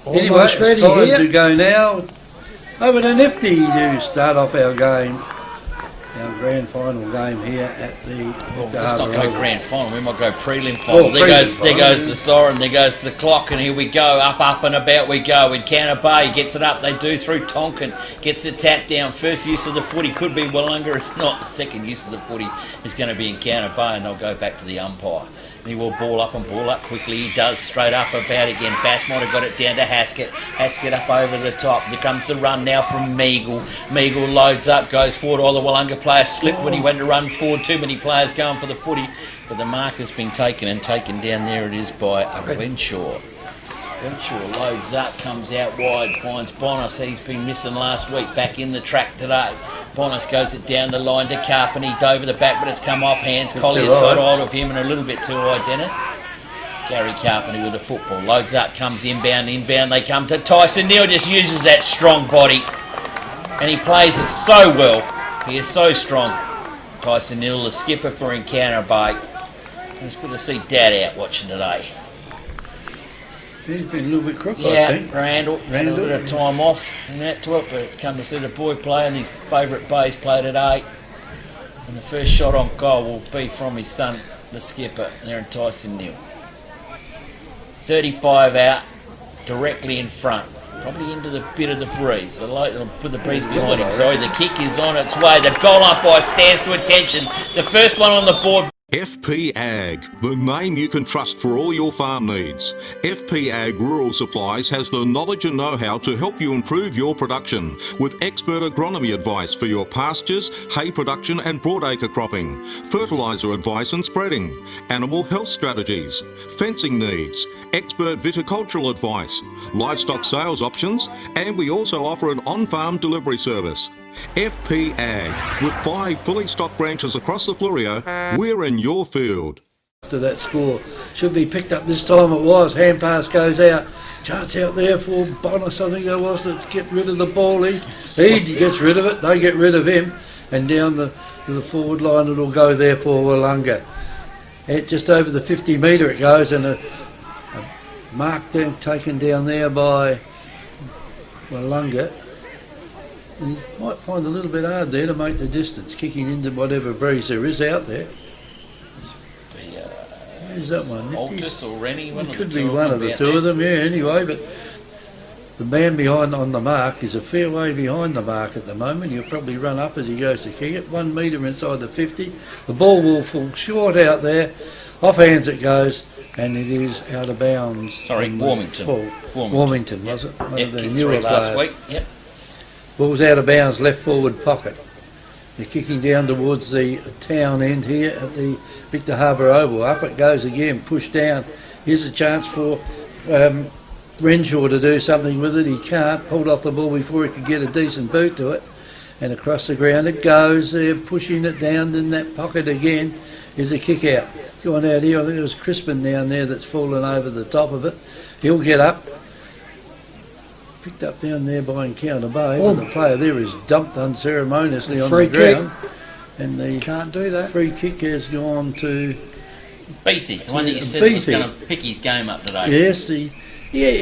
Anyway, Almost it's ready time here. to go now over to Nifty to start off our game, our grand final game here at the Let's not go Harbour grand final, we might go prelim final. Oh, there prelim goes final. the siren, there goes the clock, and here we go, up and about we go. Encounter Bay gets it up, they do through Tonkin, gets the tap down. First use of the footy could be Willunga, it's not. Second use of the footy is going to be Encounter Bay, and they'll go back to the umpire. And he will ball up quickly. He does straight up about again. Bass might have got it down to Haskett. Haskett up over the top. There comes the run now from Meagle. Meagle loads up, goes forward. All the Willunga players slipped when he went to run forward. Too many players going for the footy. But the mark has been taken down. There it is by Wenshaw. Wenshaw loads up, comes out wide, finds Bonas. He's been missing last week. Back in the track today. Bonas goes it down the line to Carpenter. He dove the back, but it's come off hands. Collier's got hold of him and a little bit too high, Dennis. Gary Carpenter with the football. Loads up, comes inbound. They come to Tyson. Neal just uses that strong body. And he plays it so well. He is so strong. Tyson Neal, the skipper for Encounter Bay. It's good to see Dad out watching today. He's been a little bit crook, Yeah, I think. Randall had a little bit of time off and that to it, but it's come to see the boy play, and his favourite Bay's played at 8. And the first shot on goal will be from his son, the skipper, there in Tyson Neal. 35 out, directly in front. Probably into the bit of the breeze. They'll put the breeze behind him. Sorry, the kick is on its way. The goal umpire stands to attention. The first one on the board. FP Ag, the name you can trust for all your farm needs. FP Ag Rural Supplies has the knowledge and know-how to help you improve your production with expert agronomy advice for your pastures, hay production and broadacre cropping, fertiliser advice and spreading, animal health strategies, fencing needs, expert viticultural advice, livestock sales options, and we also offer an on-farm delivery service. FP Ag, with 5 fully stocked branches across the Fleurieu, we're in your field. After that score, should be picked up this time. It was. Hand pass goes out. Chance out there for Bonas, I think it was, to get rid of the ball. He gets rid of it. They get rid of him, and down the forward line it'll go there for Willunga. Just over the 50 metre it goes, and a mark then taken down there by Willunga. And you might find a little bit hard there to make the distance, kicking into whatever breeze there is out there. Who's that one? Altus or Rennie? It could be one of the two of them, yeah, anyway, but the man behind on the mark is a fair way behind the mark at the moment. He'll probably run up as he goes to kick it, 1 metre inside the 50. The ball will fall short out there, off hands it goes, and it is out of bounds. Sorry, Warmington. Warmington, was it? One of the kicked newer 3 last players. week. Yep. Ball's out of bounds, left forward pocket. They're kicking down towards the town end here at the Victor Harbour Oval. Up it goes again, pushed down. Here's a chance for Renshaw to do something with it. He can't. Pulled off the ball before he could get a decent boot to it. And across the ground it goes. They're pushing it down in that pocket again. Is a kick out. Going out here, I think it was Crispin down there that's fallen over the top of it. He'll get up. Picked up down there by Encounter Bay, and the player there is dumped unceremoniously on the ground. And the Can't do that. free kick has gone to Beathy, the one that you said was going to pick his game up today. Yes, he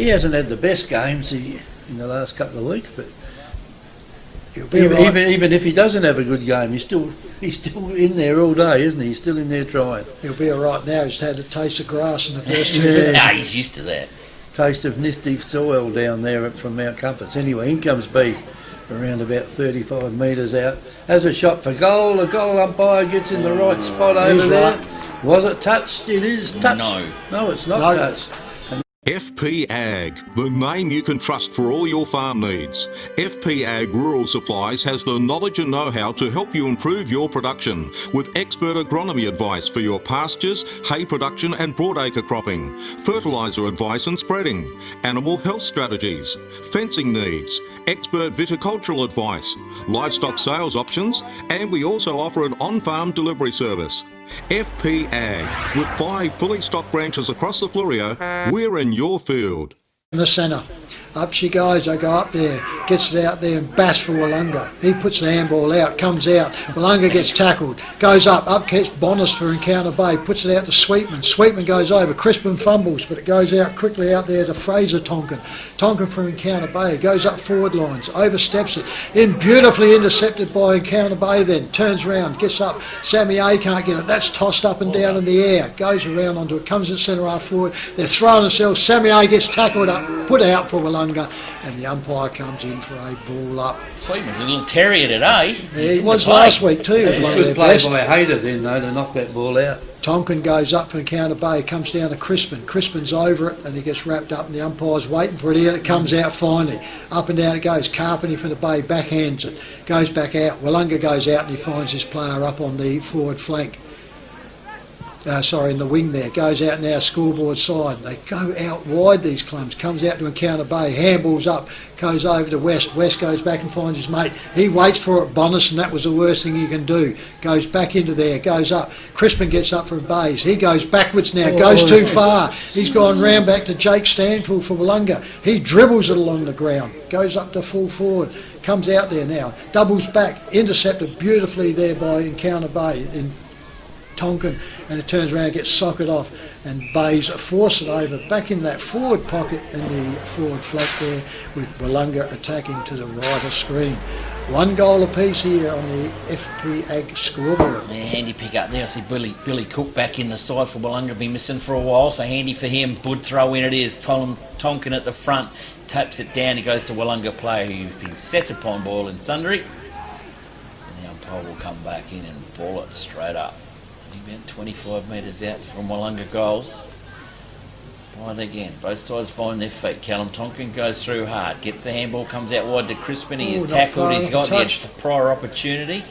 hasn't had the best games in the last couple of weeks, but even if he doesn't have a good game, he's still in there all day, isn't he? He's still in there trying. He'll be all right now. He's had a taste of grass in the first 2 Yeah. minutes. Nah, he's used to that. Taste of nifty soil down there from Mount Compass. Anyway, in comes Beef, around about 35 metres out. Has a shot for goal. The goal umpire gets in the right spot over there. Right. Was it touched? It is touched. No, it's not touched. FP Ag, the name you can trust for all your farm needs. FP Ag Rural Supplies has the knowledge and know-how to help you improve your production with expert agronomy advice for your pastures, hay production and broadacre cropping, fertiliser advice and spreading, animal health strategies, fencing needs, expert viticultural advice, livestock sales options, and we also offer an on-farm delivery service. FP Ag, with 5 fully stocked branches across the Fleurieu, we're in your field. In the centre. Up she goes, they go up there, gets it out there and bash for Willunga. He puts the handball out, comes out, Willunga gets tackled, goes up gets Bonus for Encounter Bay, puts it out to Sweetman. Sweetman goes over, Crispin fumbles, but it goes out quickly out there to Fraser Tonkin. Tonkin for Encounter Bay, goes up forward lines, oversteps it, in beautifully intercepted by Encounter Bay then, turns around, gets up, Sammy A can't get it, that's tossed up and down in the air, goes around onto it, comes in centre half forward, they're throwing themselves, Sammy A gets tackled up, put out for Willunga, and the umpire comes in for a ball up. Sweetman's a little terrier today. Yeah, he was last week too. He was one of Good their play best. by Hayter then, though, to knock that ball out. Tonkin goes up for Encounter Bay, comes down to Crispin. Crispin's over it and he gets wrapped up and the umpire's waiting for it here and it comes out finally. Up and down it goes. Carpenter for the Bay, backhands it. Goes back out. Willunga goes out and he finds his player up on the forward flank. In the wing there. Goes out now scoreboard side. They go out wide, these clumps. Comes out to Encounter Bay. Handballs up. Goes over to West. West goes back and finds his mate. He waits for it, Bonus, and that was the worst thing he can do. Goes back into there. Goes up. Crispin gets up from Bays. He goes backwards now. Goes too far. He's gone round back to Jake Stanfield for Willunga. He dribbles it along the ground. Goes up to full forward. Comes out there now. Doubles back. Intercepted beautifully there by Encounter Bay in Tonkin, and it turns around and gets socket off, and Bays force it over back in that forward pocket in the forward flank there with Willunga attacking to the right of screen. 1 goal apiece here on the FP Ag scoreboard. Yeah, handy pick up there. I see Billy Cook back in the side for Willunga, been missing for a while, so handy for him. Bud throw in it is. Tonkin at the front, taps it down, he goes to Willunga player who's been set upon ball in sundry. And the umpire will come back in and ball it straight up. About 25 metres out from Willunga goals. Right again, both sides find their feet. Callum Tonkin goes through hard, gets the handball, comes out wide to Crispin. He is tackled, he's got the prior opportunity.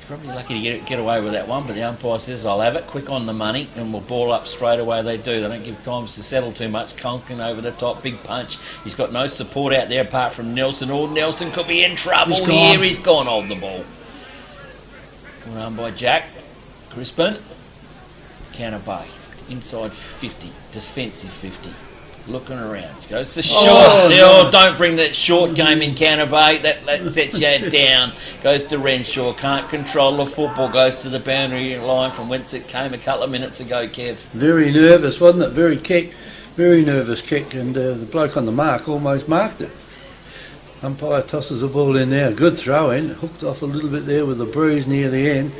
Probably lucky to get away with that one, but the umpire says, I'll have it, quick on the money, and we'll ball up straight away. They do, they don't give times to settle too much. Tonkin over the top, big punch. He's got no support out there apart from Nelson. Nelson could be in trouble here. He's gone, hold the ball. Put on by Jack. Crispin, Encounter Bay, inside 50, defensive 50, looking around, goes to short, don't bring that short game in Encounter Bay, that sets you down, goes to Renshaw, can't control the football, goes to the boundary line from whence it came a couple of minutes ago, Kev. Very nervous, wasn't it? Very nervous kick, and the bloke on the mark almost marked it. Umpire tosses the ball in there, good throw in, hooked off a little bit there with a bruise near the end.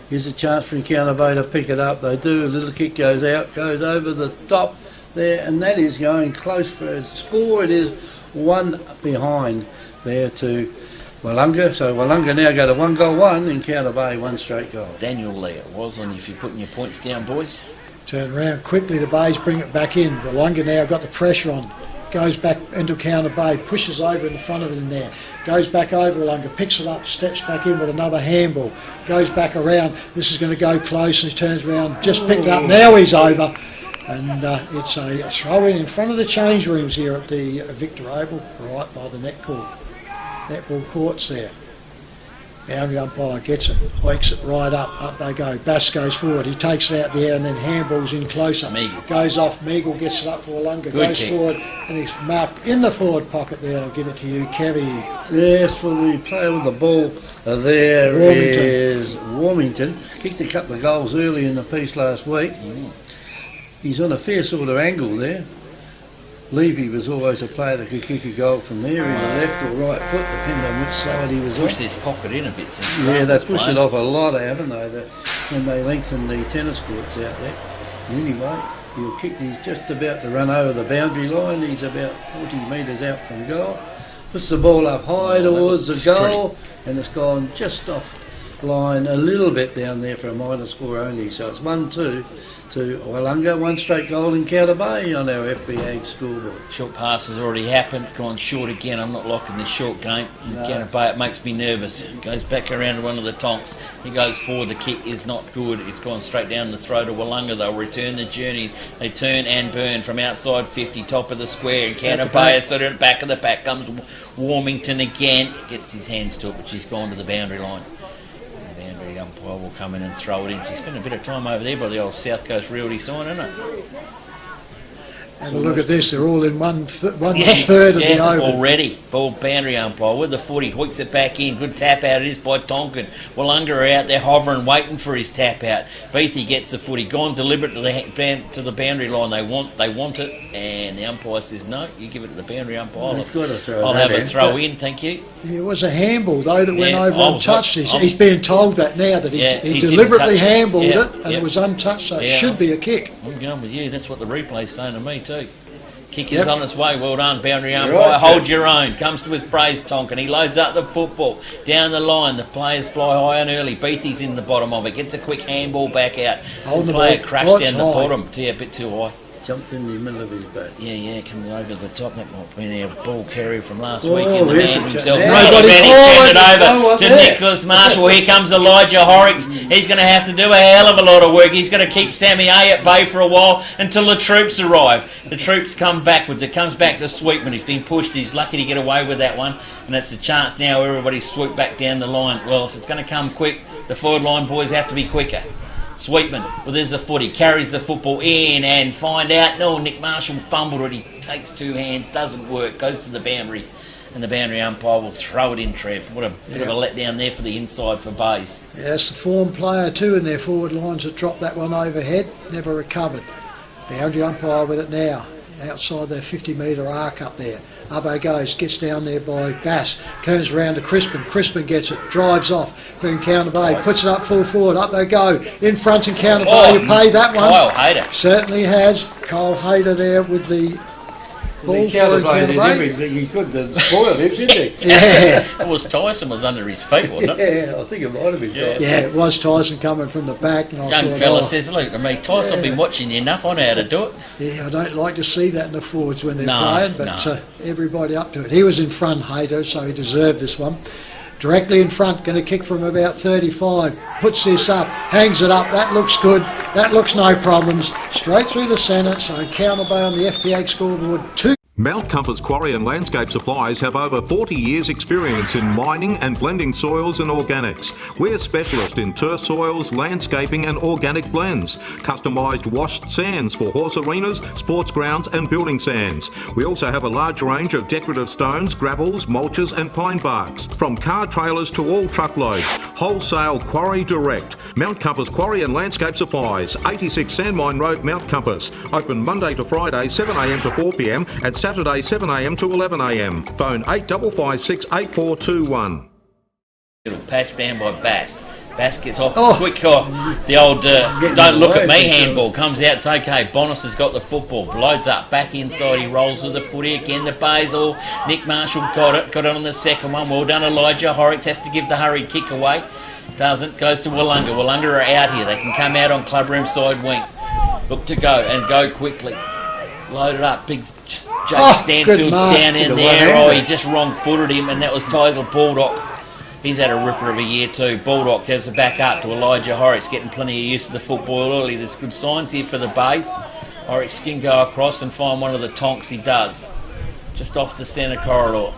Here's a chance for Encounter Bay to pick it up. They do. A little kick goes out, goes over the top there, and that is going close for a score. It is 1 behind there to Willunga. So Willunga now go to 1 goal 1, Encounter Bay 1 straight goal. Daniel Lee it was on you if you're putting your points down, boys. Turn around quickly, the Bays bring it back in. Willunga now got the pressure on. Goes back into Encounter Bay, pushes over in front of it in there, goes back over Willunga, picks it up, steps back in with another handball, goes back around, this is going to go close, and he turns around, just picked it up, now he's over, and it's a throw in front of the change rooms here at the Victor Oval, right by the netball courts there. Boundary umpire gets it, wakes it right up they go. Bass goes forward, he takes it out there and then handballs in closer. Meagle. Goes off, Meagle gets it up for Willunga, goes kick. forward and he's marked in the forward pocket there, and I'll give it to you, Kevy. Yes, well, the player with the ball there is Warmington. Kicked a couple of goals early in the piece last week. He's on a fair sort of angle there. Levy was always a player that could kick a goal from there, either left or right foot, depending on which side he was on. Push this pocket in a bit. Yeah, they've pushed it off a lot, haven't they, when they lengthen the tennis courts out there. Anyway, he's just about to run over the boundary line. He's about 40 metres out from goal. Puts the ball up high towards the goal, and it's gone just off line a little bit down there for a minor score only. So it's 1-2 to Willunga, 1 straight goal in Encounter Bay on our FBA scoreboard. Short pass has already happened, gone short again. I'm not liking this short game. Encounter Bay, it makes me nervous. Goes back around to one of the Tonks. He goes forward, the kick is not good. It's gone straight down the throat of Willunga. They'll return the journey. They turn and burn from outside 50, top of the square. Encounter Bay is sort of back of the pack. Comes Warmington again. Gets his hands to it, but she's gone to the boundary line. The umpire will come in and throw it in. She spent a bit of time over there by the old South Coast Realty sign, isn't it? And look at this, they're all in one third of yeah, the oval. Already. Ball boundary umpire with the footy, hooks it back in. Good tap out it is by Tonkin. Willunga are out there hovering, waiting for his tap out. Beathy gets the footy, gone deliberate to the boundary line. They want it, and the umpire says no. You give it to the boundary umpire. I'll have a throw in, thank you. It was a handball though that went over I untouched. He's being told that now that he deliberately handballed it and it was untouched, so it should be a kick. I'm going with you. That's what the replay's saying to me too. Kick is on its way. Well done, boundary umpire. Right, hold your own. Comes with praise, Tonkin. He loads up the football. Down the line, the players fly high and early. Beathy's in the bottom of it. Gets a quick handball back out. The player cracks down the bottom. A bit too high. Jumped in the middle of his bat. Yeah, coming over the top. That might be our ball carrier from last weekend. The man himself. Nobody turned it over to Nicholas Marshall. Here comes Elijah Horrocks. He's going to have to do a hell of a lot of work. He's going to keep Sammy A at bay for a while until the troops arrive. The troops come backwards. It comes back to Sweetman. He's been pushed. He's lucky to get away with that one. And that's the chance now. Everybody swoop back down the line. Well, if it's going to come quick, the forward line boys have to be quicker. Sweetman, well, there's the footy, carries the football in and find out. No, Nick Marshall fumbled it. He takes two hands, doesn't work, goes to the boundary, and the boundary umpire will throw it in, Trev. What a bit of a letdown there for the inside for Bays. Yeah, that's the form player too in their forward lines that dropped that one overhead, never recovered. Boundary umpire with it now, outside their 50-metre arc up there. Ubbo goes, gets down there by Bass, turns around to Crispin. Crispin gets it, drives off for Encounter Bay, puts it up full forward. Up they go, in front Encounter Bay. You pay that one. Kyle Hayter. Certainly has. Kyle Hayter there with the ball for Encounter Bay. Everything he could to spoil him, didn't he? Yeah. It was Tyson was under his feet, wasn't it? Yeah, I think it might have been Tyson. Yeah, it was Tyson coming from the back. And I Young thought, fella says, look to me, Tyson, I've been watching you enough, I know how to do it. Yeah, I don't like to see that in the forwards when they're playing, but everybody up to it. He was in front, Hayter, so he deserved this one. Directly in front, going to kick from about 35. Puts this up, hangs it up. That looks good. That looks no problems. Straight through the centre, so Encounter Bay on the FPH scoreboard. 2. Mount Compass Quarry and Landscape Supplies have over 40 years experience in mining and blending soils and organics. We're specialists in turf soils, landscaping and organic blends. Customised washed sands for horse arenas, sports grounds and building sands. We also have a large range of decorative stones, gravels, mulches and pine barks. From car trailers to all truckloads. Wholesale Quarry Direct. Mount Compass Quarry and Landscape Supplies, 86 Sandmine Road, Mount Compass. Open Monday to Friday, 7am to 4pm and Saturday 7am to 11am. Phone 8556 8421. Little patch down by Bass. Bass gets off quick. The old don't look at me handball comes out. It's okay. Bonas has got the football. Loads up. Back inside. He rolls with the footy again. The Basil. Nick Marshall got it. Got it on the second one. Well done, Elijah. Horrocks has to give the hurried kick away. Doesn't. Goes to Willunga. Willunga are out here. They can come out on clubroom side wing. Look to go and go quickly. Loaded up, big Jake Stanfield's down in there. He just wrong-footed him, and that was titled Baldock. He's had a ripper of a year too. Baldock has the back up to Elijah Horrocks, getting plenty of use of the football early. There's good signs here for the base. Horrocks can go across and find one of the tonks. He does, just off the centre corridor.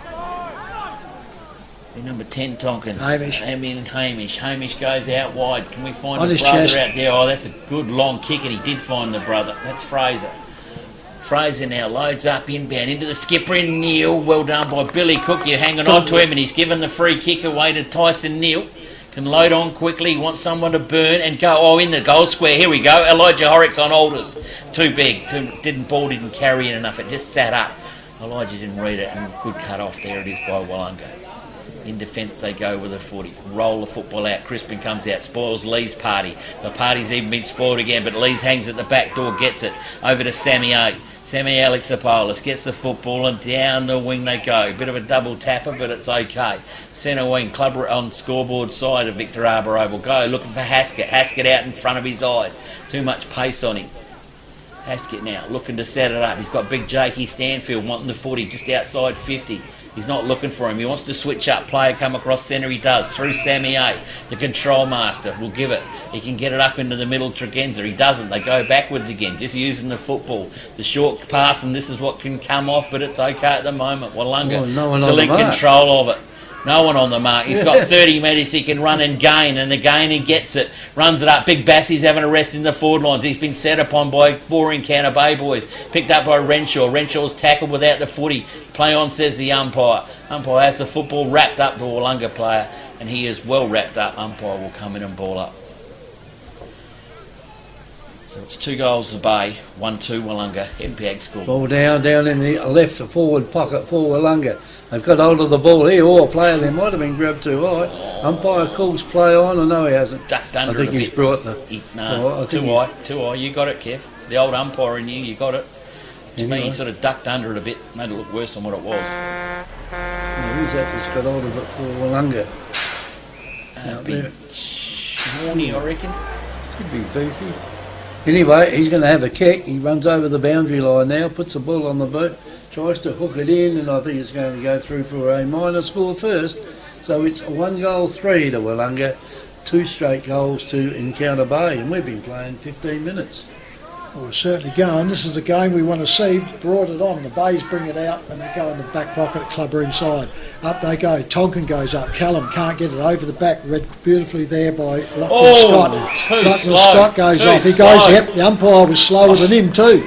The number 10 Tonkin. Hamish. Hamish goes out wide. Can we find on the his brother chest out there? Oh, that's a good long kick, and he did find the brother. That's Fraser. Fraser now loads up inbound into the skipper in Neil. Well done by Billy Cook. You're hanging on to him, and he's given the free kick away to Tyson Neil. Can load on quickly. He wants someone to burn and go. Oh, in the goal square. Here we go. Elijah Horrocks on Alders. Too big. Didn't carry in enough. It just sat up. Elijah didn't read it, and good cut off. There it is by Willunga. In defence they go with a footy. Roll the football out. Crispin comes out. Spoils Lee's party. The party's even been spoiled again, but Lee's hangs at the back door. Gets it. Over to Sammy A. Sammy Alexopoulos gets the football and down the wing they go. Bit of a double tapper, but it's okay. Centre wing, club on scoreboard side of Victor Harbour Oval. Go looking for Haskett. Haskett out in front of his eyes. Too much pace on him. Haskett now looking to set it up. He's got big Jakey Stanfield wanting the footy just outside 50. He's not looking for him. He wants to switch up. Player come across centre. He does. Through Sammy A. The control master will give it. He can get it up into the middle. Tregenza. He doesn't. They go backwards again. Just using the football. The short pass, and this is what can come off, but it's okay at the moment. Willunga still in control of it. No one on the mark. He's got 30 metres he can run and gain, and again he gets it. Runs it up. Big Bassie's having a rest in the forward lines. He's been set upon by 4 Encounter Bay boys. Picked up by Renshaw. Renshaw's tackled without the footy. Play on, says the umpire. Umpire has the football wrapped up to a Willunga player, and he is well wrapped up. Umpire will come in and ball up. So it's 2 goals to Bay, 1-2 Willunga. MPAG score. Ball down in the left forward pocket for Willunga. They've got hold of the ball here. A player there might have been grabbed too high. Umpire calls play on. I know he hasn't. Ducked under. I think he's brought the. Too high. You got it, Kev. The old umpire in you got it. To me, he sort of ducked under it a bit, made it look worse than what it was. Who's that that's got hold of it for Willunga? Shawnee, I reckon. Could be beefy. Anyway, he's going to have a kick. He runs over the boundary line now, puts the ball on the boot, tries to hook it in, and I think it's going to go through for a minor score first. So it's 1-3 to Willunga, 2 straight goals to Encounter Bay, and we've been playing 15 minutes. Well, we're certainly going. This is the game we want to see. Brought it on. The Bays bring it out and they go in the back pocket at club room side. Up they go. Tonkin goes up. Callum can't get it over the back. Read beautifully there by Lachlan Scott. Lachlan Scott goes off. He goes, yep, the umpire was slower than him too.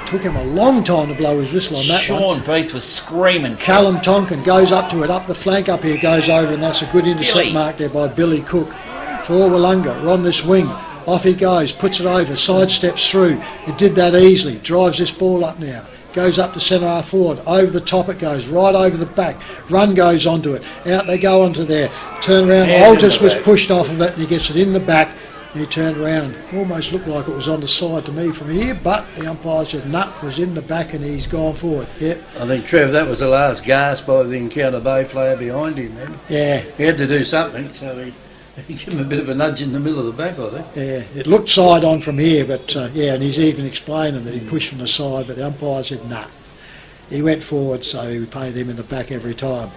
Took him a long time to blow his whistle on that one. Sean Beath was screaming. Callum Tonkin goes up to it. Up the flank up here goes over, and that's a good intercept mark there by Billy Cook. For Willunga, we're on this wing. Off he goes, puts it over, sidesteps through. He did that easily, drives this ball up now. Goes up to centre half forward, over the top it goes, right over the back. Run goes onto it, out they go onto there. Turn around, Altus was pushed off of it and he gets it in the back. He turned around, almost looked like it was on the side to me from here, but the umpire said, nah, it was in the back and he's gone forward. Yep. I think, Trev, that was the last gasp by the Encounter Bay player behind him then. Yeah. He had to do something, so he gave him a bit of a nudge in the middle of the back, I think. Yeah, it looked side on from here, but and he's even explaining that he pushed from the side, but the umpire said nah. He went forward, so we pay them in the back every time.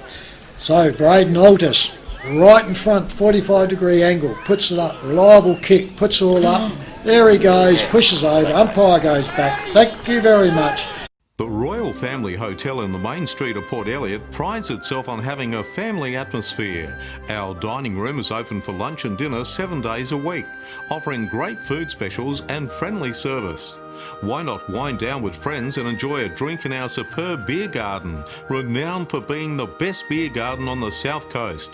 So Braden Altus, right in front, 45-degree angle, puts it up, reliable kick, puts it all up. There he goes, pushes over, umpire goes back. Thank you very much. The Royal Family Hotel in the main street of Port Elliot prides itself on having a family atmosphere. Our dining room is open for lunch and dinner 7 days a week, offering great food specials and friendly service. Why not wind down with friends and enjoy a drink in our superb beer garden, renowned for being the best beer garden on the South Coast.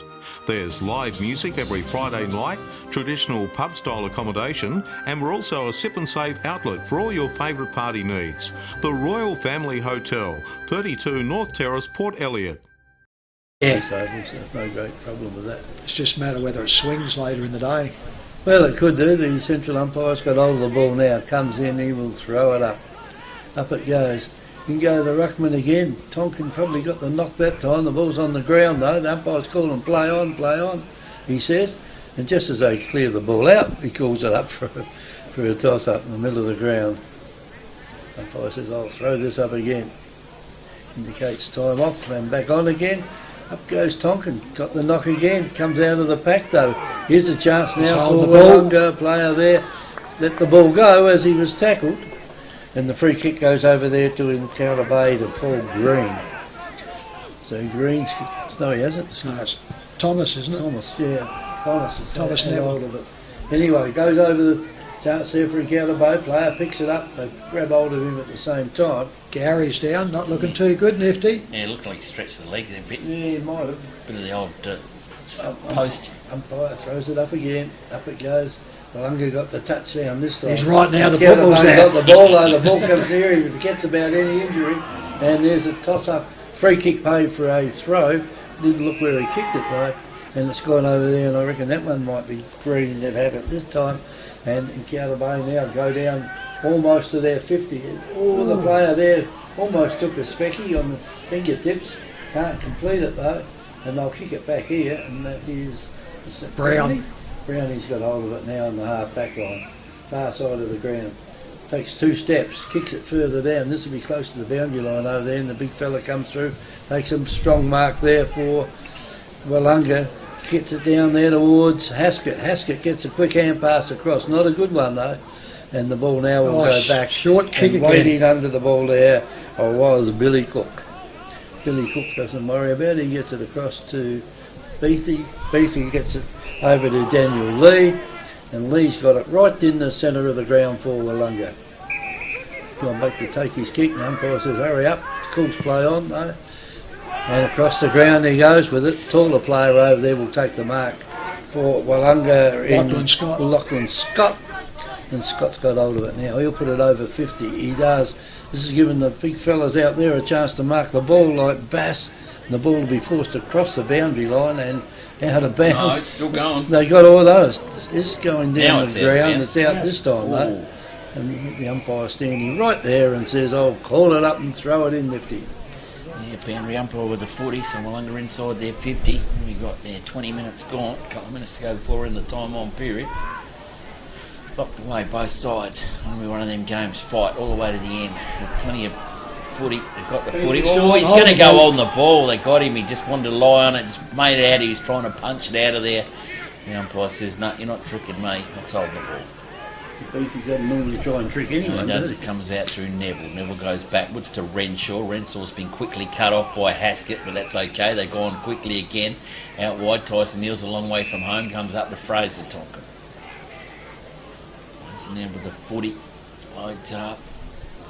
There's live music every Friday night, traditional pub-style accommodation, and we're also a sip and save outlet for all your favourite party needs. The Royal Family Hotel, 32 North Terrace, Port Elliot. Yeah. So there's no great problem with that. It's just a matter whether it swings later in the day. Well, it could do. The central umpire's got hold of the ball now. Comes in, he will throw it up. Up it goes. You can go to the ruckman again. Tonkin probably got the knock that time. The ball's on the ground though. The umpire's calling play on, he says. And just as they clear the ball out, he calls it up for a toss up in the middle of the ground. Umpire says, I'll throw this up again. Indicates time off and back on again. Up goes Tonkin, got the knock again, comes out of the pack though. Here's a chance now for the Willunga player there. Let the ball go as he was tackled. And the free kick goes over there to Encounter Bay to Paul Green. So Green's... No, he hasn't. No, it's Thomas, isn't it? Thomas, yeah. Thomas Neville. Of it. Anyway, goes over the chance there for Encounter Bay. Player picks it up. They grab hold of him at the same time. Gary's down, not looking too good, Nifty. Yeah, it looked like he stretched the leg there a bit. Yeah, he might have. Bit of the old post. Umpire throws it up again. Up it goes. Willunga got the touchdown this time. He's right now, the football's there. Got the ball though, the ball comes near, he forgets about any injury, and there's a toss-up. Free kick paid for a throw. Didn't look where he kicked it though, and it's gone over there, and I reckon that one might be Green that had it this time. And Encounter Bay now go down almost to their 50. Oh, the player there almost took a specky on the fingertips. Can't complete it though, and they'll kick it back here, and that is Brown. Brownie's got hold of it now on the half back line, far side of the ground. Takes 2 steps, kicks it further down. This will be close to the boundary line over there, and the big fella comes through, takes a strong mark there for Willunga, gets it down there towards Haskett. Haskett gets a quick hand pass across, not a good one though, and the ball now will go back. Short kick and again. waiting under the ball there was Billy Cook. Billy Cook doesn't worry about it, he gets it across to Beefy gets it over to Daniel Lee, and Lee's got it right in the centre of the ground for Willunga. Gone back to take his kick, and the umpire says, hurry up, calls play on, though. And across the ground he goes with it. Taller player over there will take the mark for Willunga in Lachlan Scott. And Scott's got hold of it now. He'll put it over 50. He does. This is giving the big fellas out there a chance to mark the ball like Bass. And the ball will be forced across the boundary line and out of bounds. No, it's still going. They got all those. It's going down the ground. It's out this time, though. And the umpire standing right there and says, I'll call it up and throw it in Nifty. Yeah, boundary umpire with the 40, so Willunga inside their 50. We got there 20 minutes gone, a couple of minutes to go before we're in the time on period. Locked away both sides. It'll be one of them games, fight all the way to the end. Plenty of footy. They got the footy. Oh, he's going to go on the ball. They got him. He just wanted to lie on it, just made it out. He was trying to punch it out of there. The umpire says, no, you're not tricking me. Let's hold the ball. Beefy doesn't normally try and trick anyone, does he? It comes out through Neville. Neville goes backwards to Renshaw. Renshaw's been quickly cut off by Haskett, but that's okay. They've gone quickly again. Out wide, Tyson Neal's a long way from home. Comes up to Fraser Tonkin. Now with the 40. Loads up.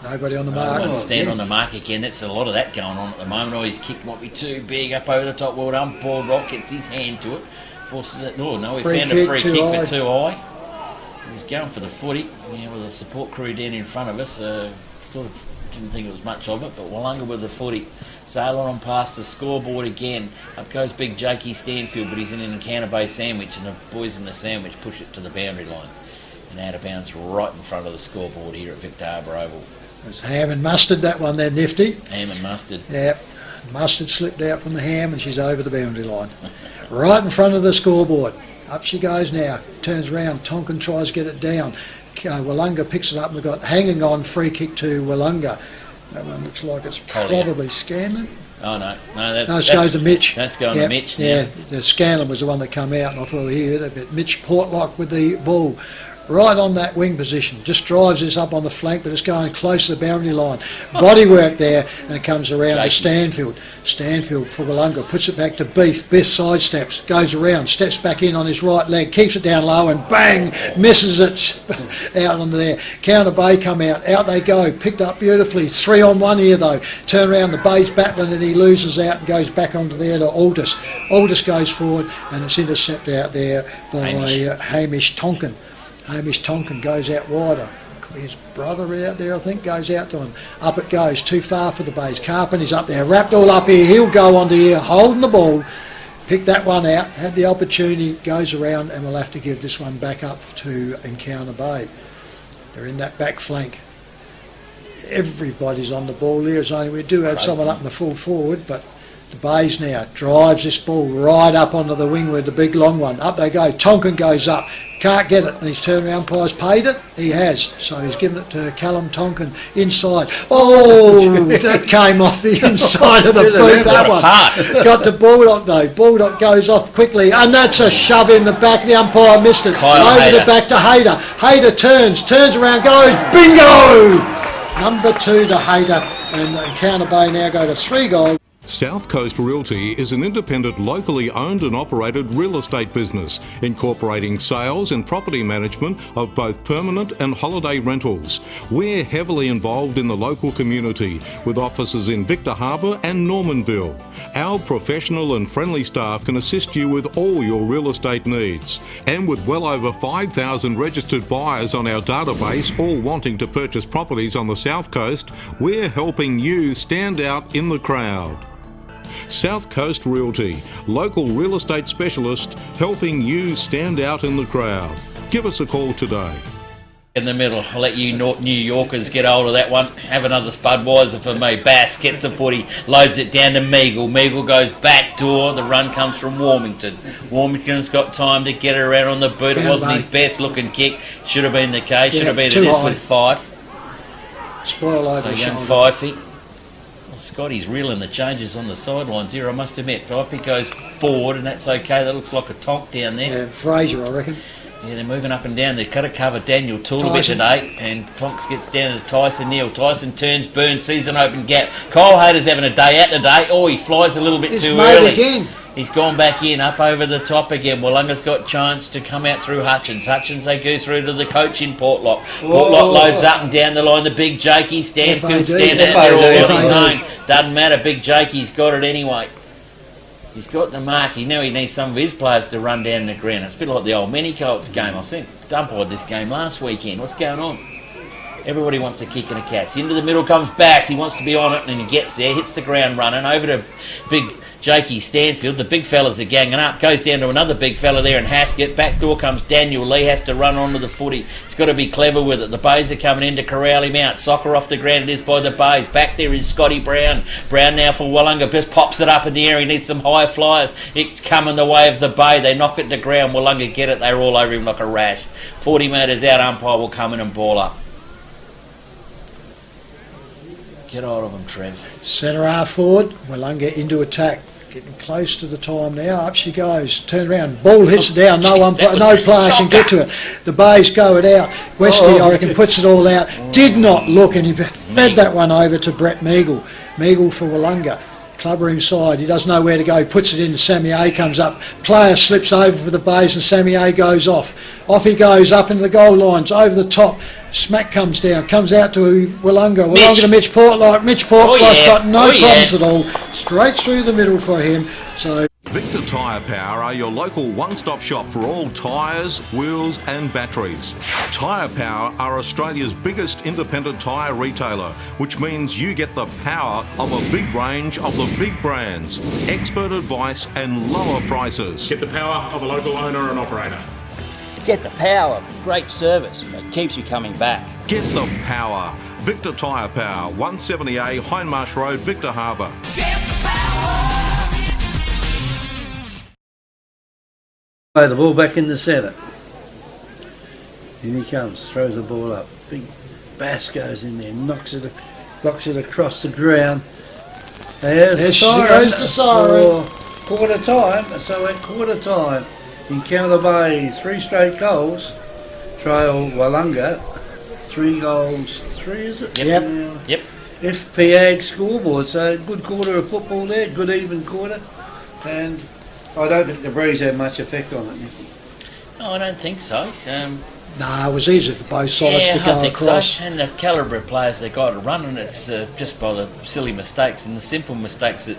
Nobody on the mark. One stand on the mark again. That's a lot of that going on at the moment. Oh, his kick might be too big up over the top. Well done. Paul Rock gets his hand to it. Forces it. Oh, no, we found a free kick but too high. He's going for the footy, with a support crew down in front of us. Sort of didn't think it was much of it, but Willunga with the footy. Sailing on past the scoreboard again. Up goes big Jakey Stanfield, but he's in an Encounter Bay sandwich, and the boys in the sandwich push it to the boundary line. And out of bounds right in front of the scoreboard here at Victor Harbour Oval. There's ham and mustard, that one there, Nifty. Ham and mustard. Yep. Mustard slipped out from the ham and she's over the boundary line. Right in front of the scoreboard. Up she goes now, turns around, Tonkin tries to get it down. Willunga picks it up and we've got hanging on, free kick to Willunga. That one looks like it's probably Scanlon. Oh no, that's goes to Mitch. That's going to Mitch. Yeah, the Scanlon was the one that come out and I thought here, but Mitch Portlock with the ball. Right on that wing position, just drives this up on the flank, but it's going close to the boundary line. Body work there, and it comes around to Stanfield. Stanfield for Willunga, puts it back to Beef. Beef sidesteps, goes around, steps back in on his right leg, keeps it down low, and bang, misses it out on there. Counter Bay come out they go, picked up beautifully. 3-on-1 here though. Turn around, the Bay's battling, and he loses out and goes back onto there to Aldous. Aldous goes forward, and it's intercepted out there by Hamish Tonkin. Hamish Tonkin goes out wider. His brother out there, I think, goes out to him. Up it goes, too far for the Bays. Carpenter's up there, wrapped all up here. He'll go onto here, holding the ball. Picked that one out, had the opportunity, goes around, and we'll have to give this one back up to Encounter Bay. They're in that back flank. Everybody's on the ball here. It's only we do have someone up in the full forward, but the Bays now drives this ball right up onto the wing with the big long one. Up they go. Tonkin goes up. Can't get it. And he's turned around. Umpire's paid it. He has. So he's given it to Callum Tonkin inside. Oh, that came off the inside of the boot. That one. Got to Baldock though. Baldock goes off quickly. And that's a shove in the back. The umpire missed it. Over the back to Hayter. Hayter turns around, goes. Bingo! Number 2 to Hayter. And Encounter Bay now go to 3 goals. South Coast Realty is an independent, locally owned and operated real estate business, incorporating sales and property management of both permanent and holiday rentals. We're heavily involved in the local community, with offices in Victor Harbour and Normanville. Our professional and friendly staff can assist you with all your real estate needs. And with well over 5,000 registered buyers on our database, all wanting to purchase properties on the South Coast, we're helping you stand out in the crowd. South Coast Realty, local real estate specialist, helping you stand out in the crowd. Give us a call today. In the middle, I'll let you New Yorkers get hold of that one. Have another Spudweiser for me. Bass gets the footy, loads it down to Meagle. Meagle goes back door. The run comes from Warmington. Warmington's got time to get her out on the boot. It wasn't his best looking kick. Should have been the case. Should have been this with Fife. Spoil over the shoulder. Fifey. Scotty's reeling the changes on the sidelines here, I must admit. Fifey goes forward, and that's okay. That looks like a tonk down there. Yeah, Fraser, I reckon. Yeah, they're moving up and down. They've got to cover Daniel Toole a bit today, and Tonks gets down to Tyson Neal. Tyson turns, Burns, sees an open gap. Kyle Hayter's having a day out today. Oh, he flies a little bit too early. Again. He's gone back in, up over the top again. Willunga's got chance to come out through Hutchins. Hutchins, they go through to the coach in Portlock. Portlock loads up and down the line. The big Jakey, Stanfield standing there all on his own. Doesn't matter, big Jakey's got it anyway. He's got the mark. Now he needs some of his players to run down the ground. It's a bit like the old mini Colts game. I think umpired this game last weekend. What's going on? Everybody wants a kick and a catch. Into the middle comes Bass. He wants to be on it, and he gets there, hits the ground running over to big Jakey Stanfield. The big fellas are ganging up. Goes down to another big fella there in Haskett. Back door comes Daniel Lee. Has to run onto the footy. He's got to be clever with it. The Bays are coming in to corral him out. Soccer off the ground. It is by the Bays. Back there is Scotty Brown. Brown now for Willunga. Just pops it up in the air. He needs some high flyers. It's coming the way of the Bay. They knock it to ground. Willunga get it. They're all over him like a rash. 40 metres out. Umpire will come in and ball up. Get hold of him, Trev. Centre half forward. Willunga into attack. Getting close to the time now. Up she goes. Turn around. Ball hits it down. No player can get to it. The Bays go it out. Wesley, I reckon, puts it all out. Did not look, and he fed that one over to Brett Meagle. Meagle for Willunga. Clubber inside. He doesn't know where to go. He puts it in. Sammy A comes up. Player slips over for the Bays, and Sammy A goes off. Off he goes up into the goal lines. Over the top. Smack comes down. Comes out to Willunga. Willunga to Mitch Portlock. Mitch Portlock's got no problems at all. Straight through the middle for him. So Victor Tyre Power are your local one-stop shop for all tyres, wheels and batteries. Tyre Power are Australia's biggest independent tyre retailer, which means you get the power of a big range of the big brands, expert advice and lower prices. Get the power of a local owner and operator. Get the power of great service that keeps you coming back. Get the power. Victor Tyre Power, 170A Hindmarsh Road, Victor Harbour. Play the ball back in the centre. In he comes, throws the ball up. Big Bass goes in there, knocks it across the ground. There she goes the siren. Quarter time. So at quarter time, Encounter Bay 3 straight goals. Trail Willunga 3 goals. 3 is it? Yep. FP Ag scoreboard. So good quarter of football there. Good even quarter. And I don't think the breeze had much effect on it, Nifty. No, I don't think so. Nah, it was easy for both sides to go I think across. So. And the calibre of players they got to run, and it's just by the silly mistakes and the simple mistakes that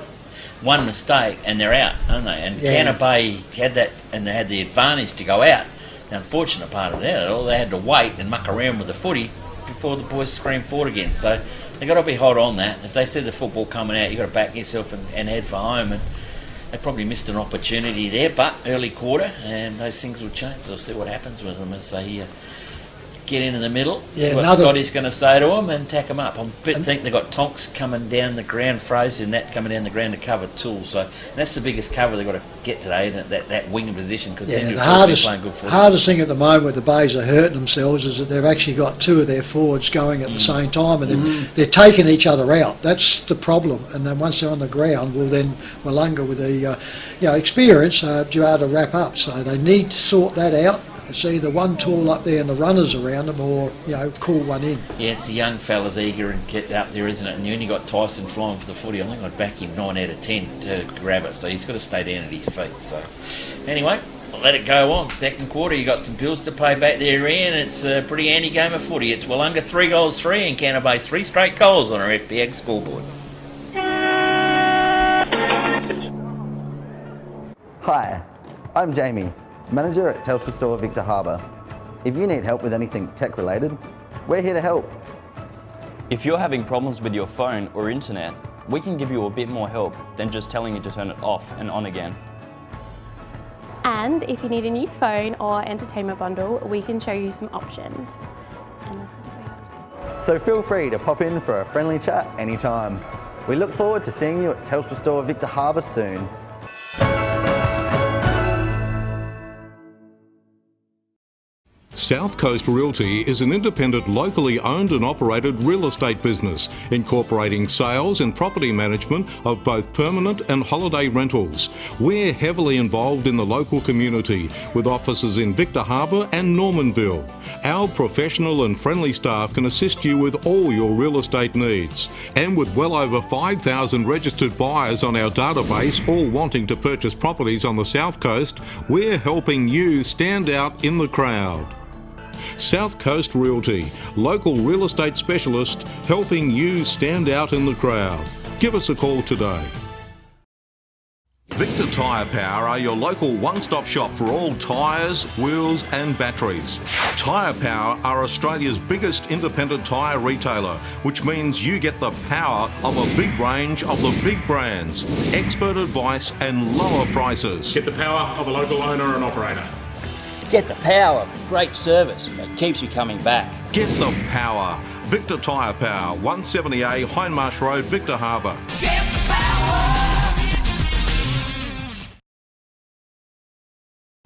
one mistake and they're out, aren't they? And Encounter Bay had that, and they had the advantage to go out. The unfortunate part of that, all they had to wait and muck around with the footy before the boys screamed forward again. So they got to be hot on that. If they see the football coming out, you got to back yourself and head for home. And they probably missed an opportunity there, but early quarter, and those things will change. We'll see what happens with them as they get into the middle, see what Scotty's going to say to them and tack them up. I think they've got Tonks coming down the ground, Fraser and that coming down the ground to cover tools. So that's the biggest cover they've got to get today, isn't it? That wing position, because the hardest thing at the moment with the Bays are hurting themselves is that they've actually got 2 of their forwards going at the same time, and they're taking each other out. That's the problem. And then once they're on the ground, well then Willunga with the experience be able to wrap up. So they need to sort that out. It's either one tall up there and the runners around them, or call one in. Yeah, it's the young fellas eager and get up there, isn't it? And you only got Tyson flying for the footy. I think I'd back him 9 out of 10 to grab it. So he's got to stay down at his feet. So anyway, I'll let it go on. Second quarter, you got some bills to pay back there, Ian. It's a pretty handy game of footy. It's Willunga 3 goals 3 and Encounter Bay 3 straight goals on our FPX scoreboard. Hi, I'm Jamie, Manager at Telstra Store Victor Harbour. If you need help with anything tech related, we're here to help. If you're having problems with your phone or internet, we can give you a bit more help than just telling you to turn it off and on again. And if you need a new phone or entertainment bundle, we can show you some options. And this is So feel free to pop in for a friendly chat anytime. We look forward to seeing you at Telstra Store Victor Harbour soon. South Coast Realty is an independent, locally owned and operated real estate business, incorporating sales and property management of both permanent and holiday rentals. We're heavily involved in the local community, with offices in Victor Harbor and Normanville. Our professional and friendly staff can assist you with all your real estate needs. And with well over 5,000 registered buyers on our database, all wanting to purchase properties on the South Coast, we're helping you stand out in the crowd. South Coast Realty, local real estate specialist, helping you stand out in the crowd. Give us a call today. Victor Tyre Power are your local one-stop shop for all tyres, wheels and batteries. Tyre Power are Australia's biggest independent tyre retailer, which means you get the power of a big range of the big brands, expert advice and lower prices. Get the power of a local owner and operator. Get the power of great service that keeps you coming back. Get the power. Victor Tyre Power, 170A Hindmarsh Road, Victor Harbor. Get the power.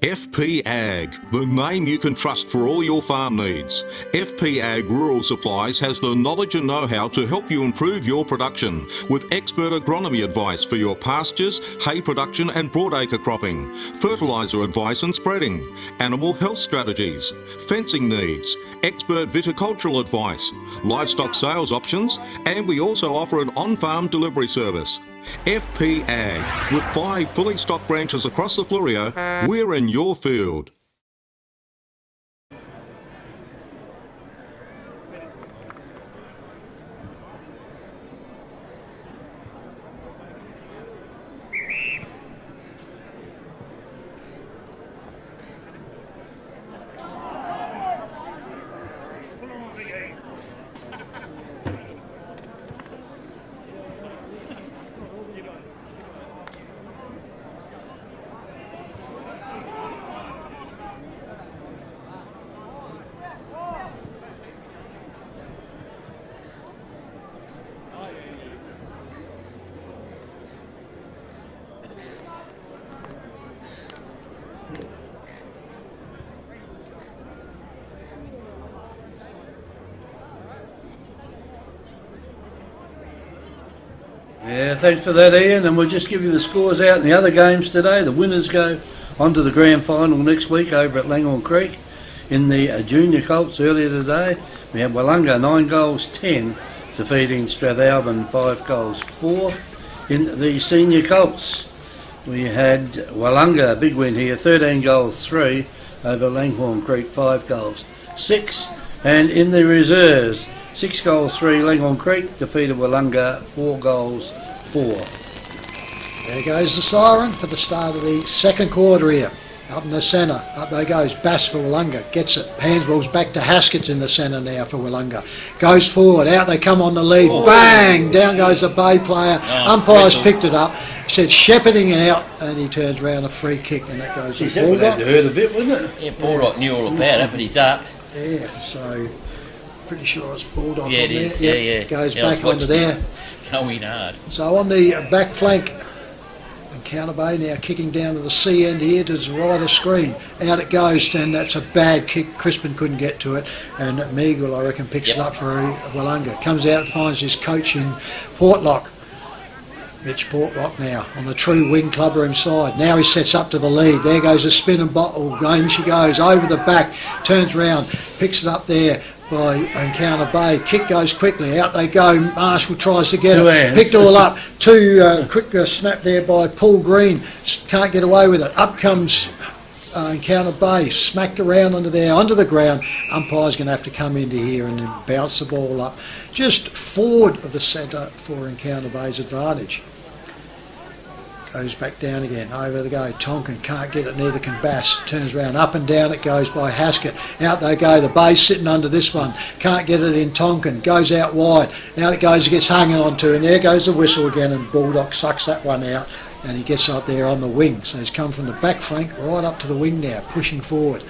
FP Ag, the name you can trust for all your farm needs. FP Ag Rural Supplies has the knowledge and know-how to help you improve your production with expert agronomy advice for your pastures, hay production and broadacre cropping, fertiliser advice and spreading, animal health strategies, fencing needs, expert viticultural advice, livestock sales options, and we also offer an on-farm delivery service. FP Ag, with 5 fully stocked branches across the Fleurieu, we're in your field. Yeah, thanks for that, Ian, and we'll just give you the scores out in the other games today. The winners go on to the grand final next week over at Langhorne Creek. In the junior colts earlier today, we had Willunga 9-10, defeating Strathalbyn 5-4. In the senior colts, we had Willunga, a big win here, 13-3 over Langhorne Creek 5-6. And in the reserves, 6-3 Langhorne Creek defeated Willunga 4-4. There goes the siren for the start of the second quarter here. Up in the centre, up there goes Bass for Willunga, gets it. Handsball's back to Haskett's in the centre now for Willunga. Goes forward, out they come on the lead, bang! Down goes the Bay player. Umpire's picked it up. He said shepherding out, and he turns around a free kick, and that goes to Bulldog. That would have hurt a bit, wouldn't it? Yeah, Bulldog knew all about it, but he's up. Yeah, so pretty sure it's Bulldog. Yeah, on it is. there. Yeah. Goes back onto there. Going hard. So on the back flank, Encounter Bay now kicking down to the C end here to the right of screen. Out it goes, and that's a bad kick. Crispin couldn't get to it, and Meagle, I reckon, picks it up for Willunga. Comes out and finds his coach in Portlock. Mitch Portlock now on the true wing clubroom side. Now he sets up to the lead. There goes a spin and bottle. In she goes over the back, turns around, picks it up there by Encounter Bay. Kick goes quickly. Out they go. Marshall tries to get it. Picked all up. Quick snap there by Paul Green. Can't get away with it. Up comes Encounter Bay. Smacked around onto the ground. Umpire's going to have to come into here and then bounce the ball up. Just forward of the centre for Encounter Bay's advantage. Goes back down again, over they go. Tonkin can't get it, neither can Bass. Turns around, up and down it goes by Haskett. Out they go, the Bay's sitting under this one. Can't get it in Tonkin, goes out wide. Out it goes, it gets hung onto, and there goes the whistle again, and Bulldog sucks that one out, and he gets up there on the wing. So he's come from the back flank right up to the wing now, pushing forward.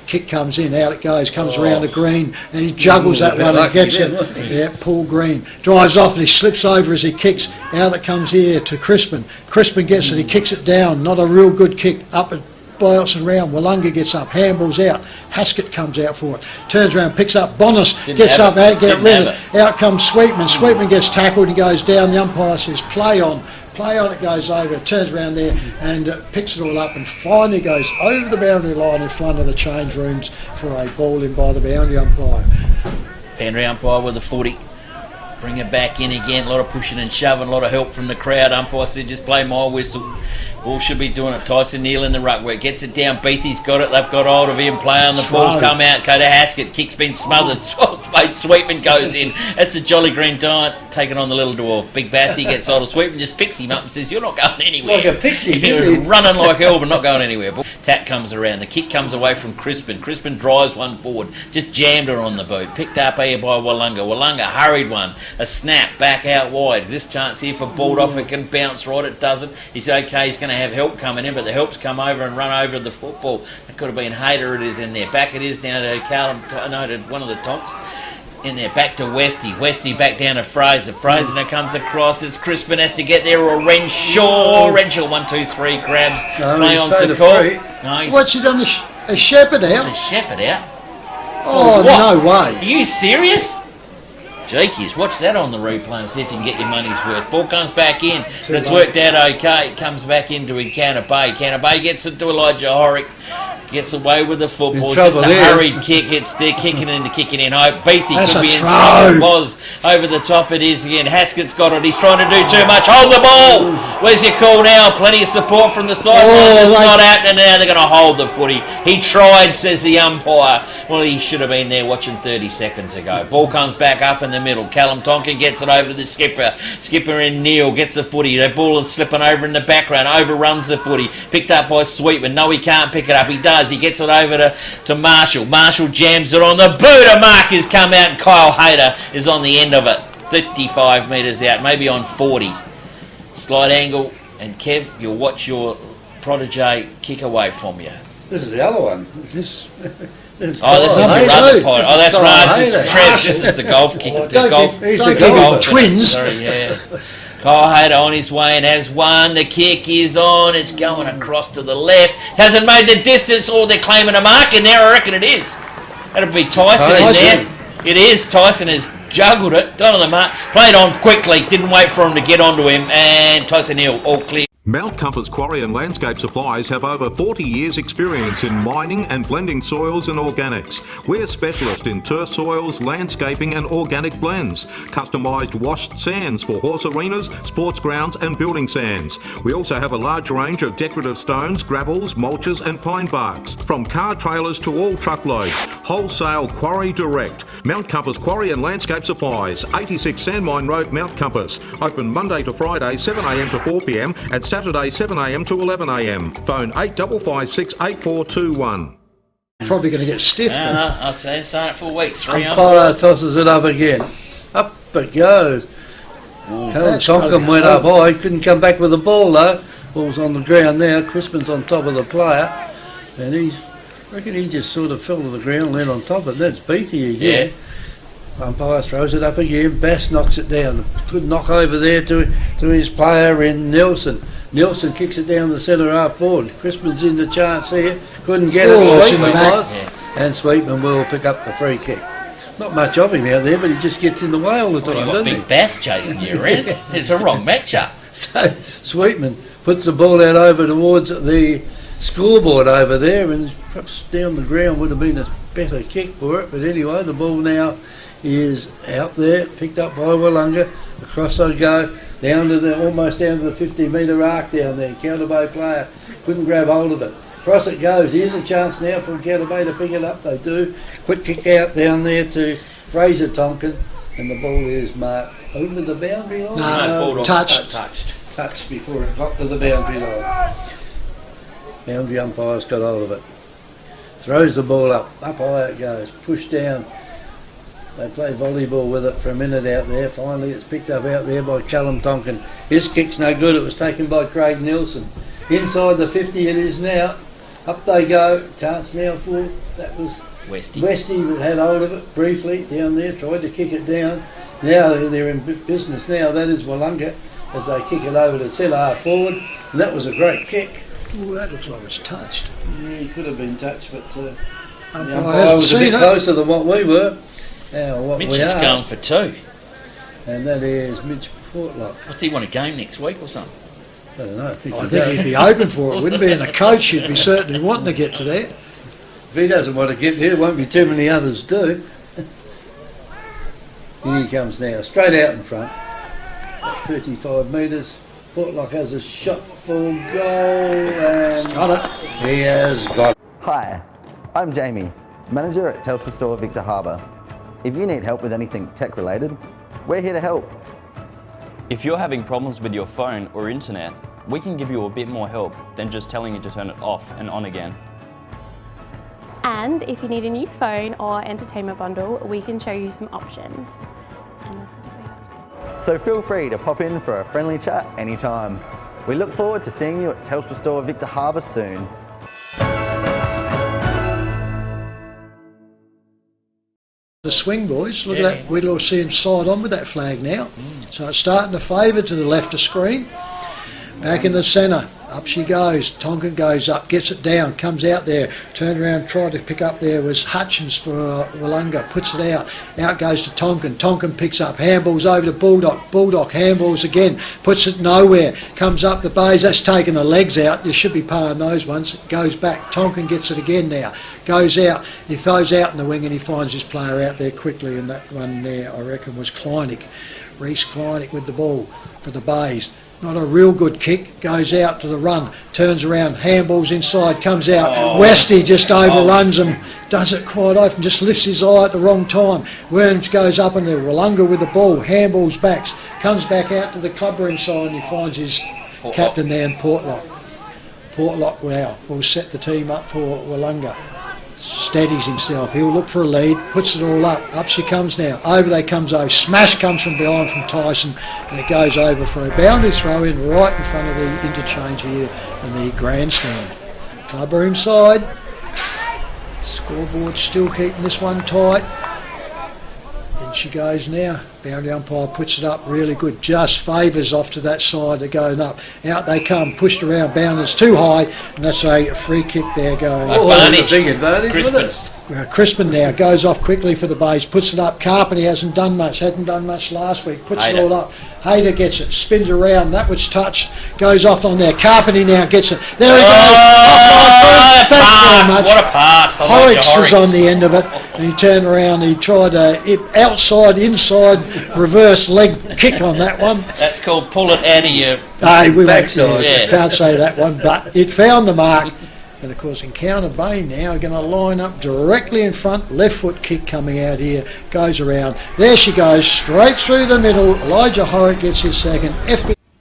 Kick comes in, out it goes, comes around the green, and he juggles that one and gets it. Yeah, Paul Green drives off and he slips over as he kicks. Out it comes here to Crispin. Crispin gets it, he kicks it down. Not a real good kick. Up it bouncing around. Willunga gets up, handballs out. Haskett comes out for it. Turns around, picks up. Bonus gets up, out, get rid of it. Out comes Sweetman. Sweetman gets tackled and goes down. The umpire says, play on. Play on, it goes over, turns around there and picks it all up and finally goes over the boundary line in front of the change rooms for a ball in by the boundary umpire. Boundary umpire with the 40. Bring it back in again. A lot of pushing and shoving, a lot of help from the crowd. Umpire said, just play my whistle. Ball should be doing it. Tyson Neal in the ruck where it gets it down. Beatty's got it. They've got hold of him. Play on the ball's come out. Go to Haskett. Kick's been smothered. Sweetman goes in. That's the Jolly Green Giant taking on the little dwarf. Big Bassy gets hold of Sweetman, just picks him up and says, you're not going anywhere. Like a pixie. You're running like hell but not going anywhere. Tat comes around. The kick comes away from Crispin. Crispin drives one forward. Just jammed her on the boot. Picked up here by Willunga. Willunga hurried one. A snap back out wide. This chance here for balled off. It can bounce right. It doesn't. He's okay. He's going to have help coming in, but the help's come over and run over the football. It could have been Hayter. It is in there. Back it is down to Callum. No, to one of the Tonks. In there, back to Westy. Westy back down to Fraser. Fraser now comes across. It's Crispin has to get there, or Renshaw. Renshaw 1, 2, 3 grabs. Play on Sakul. No, What's he done? A shepherd out? A shepherd out. Oh, no way. Are you serious? Jeekies, watch that on the replay and see if you can get your money's worth. Ball comes back in, but it's worked out okay. It comes back into Encounter Bay. Encounter Bay gets it to Elijah Horrocks. Gets away with the football. Just a hurried kick. It's there, kicking in. Hope Beatty could be in trouble. Was over the top. It is again. Haskett's got it. He's trying to do too much. Hold the ball. Where's your call now? Plenty of support from the sideline. It's not happening now. They're going to hold the footy. He tried, says the umpire. Well, he should have been there watching 30 seconds ago. Ball comes back up in the middle. Callum Tonkin gets it over to the skipper. Skipper in Neil gets the footy. The ball is slipping over in the background. Overruns the footy. Picked up by Sweetman. No, he can't pick it up. He does. He gets it over to Marshall. Marshall jams it on the boot. A mark has come out and Kyle Hayter is on the end of it. 35 metres out, maybe on 40. Slide angle, and Kev, you'll watch your protege kick away from you. This is the other one. This is the other pod. Oh, that's right. This is the golf kick. He's the golf twins. Sorry, yeah. Kyle Hayter on his way and has one. The kick is on. It's going across to the left. Hasn't made the distance, or they're claiming a mark in there. I reckon it is. That'll be Tyson in there. It is. Tyson has juggled it. Done on the mark. Played on quickly. Didn't wait for him to get onto him. And Tyson Hill all clear. Mount Compass Quarry and Landscape Supplies have over 40 years experience in mining and blending soils and organics. We're specialists in turf soils, landscaping and organic blends. Customised washed sands for horse arenas, sports grounds and building sands. We also have a large range of decorative stones, gravels, mulches and pine barks. From car trailers to all truckloads. Wholesale Quarry Direct. Mount Compass Quarry and Landscape Supplies, 86 Sandmine Road, Mount Compass. Open Monday to Friday, 7am to 4pm and Saturday 7am to 11am. Phone 8556 8421. Probably going to get stiff. I'll say it for weeks. Umpire tosses it up again. Up it goes. Callum Tonkin went up high. Couldn't come back with the ball though. Ball's on the ground now. Crispin's on top of the player. And I reckon he just sort of fell to the ground and went on top of it. That's Beatty again. Yeah. Umpire throws it up again. Bass knocks it down. Good knock over there to his player in Nelson. Nelson kicks it down the centre half forward. Crispin's in the chance here. Couldn't get it. Sweetman was. And Sweetman will pick up the free kick. Not much of him out there, but he just gets in the way all the time, doesn't he? Big Bass chasing you around. It's a wrong matchup. So Sweetman puts the ball out over towards the scoreboard over there, and perhaps down the ground would have been a better kick for it. But anyway, the ball now is out there, picked up by Willunga. Across they go, down to almost down to the 50-metre arc down there. Encounter Bay player couldn't grab hold of it. Across it goes. Here's a chance now for Encounter Bay to pick it up. They do. Quick kick out down there to Fraser Tonkin, and the ball is marked over the boundary line. No, touched before it got to the boundary line. Boundary umpire's got hold of it. Throws the ball up high it goes. Pushed down. They play volleyball with it for a minute out there. Finally it's picked up out there by Callum Tonkin. His kick's no good. It was taken by Craig Nelson. Inside the 50 it is now. Up they go. Chance now for, that was Westy that had hold of it briefly down there. Tried to kick it down. Now they're in business now. That is Willunga as they kick it over to centre half forward. And that was a great kick. Ooh, that looks like it's touched. Yeah, he could have been touched, but the Umpire umpire hasn't was a seen bit it. closer than what we were. What Mitch we is are. going for 2. And that is Mitch Portlock. What's he want a game next week or something? I don't know. I think He'd be open for it, wouldn't be? And a coach, he'd be certainly wanting to get to there. If he doesn't want to get there, won't be too many others do. Here he comes now, straight out in front. At 35 metres. Portlock has a shot for goal. And Got it. he has got it. Hi, I'm Jamie, manager at Telstra Store Victor Harbour. If you need help with anything tech related, we're here to help. If you're having problems with your phone or internet, we can give you a bit more help than just telling you to turn it off and on again. And if you need a new phone or entertainment bundle, we can show you some options. And this is So feel free to pop in for a friendly chat anytime. We look forward to seeing you at Telstra Store Victor Harbour soon. The swing, boys. Look at that. We'll see him side on with that flag now. So it's starting to favour to the left of screen. Back in the centre. Up she goes. Tonkin goes up, gets it down, comes out there, turned around, tried to pick up there was Hutchins for Willunga, puts it out. Out goes to Tonkin. Tonkin picks up, handballs over to Bulldog. Bulldog handballs again, puts it nowhere. Comes up the bays, that's taking the legs out. You should be paying those ones. It goes back. Tonkin gets it again now. Goes out. He goes out in the wing and he finds his player out there quickly, and that one there, I reckon, was Kleinig. Reece Kleinig with the ball for the bays. Not a real good kick, goes out to the run, turns around, handballs inside, comes out. Westy just overruns him, does it quite often, just lifts his eye at the wrong time. Worms goes up in there, Willunga with the ball, handballs backs, comes back out to the clubber inside and he finds his captain there in Portlock. Portlock now will set the team up for Willunga. Steadies himself, he'll look for a lead, puts it all up, up she comes now, over they comes over, smash comes from behind from Tyson and it goes over for a boundary throw in right in front of the interchange here in the grandstand. Clubber inside, scoreboard still keeping this one tight, and she goes now, boundary umpire puts it up really good, just favours off to that side, they're going up, out they come, pushed around, boundaries too high, and that's a free kick there going. Advantage. Big advantage, Crispin. wasn't it? Crispin now goes off quickly for the base, puts it up. Carpenter hasn't done much, hadn't done much last week, puts it all up. Hayter gets it, spins around, that was touched, goes off on there. Carpenter now gets it. There he goes. Offside. Thanks very much. What a pass. Horrocks was on the end of it, and he turned around, he tried a outside, inside, reverse leg kick on that one. That's called pull it out of your... We Backside. can't say that one, but it found the mark. And of course Encounter Bay now are going to line up directly in front, left foot kick coming out here, goes around, there she goes, straight through the middle. Elijah Horrocks gets his second.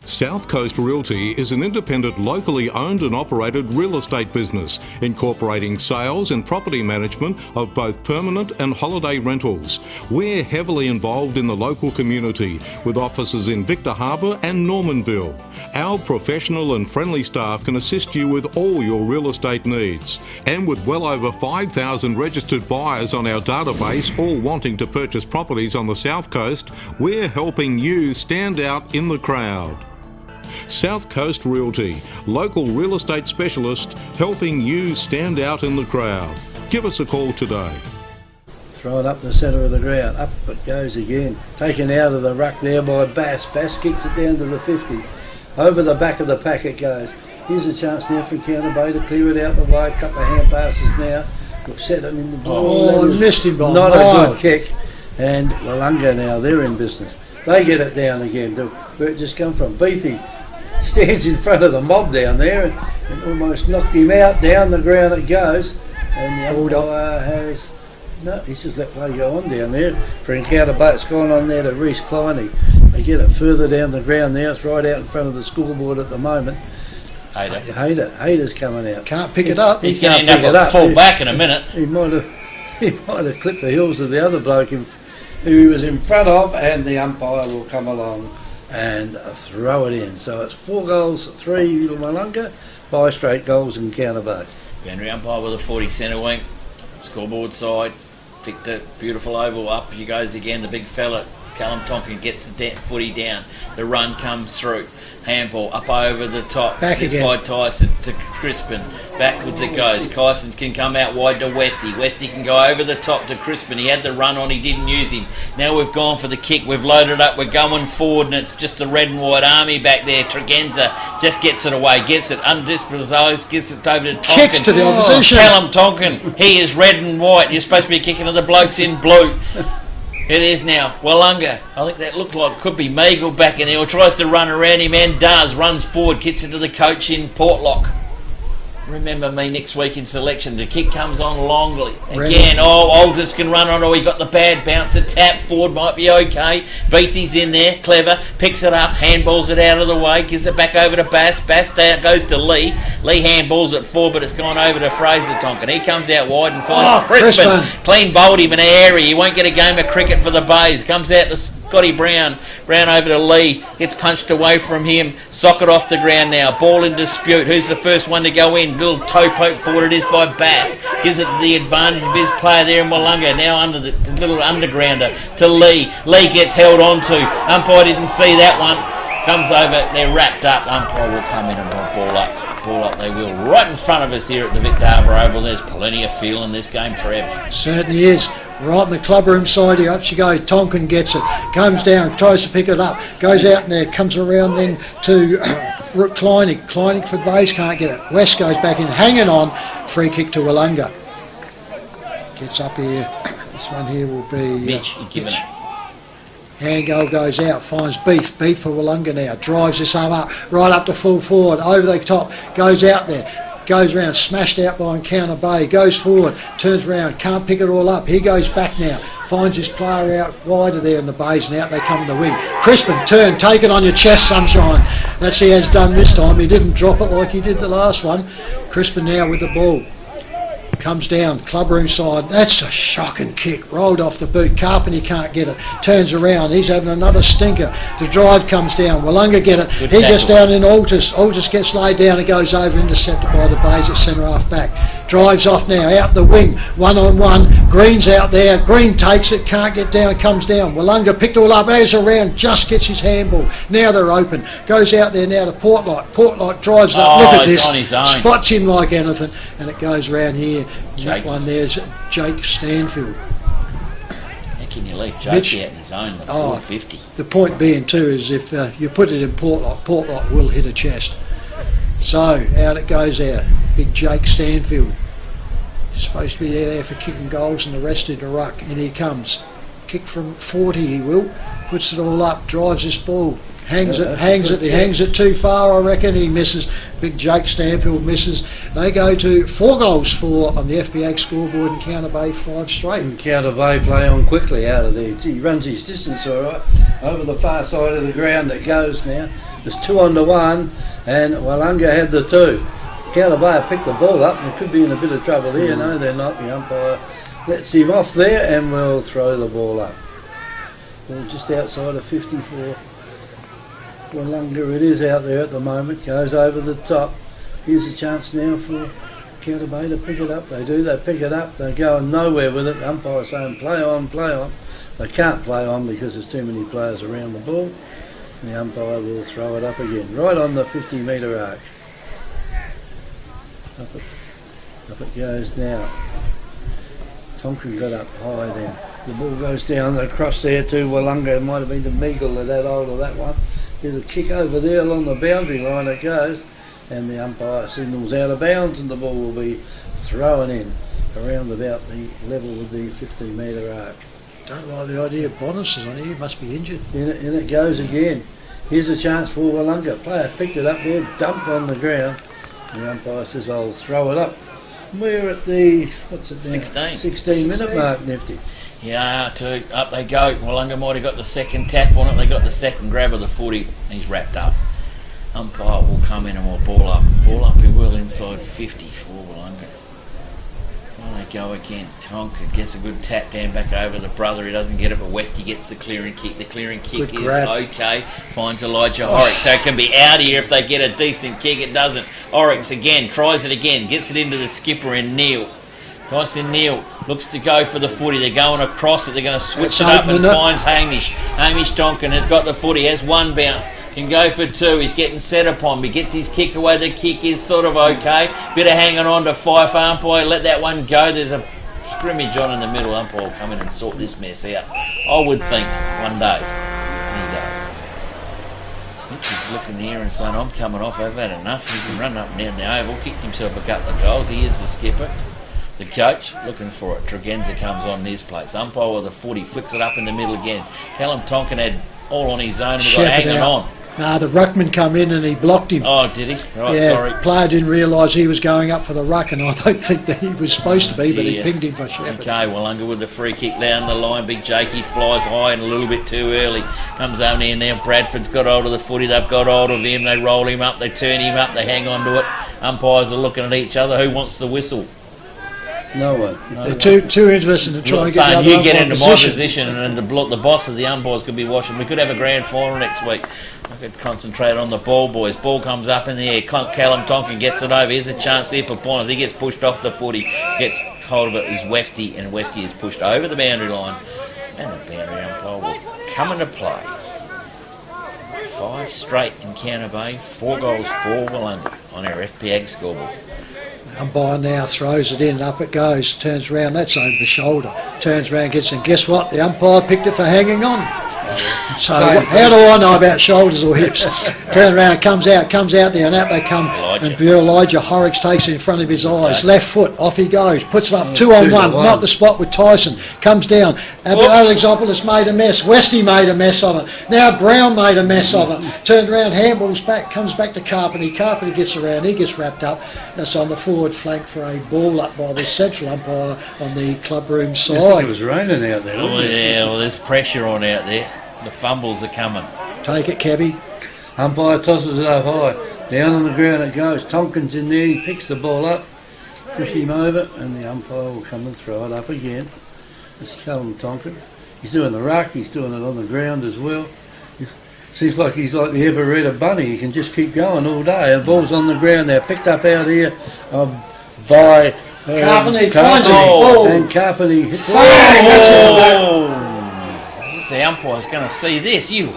South Coast Realty is an independent, locally owned and operated real estate business, incorporating sales and property management of both permanent and holiday rentals. We're heavily involved in the local community, with offices in Victor Harbour and Normanville. Our professional and friendly staff can assist you with all your real estate needs. And with well over 5,000 registered buyers on our database, all wanting to purchase properties on the South Coast, we're helping you stand out in the crowd. South Coast Realty, local real estate specialist, helping you stand out in the crowd. Give us a call today. Throw it up the centre of the ground, up it goes again. Taken out of the ruck there by Bass. Bass kicks it down to the 50. Over the back of the pack it goes. Here's a chance now for Encounter Bay to clear it out the way. A couple of hand passes now. We'll set him in the ball. I missed him by not a good kick. And Willunga now, they're in business. They get it down again. Where it just come from. Beathy stands in front of the mob down there and almost knocked him out. Down the ground it goes. And the umpire has... No, he's just let play go on down there for Encounter Bay. It's gone on there to Reece Kleinig. They get it further down the ground now. It's right out in front of the scoreboard at the moment. Hayter's coming out. Can't pick it up. He's going to end up at full back in a minute. He might have clipped the heels of the other bloke who he was in front of, and the umpire will come along and throw it in. So it's 4 goals, 3 Willunga, 5 straight goals in Encounter Bay. Boundary umpire with a 40 centre wing. Scoreboard side. Pick the beautiful oval up. He goes again, the big fella. Callum Tonkin gets the footy down. The run comes through. Handball up over the top. Back Gets again. by Tyson to Crispin. Backwards it goes. Tyson can come out wide to Westy. Westy can go over the top to Crispin. He had the run on. He didn't use him. Now we've gone for the kick. We've loaded up. We're going forward, and it's just the red and white army back there. Tregenza just gets it away. Gets it undisposed. Gets it over to Tonkin. Kicks to the opposition. Callum Tonkin. He is red and white. You're supposed to be kicking to the blokes in blue. It is now. Willunga. I think that looked like could be Meagle back in there. Or tries to run around him and does. Runs forward. Gets into the coach in Portlock. Remember me next week in selection. The kick comes on Longley. Again, Aldous can run on. He got the bad bounce. The tap forward might be okay. Beathy's in there. Clever. Picks it up. Handballs it out of the way. Gives it back over to Bass. Bass down goes to Lee. Lee handballs it forward, but it's gone over to Fraser Tonkin. He comes out wide and finds Crispin. Clean bowled him in an area. He won't get a game of cricket for the Bays. Comes out to Scotty Brown. Brown over to Lee. Gets punched away from him. Socket off the ground now. Ball in dispute. Who's the first one to go in? Little toe poke forward it is by Bass. Gives it the advantage of his player there in Willunga. Now under the little undergrounder to Lee. Lee gets held on to. Umpire didn't see that one. Comes over. They're wrapped up. Umpire will come in and ball up. Ball up they will. Right in front of us here at the Victor Harbour Oval. There's plenty of feel in this game, Trev. Certainly is. Right in the clubroom side here, up she goes. Tonkin gets it, comes down, tries to pick it up, goes out in there, comes around then to Kleinig. Kleinig for the base, can't get it. West goes back in, hanging on. Free kick to Willunga. Gets up here. This one here will be Mitch, giving it. Hand goal goes out, finds Beath. Beath for Willunga now. Drives this arm up, right up to full forward, over the top, goes out there. Goes round, smashed out by Encounter Bay, goes forward, turns round, can't pick it all up. He goes back now, finds his player out wider there in the bays, and out they come in the wing. Crispin, turn, take it on your chest, Sunshine. That's he has done this time. He didn't drop it like he did the last one. Crispin now with the ball. Comes down, clubroom side. That's a shocking kick. Rolled off the boot. Carpenter can't get it. Turns around. He's having another stinker. The drive comes down. Willunga get it. He gets down in Altus. Altus gets laid down and goes over, intercepted by the Bays at centre half back. Drives off now, out the wing. 1-on-1. Green's out there. Green takes it. Can't get down. Comes down. Willunga picked all up. As around. Just gets his handball. Now they're open. Goes out there now to Portlock. Portlock drives it up. Look at this. On his own. Spots him like anything. And it goes round here. That one there's Jake Stanfield. How can you leave Jake out in his own? 450. The point being too is if you put it in Portlock, Portlock will hit a chest. So out it goes out. Big Jake Stanfield. He's supposed to be there for kicking goals and the rest in the ruck. And he comes. Kick from 40 he will. Puts it all up. Drives this ball. Hangs it. He hangs it too far, I reckon. He misses. Big Jake Stanfield misses. They go to 4 goals for on the FBA scoreboard, and Encounter Bay 5 straight. Encounter Bay play on quickly out of there. He runs his distance all right. Over the far side of the ground it goes now. There's 2-on-1, and Willunga had the 2. Encounter Bay picked the ball up, and they could be in a bit of trouble here. No, they're not. The umpire lets him off there, and will throw the ball up. Ball just outside of 54. Willunga it is out there at the moment, goes over the top. Here's a chance now for Encounter Bay to pick it up. They pick it up, they're going nowhere with it. The umpire's saying play on. They can't play on because there's too many players around the ball. The umpire will throw it up again, right on the 50-metre arc. Up it goes now. Tonkin got up high then. The ball goes down across there to Willunga. It might have been to Meagle that had hold of that one. There's a kick over there along the boundary line it goes, and the umpire signals out of bounds, and the ball will be thrown in around about the level with the 15-metre arc. Don't like the idea of Bonus is on here. He must be injured. In it goes again. Here's a chance for Willunga. Player picked it up there, dumped on the ground. The umpire says, I'll throw it up. We're at the, what's it now? 16-minute mark, Nifty. Yeah, up they go. Willunga might have got the second tap on it. They got the second grab of the footy. He's wrapped up. Umpire will come in and will ball up. Ball up, he will inside 50 for Willunga. On they go again. Tonkin gets a good tap down back over the brother. He doesn't get it, but Westy gets the clearing kick. The clearing kick is okay. Finds Elijah Horrocks. So it can be out here if they get a decent kick. It doesn't. Horrocks again, tries it again. Gets it into the skipper in Neil. Tyson Neal looks to go for the footy. They're going across it. They're going to switch That's it up and opening it. finds Hamish. Hamish Tonkin has got the footy, has one bounce. Can go for two. He's getting set upon. He gets his kick away. The kick is sort of okay. Bit of hanging on to Fife umpire. Let that one go. There's a scrimmage on in the middle. Umpire will come in and sort this mess out. I would think one day. And he does. Mitch is looking here and saying, I'm coming off. I've had enough. He can run up and down the oval. Kicked himself a couple of goals. He is the skipper. The coach looking for it. Tregenza comes on in his place. Umpire with the footy. Flicks it up in the middle again. Callum Tonkin had all on his own and we got hanging on. Nah, the ruckman come in and he blocked him. Oh, did he? Right, yeah, sorry. Player didn't realise he was going up for the ruck, and I don't think that he was supposed to be, but he pinged him for Shepherd. Okay, Willunga with the free kick down the line. Big Jakey flies high and a little bit too early. Comes over there now. Bradford's got hold of the footy. They've got hold of him. They roll him up. They turn him up. They hang on to it. Umpires are looking at each other. Who wants the whistle? No one. They're too interested in trying to get the other you get into my position. position and the boss of the umpires could be watching. We could have a grand final next week. I could concentrate on the ball, boys. Ball comes up in the air. Callum Tonkin gets it over. Here's a chance there for Pointers. He gets pushed off the footy. Gets hold of it is Westy, and Westy is pushed over the boundary line. And the boundary umpire will come into play. 5 straight in Counter Bay. 4 goals for Willunga on our FPAG scoreboard. Umpire now throws it in, up it goes, turns around, that's over the shoulder, turns around, gets in. Guess what? The umpire picked it for hanging on. So how do I know about shoulders or hips? Turn around, comes out there, and out they come. And Elijah Horrocks takes it in front of his eyes. Left foot, off he goes, puts it up 2 on 1, not the spot with Tyson. Comes down. Another example has made a mess. Westy made a mess of it. Now Brown made a mess of it. Turned around, handballs back, comes back to Carpenter. Carpenter gets around, he gets wrapped up. That's on the forward flank for a ball up by the central umpire on the clubroom side. It was raining out there. Oh, yeah, well, there's pressure on out there. The fumbles are coming. Take it, Kevy. Umpire tosses it up high. Down on the ground it goes. Tonkin's in there. He picks the ball up, push him over, and the umpire will come and throw it up again. It's Callum Tonkin. He's doing the ruck. He's doing it on the ground as well. Seems like he's like the ever-reader bunny. He can just keep going all day. The ball's on the ground there. Picked up out here by Carpenter finds it. Oh. And Carpenter hits it. The umpire's going to see this. You.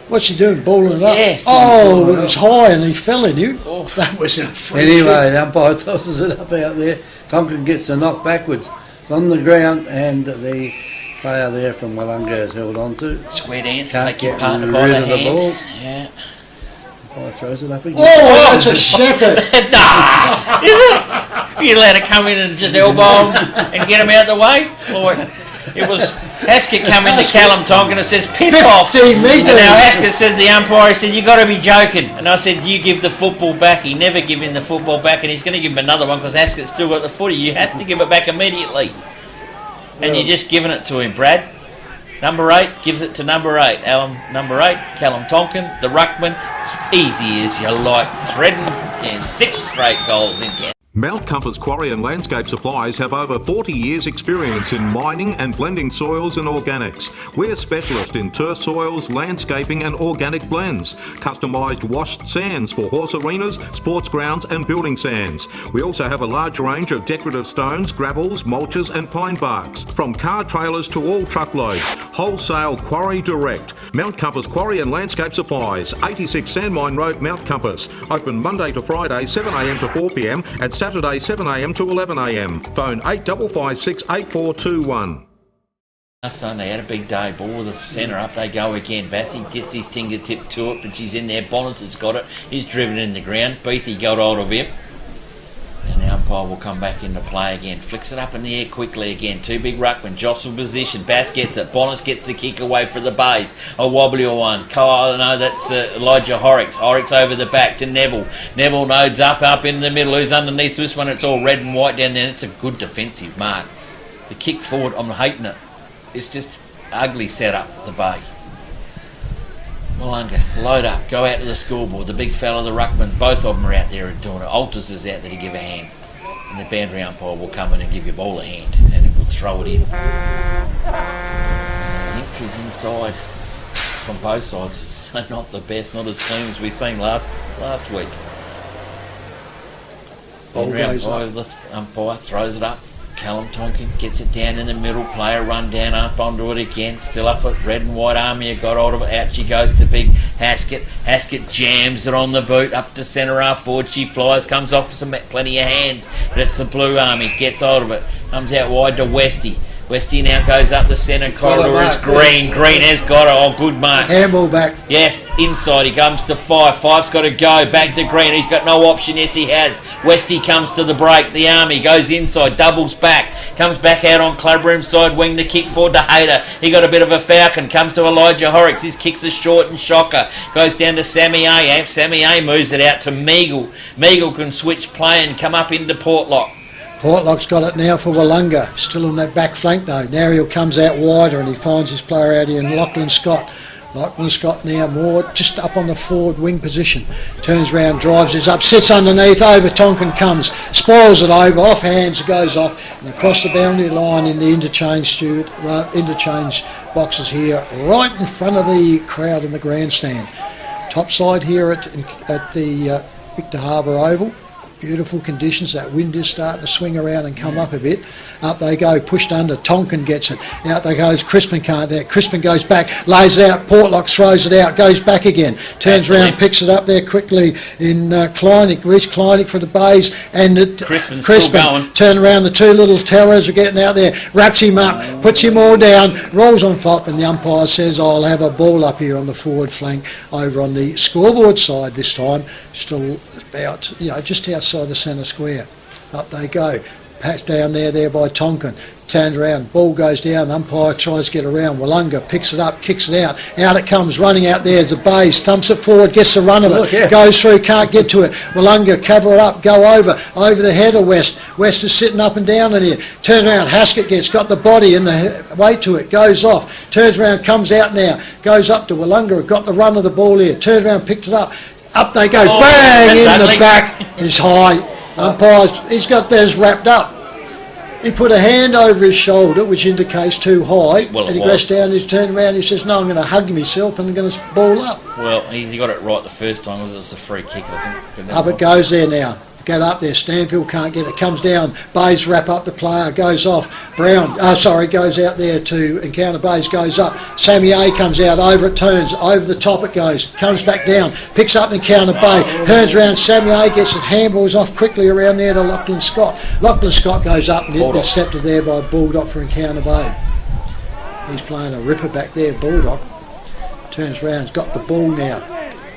What's he doing? Balling it up? Yes. Oh, it was high and he fell in you. Oh. That was a free Anyway, kick. the umpire tosses it up out there. Tonkin gets the knock backwards. It's on the ground and the player there from Willunga is held on to. Square dance, Can't take your get partner rid by the of the hand. ball. Yeah. Umpire throws it up again. Oh, that's a shepherd. Nah, is it? You allowed to come in and just elbow him and get him out the way? Or it was Haskett come into Callum Tonkin and says, piss off. 15 metres. And now Haskett says, the umpire, he said, you got to be joking. And I said, you give the football back. He never give him the football back, and he's going to give him another one because Haskett's still got the footy. You have to give it back immediately. And you're just giving it to him, Brad. Number 8 gives it to number 8. Number 8, Callum Tonkin, the ruckman. It's easy as you like. Threading and 6 straight goals in Canada. Mount Compass Quarry and Landscape Supplies have over 40 years experience in mining and blending soils and organics. We're specialists in turf soils, landscaping and organic blends. Customised washed sands for horse arenas, sports grounds and building sands. We also have a large range of decorative stones, gravels, mulches and pine barks. From car trailers to all truckloads. Wholesale Quarry Direct. Mount Compass Quarry and Landscape Supplies, 86 Sandmine Road, Mount Compass. Open Monday to Friday, 7am to 4pm and Saturday 7am to 11am. Phone 8556 8421. Last Sunday had a big day. Ball with the centre up. They go again. Bassey gets his fingertip to it, but she's in there. Bonnets has got it. He's driven in the ground. Beathy got hold of him. And the umpire will come back into play again. Flicks it up in the air quickly again. 2 big ruckman. Jostle position. Bass gets it. Bonnets gets the kick away for the Bays. A wobblier one. Kyle, no, that's Elijah Horrocks. Horrocks over the back to Neville. Neville nodes up in the middle. Who's underneath this one? It's all red and white down there. It's a good defensive mark. The kick forward, I'm hating it. It's just ugly setup, the Bay. Willunga, load up, go out to the scoreboard. The big fella, the ruckman, both of them are out there and doing it. Alters is out there to give a hand. And the boundary umpire will come in and give your ball a hand. And it will throw it in. Entries inside from both sides. So not the best, not as clean as we seen last week. Ball goes up. The umpire throws it up. Callum Tonkin gets it down in the middle. Player run down up onto it again. Still up at red and white army. Got hold of it. Out she goes to big Haskett. Haskett jams it on the boot up to centre half forward. She flies. Comes off with plenty of hands. But it's the blue army. Gets hold of it. Comes out wide to Westy. Westy now goes up the centre corridor. Is Green. Green has got it. Oh, good mark. Handball back. Yes, inside. He comes to Five. Five's got to go. Back to Green. He's got no option. Yes, he has. Westy comes to the break. The army goes inside. Doubles back. Comes back out on clubroom side wing. The kick forward to Hayter. He got a bit of a falcon. Comes to Elijah Horrocks. His kicks are short and shocker. Goes down to Sammy A. Sammy A moves it out to Meagle. Meagle can switch play and come up into Portlock. Portlock's got it now for Willunga. Still on that back flank though. Now he comes out wider and he finds his player out here in Lachlan Scott. Lachlan Scott now more just up on the forward wing position. Turns round, drives his up, sits underneath, over Tonkin comes, spoils it over, off hands, it goes off and across the boundary line in the interchange boxes here, right in front of the crowd in the grandstand. Top side here at the Victor Harbour Oval. Beautiful conditions. That wind is starting to swing around and come up a bit. Up they go, pushed under. Tonkin gets it. Out they goes. Crispin can't there. Crispin goes back, lays it out. Portlock throws it out, goes back again. Turns around, picks it up there quickly in Kleinig. Reach Kleinig for the bays. And Crispin turn around. The two little terrors are getting out there. Wraps him up, puts him all down, rolls on top, and the umpire says, I'll have a ball up here on the forward flank over on the scoreboard side this time. Still about, just outside the centre square. Up they go. Patch down there by Tonkin. Turns around, ball goes down, the umpire tries to get around. Willunga picks it up, kicks it out. Out it comes, running out there as the Bays, thumps it forward, gets the run of it, goes through, can't get to it. Willunga cover it up, go over the head of West. West is sitting up and down in here. Turns around, Haskett got the body and the weight to it, goes off. Turns around, comes out now, goes up to Willunga, got the run of the ball here. Turns around, picked it up. Up they go, bang, in the back. It's high. Umpires, he's got theirs wrapped up. He put a hand over his shoulder, which indicates too high, and he goes down, he's turned around, he says, no, I'm going to hug myself and I'm going to ball up. Well, he got it right the first time, it was a free kick, I think. Up it goes there now. Get up there, Stanfield can't get it, comes down, Bays wrap up the player, goes off, goes out there to encounter Bays, goes up, Sammy A comes out, over it turns, over the top it goes, comes back down, picks up encounter Bay, turns around, Sammy A gets it, handballs off quickly around there to Lachlan Scott. Lachlan Scott goes up and intercepted there by Bulldog for encounter Bay. He's playing a ripper back there, Bulldog. Turns around, he's got the ball now.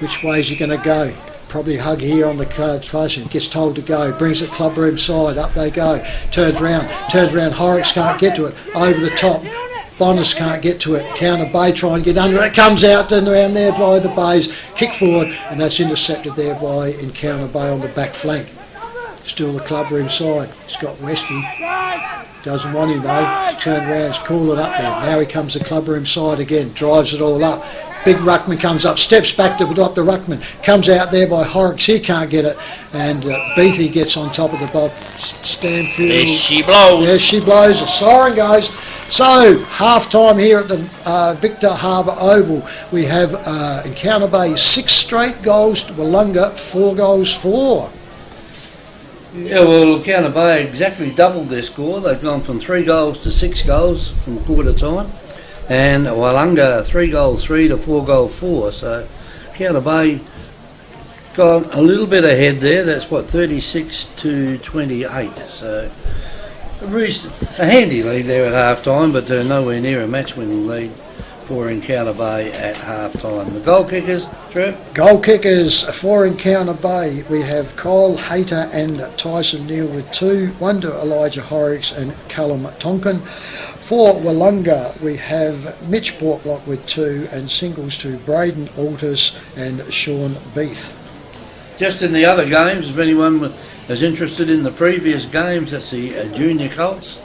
Which way is he going to go? Probably hug here on the cards facing, gets told to go, brings it clubroom side, up they go, turns around, Horrocks can't get to it, over the top, Bonus can't get to it, counter Bay try and get under it, comes out and around there by the Bays, kick forward, and that's intercepted there by Encounter Bay on the back flank. Still the clubroom side, he's got Westy, doesn't want him though, he's turned around, he's cooling up there, now he comes the clubroom side again, drives it all up. Big Ruckman comes up, steps back to adopt the Ruckman, comes out there by Horrocks, he can't get it, and Beathy gets on top of the ball. Stanfield. There she blows. There she blows, the siren goes. So, half time here at the Victor Harbour Oval, we have Encounter Bay 6 straight goals to Willunga, 4 goals for. Yeah, well, Encounter Bay exactly doubled their score. They've gone from 3 goals to 6 goals from quarter time. And Willunga 3 goals 3 to 4 goals 4. So Encounter Bay got a little bit ahead there. That's 36 to 28. So a handy lead there at half time, but nowhere near a match-winning lead for Encounter Bay at half time. The goal kickers, Trev? Goal kickers for Encounter Bay. We have Kyle Hayter and Tyson Neal with 2, 1 to Elijah Horrocks and Callum Tonkin. For Willunga, we have Mitch Portlock with 2 and singles to Braden Altus and Sean Beath. Just in the other games, if anyone is interested in the previous games, that's the Junior Colts,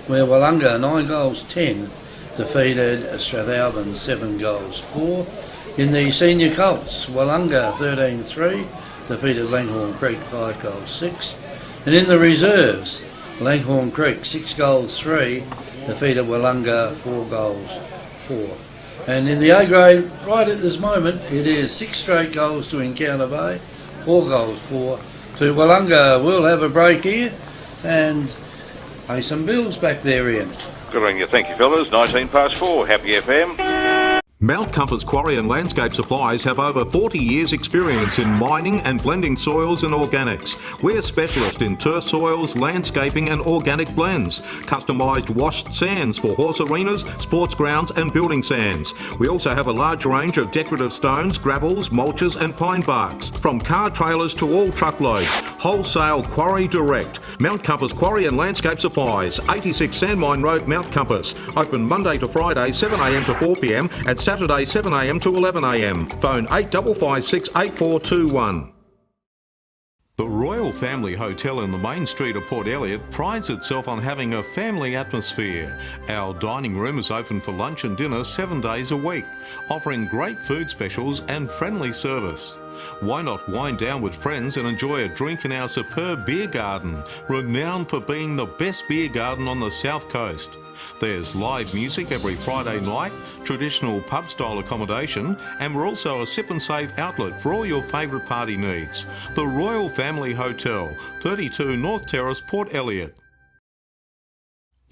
where Willunga 9 goals 10 defeated Strathalbyn 7 goals 4. In the Senior Colts, Willunga 13-3 defeated Langhorne Creek 5 goals 6. And in the reserves, Langhorne Creek 6 goals 3 defeated Willunga 4 goals 4. And in the A grade, right at this moment, it is 6 straight goals to Encounter Bay, 4 goals 4, to Willunga. We'll have a break here and pay some bills back there, Ian. Good on you. Thank you, fellas. 4:19. Happy FM. Mount Compass Quarry and Landscape Supplies have over 40 years experience in mining and blending soils and organics. We're specialists in turf soils, landscaping and organic blends. Customised washed sands for horse arenas, sports grounds and building sands. We also have a large range of decorative stones, gravels, mulches and pine barks. From car trailers to all truckloads. Wholesale quarry direct. Mount Compass Quarry and Landscape Supplies, 86 Sandmine Road, Mount Compass. Open Monday to Friday 7am to 4pm and Saturday 7am to 11am. Phone 8556 8421. The Royal Family Hotel in the main street of Port Elliot prides itself on having a family atmosphere. Our dining room is open for lunch and dinner 7 days a week, offering great food specials and friendly service. Why not wind down with friends and enjoy a drink in our superb beer garden, renowned for being the best beer garden on the South Coast. There's live music every Friday night, traditional pub-style accommodation, and we're also a sip and save outlet for all your favourite party needs. The Royal Family Hotel, 32 North Terrace, Port Elliot.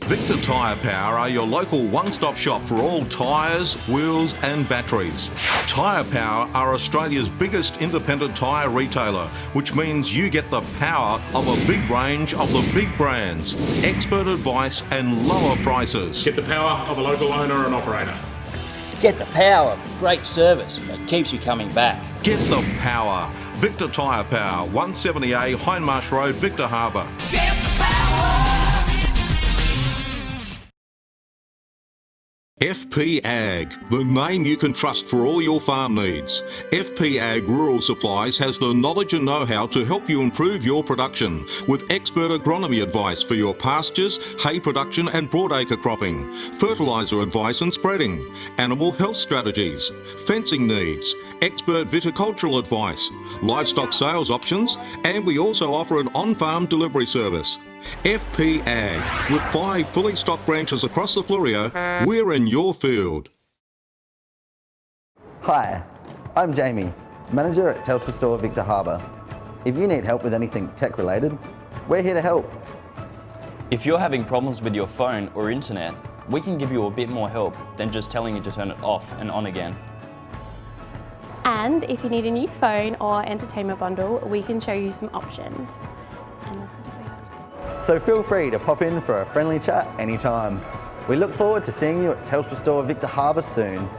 Victor Tyre Power are your local one-stop shop for all tyres, wheels and batteries. Tyre Power are Australia's biggest independent tyre retailer, which means you get the power of a big range of the big brands, expert advice and lower prices. Get the power of a local owner and operator. Get the power of great service that keeps you coming back. Get the power. Victor Tyre Power, 170A Hindmarsh Road, Victor Harbour. FP Ag, the name you can trust for all your farm needs. FP Ag Rural Supplies has the knowledge and know-how to help you improve your production with expert agronomy advice for your pastures, hay production and broadacre cropping, fertiliser advice and spreading, animal health strategies, fencing needs, expert viticultural advice, livestock sales options, and we also offer an on-farm delivery service. FP Ag, with 5 fully stocked branches across the Fleurieu, we're in your field. Hi, I'm Jamie, manager at Telstra Store Victor Harbour. If you need help with anything tech related, we're here to help. If you're having problems with your phone or internet, we can give you a bit more help than just telling you to turn it off and on again. And if you need a new phone or entertainment bundle, we can show you some options. And this is what we have. So feel free to pop in for a friendly chat anytime. We look forward to seeing you at Telstra Store Victor Harbour soon.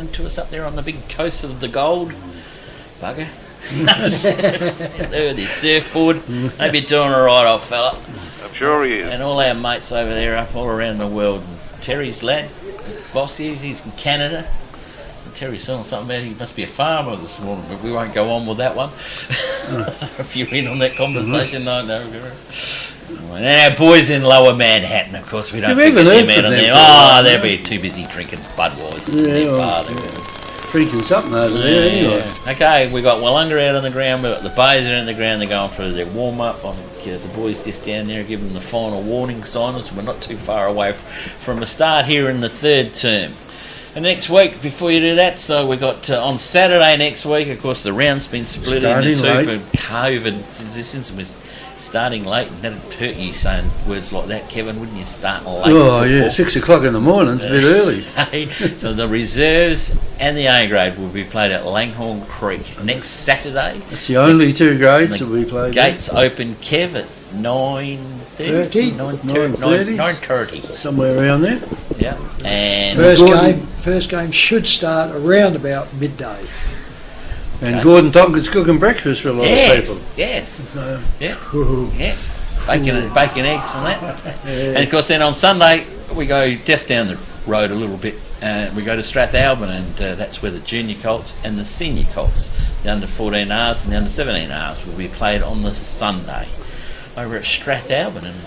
to us up there on the big coast of the Gold. Bugger. There with his surfboard. Hope you're doing all right, old fella. I'm sure he is. And all our mates over there up all around the world. Terry's lad, Bossy, he's in Canada. And Terry's saying something about he must be a farmer this morning, but we won't go on with that one. If you're in on that conversation, no. And our boys in Lower Manhattan, of course, we don't forget them out on there. Oh, they'll be too busy drinking Budweisers in their bar. Drinking something over there anyway. Okay, we got Willunga out on the ground, we've got the Bays out on the ground, they're going for their warm-up. I think the boys just down there giving them the final warning signs. We're not too far away from a start here in the third term. And next week, before you do that, so we got on Saturday next week, of course, the round's been split into two for COVID. Since we're starting late, and that'd hurt you saying words like that, Kevin, wouldn't you? Starting late. Oh, yeah, 6 o'clock in the morning, it's a bit early. So the reserves and the A grade will be played at Langhorne Creek next Saturday. It's the only two grades that we played. Gates open, Kev, at 9:30. 9:30. Somewhere around there. Yeah. And first game should start around about midday. And Gordon Tonkin's cooking breakfast for a lot of people. Yes. So, yeah. Bacon, eggs and that. And of course then on Sunday we go just down the road a little bit. We go to Strathalbyn, and that's where the junior colts and the senior colts, the under 14Rs and the under 17Rs, will be played on the Sunday over at Strathalbyn. And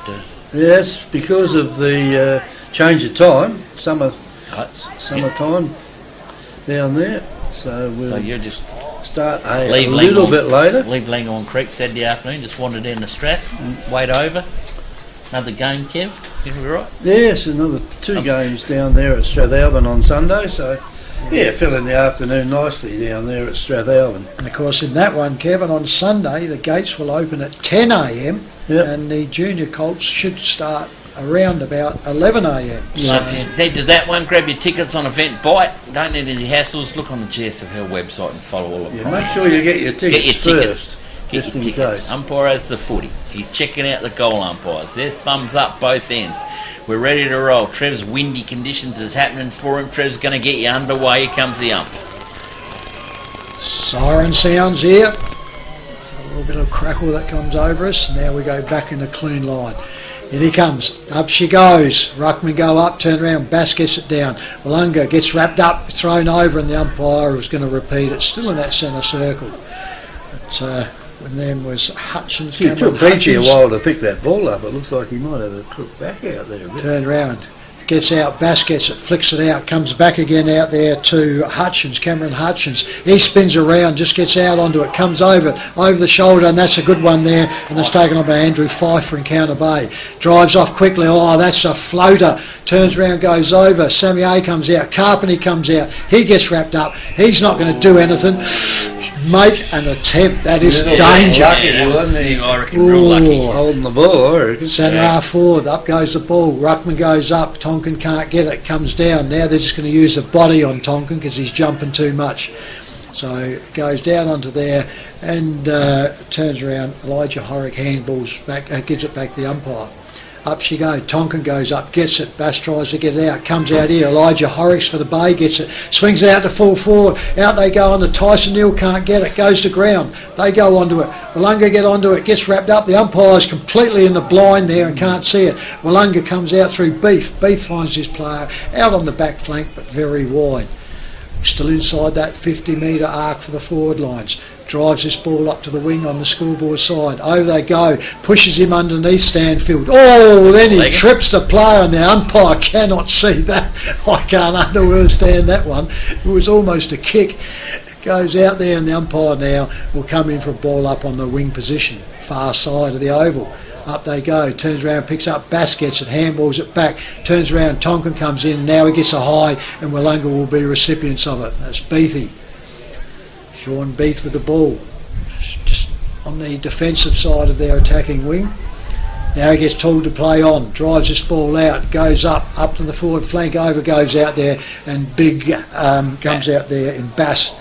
yes, because of the change of time, summertime down there. So we'll you just start a little bit later. Leave Langhorne Creek Saturday afternoon, just wander down to Strath, wait over. Another game, Kev, you right? Yes, another two games down there at Strathalbyn on Sunday, so fill in the afternoon nicely down there at Strathalbyn. And of course in that one, Kevin, on Sunday the gates will open at 10 a.m. and the junior colts should start around about 11 a.m. So if you need to that one, grab your tickets on Eventbrite. Don't need any hassles. Look on the GSFL website and follow all the make sure you get your tickets first. Get your tickets. Umpire has the footy. He's checking out the goal umpires. They're thumbs up both ends. We're ready to roll. Trev's windy conditions is happening for him. Trev's going to get you underway. Here comes the ump. Siren sounds here. A little bit of crackle that comes over us. Now we go back in the clean line. In he comes. Up she goes. Ruckman go up, turn around, Bass gets it down. Willunga gets wrapped up, thrown over, and the umpire was going to repeat it. Still in that centre circle. But when them was Hutchins. It took Beachy a while to pick that ball up. It looks like he might have a crook back out there a bit. Turn round. Gets out, Bass gets it, flicks it out, comes back again out there to Hutchins, Cameron Hutchins. He spins around, just gets out onto it, comes over the shoulder, and that's a good one there. And that's taken on by Andrew Pfeiffer in Encounter Bay. Drives off quickly, that's a floater. Turns around, goes over. Sammy A comes out, Carpenter comes out. He gets wrapped up. He's not going to do anything. Make an attempt. That is danger. I reckon real lucky. Holding the ball, I reckon. Centre half forward, up goes the ball. Ruckman goes up. Tonkin can't get it. Comes down. Now they're just going to use the body on Tonkin because he's jumping too much. So it goes down onto there and turns around. Elijah Horrick handballs back, gives it back to the umpire. Up she goes. Tonkin goes up, gets it. Bass tries to get it out. Comes out here. Elijah Horrocks for the Bay gets it. Swings it out to full forward. Out they go on the Tyson Neal can't get it. Goes to ground. They go onto it. Willunga get onto it. Gets wrapped up. The umpire's completely in the blind there and can't see it. Willunga comes out through Beef. Beef finds his player out on the back flank but very wide. Still inside that 50-metre arc for the forward lines. Drives this ball up to the wing on the scoreboard side. Over they go. Pushes him underneath Stanfield. Then he trips the player and the umpire cannot see that. I can't understand that one. It was almost a kick. Goes out there and the umpire now will come in for a ball up on the wing position. Far side of the oval. Up they go, turns around, picks up, Bass gets it, handballs it back, turns around, Tonkin comes in, now he gets a high and Willunga will be recipients of it. That's Beathy. Sean Beath with the ball. Just on the defensive side of their attacking wing. Now he gets told to play on, drives this ball out, goes up to the forward flank, over goes out there and Big comes out there in Bass.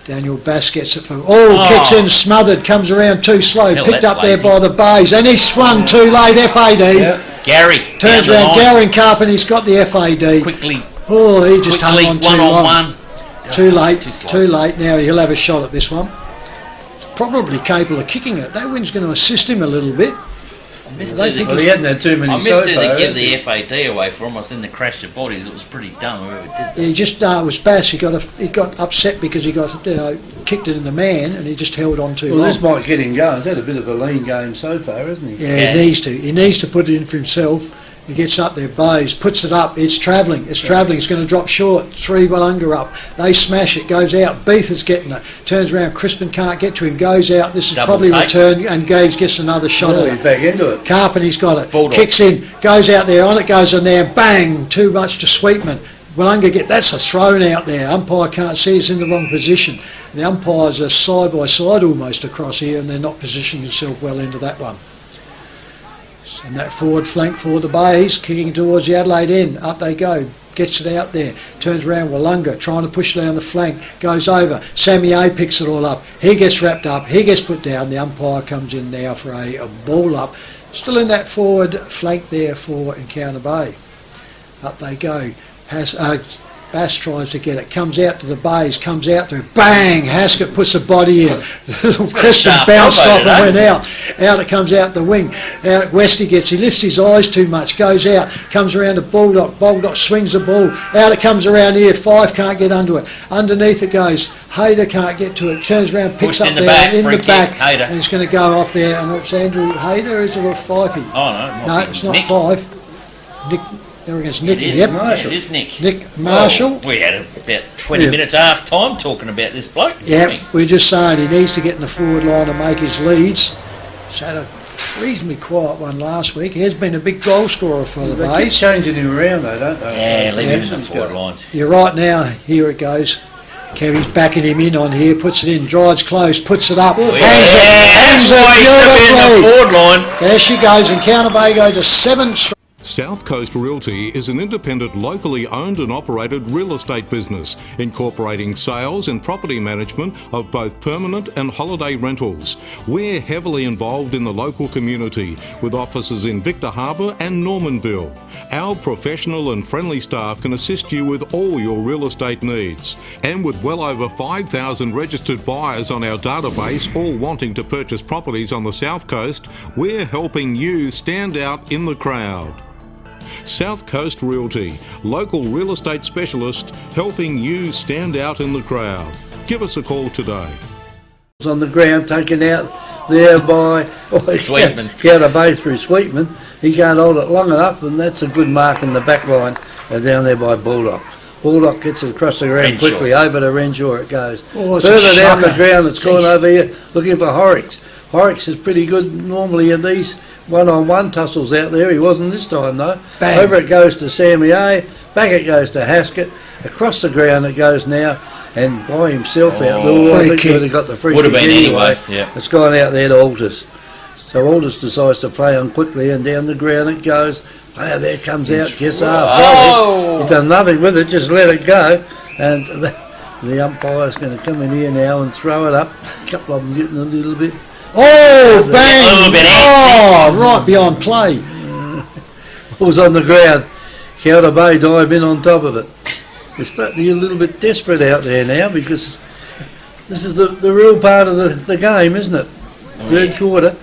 Daniel Bass gets it for kicks in, smothered, comes around too slow, picked up there by the Bays, and he swung too late. FAD. Yeah. Gary turns around. Gary and Carpenter's got the FAD. Quickly. He just hung on too long. Too late. Now he'll have a shot at this one. He's probably capable of kicking it. That wind's going to assist him a little bit. He hadn't had too many so far. to give the FAD away for almost in the crash of bodies. It was pretty dumb whoever did that. He just it was Bass. He got upset because he got kicked it in the man, and he just held on too long. Well, this might get him going. He's had a bit of a lean game so far, hasn't he? Yeah, he needs to. He needs to put it in for himself. He gets up there, bows, puts it up. It's travelling. It's travelling. It's going to drop short. 3 Willunga up. They smash it. Goes out. Beether's getting it. Turns around. Crispin can't get to him. Goes out. This is probably return, and Gage gets another shot at it. Back into it. Carpenter's got it. Bulldog. Kicks in. Goes out there. On it goes in there. Bang! Too much to Sweetman. Willunga that's a thrown out there. Umpire can't see. It's in the wrong position. The umpires are side by side almost across here, and they're not positioning themselves well into that one. And that forward flank for the Bays, kicking towards the Adelaide end. Up they go. Gets it out there. Turns around. Willunga trying to push it down the flank. Goes over. Sammy A picks it all up. He gets wrapped up. He gets put down. The umpire comes in now for a ball up. Still in that forward flank there for Encounter Bay. Up they go. Bass tries to get it, comes out to the Bays, comes out there, bang! Haskett puts the body in. Little Crispin bounced off and went out. Out it comes out the wing. Out Westy gets, he lifts his eyes too much, goes out, comes around to Bulldog. Bulldog swings the ball. Out it comes around here. 5 can't get under it. Underneath it goes. Hayter can't get to it. Turns around, picks up there in the back, and it's going to go off there. And it's Andrew Hayter, is it, or Fifey? Oh no, no, it's not Nick. Fife. Nick. There against Nicky, It is, yep. It is Nick. Nick Marshall. Oh, we had about 20 minutes half time talking about this bloke. Yeah, we're just saying he needs to get in the forward line and make his leads. He's had a reasonably quiet one last week. He has been a big goal scorer for the They keep Bays. changing him around though, don't they? Yeah, leave him in the forward lines. You're right now. Here it goes. Kevy's backing him in on here, puts it in, drives close, puts it up, hangs it beautifully. Forward line. There she goes, and Encounter Bay go to 7 straight. South Coast Realty is an independent, locally owned and operated real estate business, incorporating sales and property management of both permanent and holiday rentals. We're heavily involved in the local community, with offices in Victor Harbour and Normanville. Our professional and friendly staff can assist you with all your real estate needs. And with well over 5,000 registered buyers on our database, all wanting to purchase properties on the South Coast, we're helping you stand out in the crowd. South Coast Realty, local real estate specialist, helping you stand out in the crowd. Give us a call today. On the ground, taken out there by Sweetman. Encounter Bay through Sweetman. He can't hold it long enough, and that's a good mark in the back line down there by Bulldog. Bulldog gets it across the ground quickly, over to Renshaw it goes. Further down the ground, it's gone over here looking for Horrocks. Horrocks is pretty good normally in these one-on-one tussles out there. He wasn't this time though. Bang. Over it goes to Sammy A, back it goes to Haskett, across the ground it goes now, and by himself out there. I think he would have got the free kick. Would have been anyway. Yeah. It's gone out there to Aldous. So Aldous decides to play on quickly, and down the ground it goes. Player there comes out, gets half. He's done nothing with it, just let it go. And the umpire's going to come in here now and throw it up. A couple of them getting a little bit. Oh, bang! A little bit right beyond play. It was on the ground. Encounter Bay dive in on top of it. They're starting to get a little bit desperate out there now, because this is the real part of the game, isn't it? Third quarter.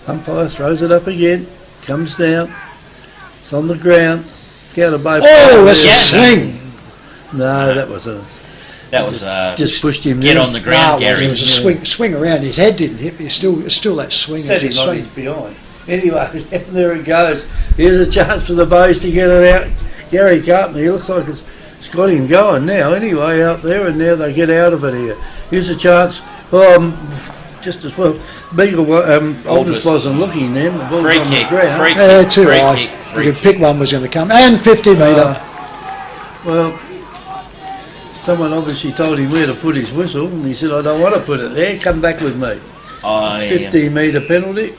Umpire throws it up again. Comes down. It's on the ground. Encounter Bay. Oh, that's a swing. No, that was a... That was just pushed him. Get on the ground, No, Gary. it was a swing around. His head didn't hit, but it's still that swing. Set him on his behind. Anyway, there it goes. Here's a chance for the Bays to get it out. Gary Carpenter, he looks like it's got him going now. Anyway, out there, and now they get out of it here. Here's a chance. Just as well. Beagle, Aldous wasn't looking then. The ball's Free on kick. the ground. Free kick. Too Free high. kick. You could pick one was going to come, and 50 metre. Well, someone obviously told him where to put his whistle, and he said, I don't want to put it there, come back with me. 15 metre penalty.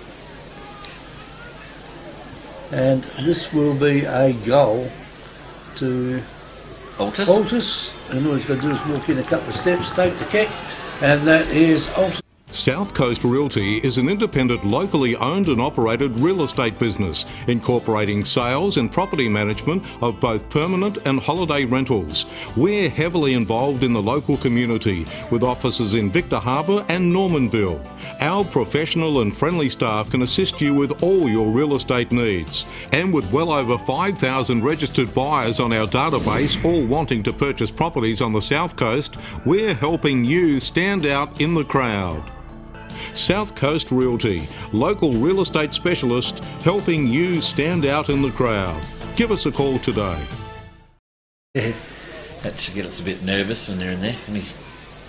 And this will be a goal to Aldous. And all he's got to do is walk in a couple of steps, take the kick, and that is Aldous. South Coast Realty is an independent, locally owned and operated real estate business, incorporating sales and property management of both permanent and holiday rentals. We're heavily involved in the local community, with offices in Victor Harbor and Normanville. Our professional and friendly staff can assist you with all your real estate needs. And with well over 5,000 registered buyers on our database, all wanting to purchase properties on the South Coast, we're helping you stand out in the crowd. South Coast Realty, local real estate specialist, helping you stand out in the crowd. Give us a call today. That gets us a bit nervous when they're in there. And he's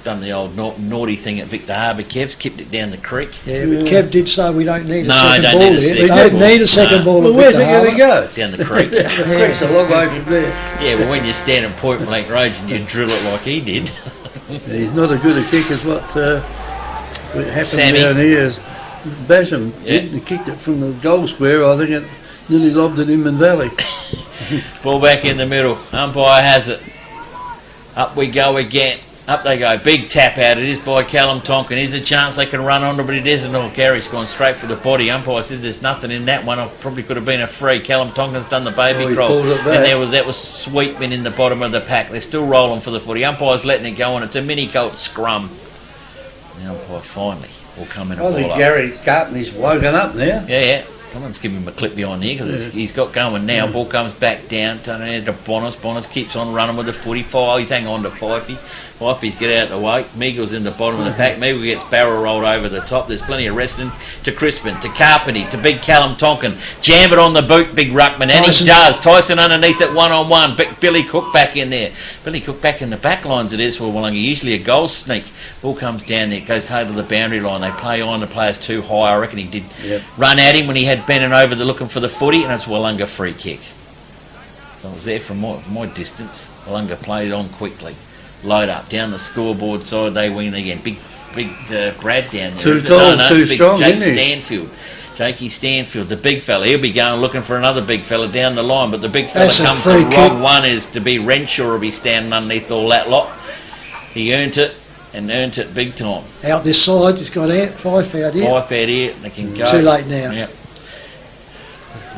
done the old naughty thing at Victor Harbor. Kev's kicked it down the creek. Yeah, but Kev did say we don't need a second don't ball need a here. second We don't ball. need a second ball. Well, at where's it Victor going to Harbor. go? Down the creek. The creek's a long way from there. Yeah, but when you stand at Point Blank Range and you drill it like he did. He's not as good a kick as what happened Sammy. down here. Basham Yeah. he kicked it from the goal square. I think it nearly lobbed it in Valley. Ball back in the middle. Umpire has it. Up we go again. Up they go. Big tap out. It is by Callum Tonkin. Here's a chance they can run onto, but it isn't. Oh, Gary's gone straight for the body. Umpire said there's nothing in that one. It probably could have been a free. Callum Tonkin's done the baby he roll. pulled it back. And that was Sweetman in the bottom of the pack. They're still rolling for the footy. Umpire's letting it go, and it's a mini Colt scrum. The umpire finally will come in and I ball think up. Gary Carpentry's woken up now. Yeah. Someone's giving him a clip behind here because he's got going now. Ball comes back down, turning it to Bonus. Bonus keeps on running with the footy. He's hanging on to Fifey. Fifey's get out of the way. Meagle's in the bottom of the pack. Meagle gets barrel rolled over the top. There's plenty of wrestling to Crispin, to Carpentry, to big Callum Tonkin. Jam it on the boot, big Ruckman. And he does. Tyson underneath it, one-on-one. Billy Cook back in there. Billy Cook back in the back lines it is for Willunga. Usually a goal sneak. Ball comes down there. It goes hard to the boundary line. They play on. The player's too high. I reckon he did run at him when he had bending over looking for the footy, and it's Willunga free kick. So it was there from my distance. Willunga played on quickly. Load up. Down the scoreboard side, they win again. Big Brad down there. Too tall, too strong, Jake isn't he? Stanfield. Jakey Stanfield, the big fella. He'll be going looking for another big fella down the line, but the big fella That's a comes free the kick. wrong one is to be Renshaw will be standing underneath all that lot. He earned it, and earned it big time. Out this side, he's got out, Fife out here. Five out here, they can go. Too late now. Yep.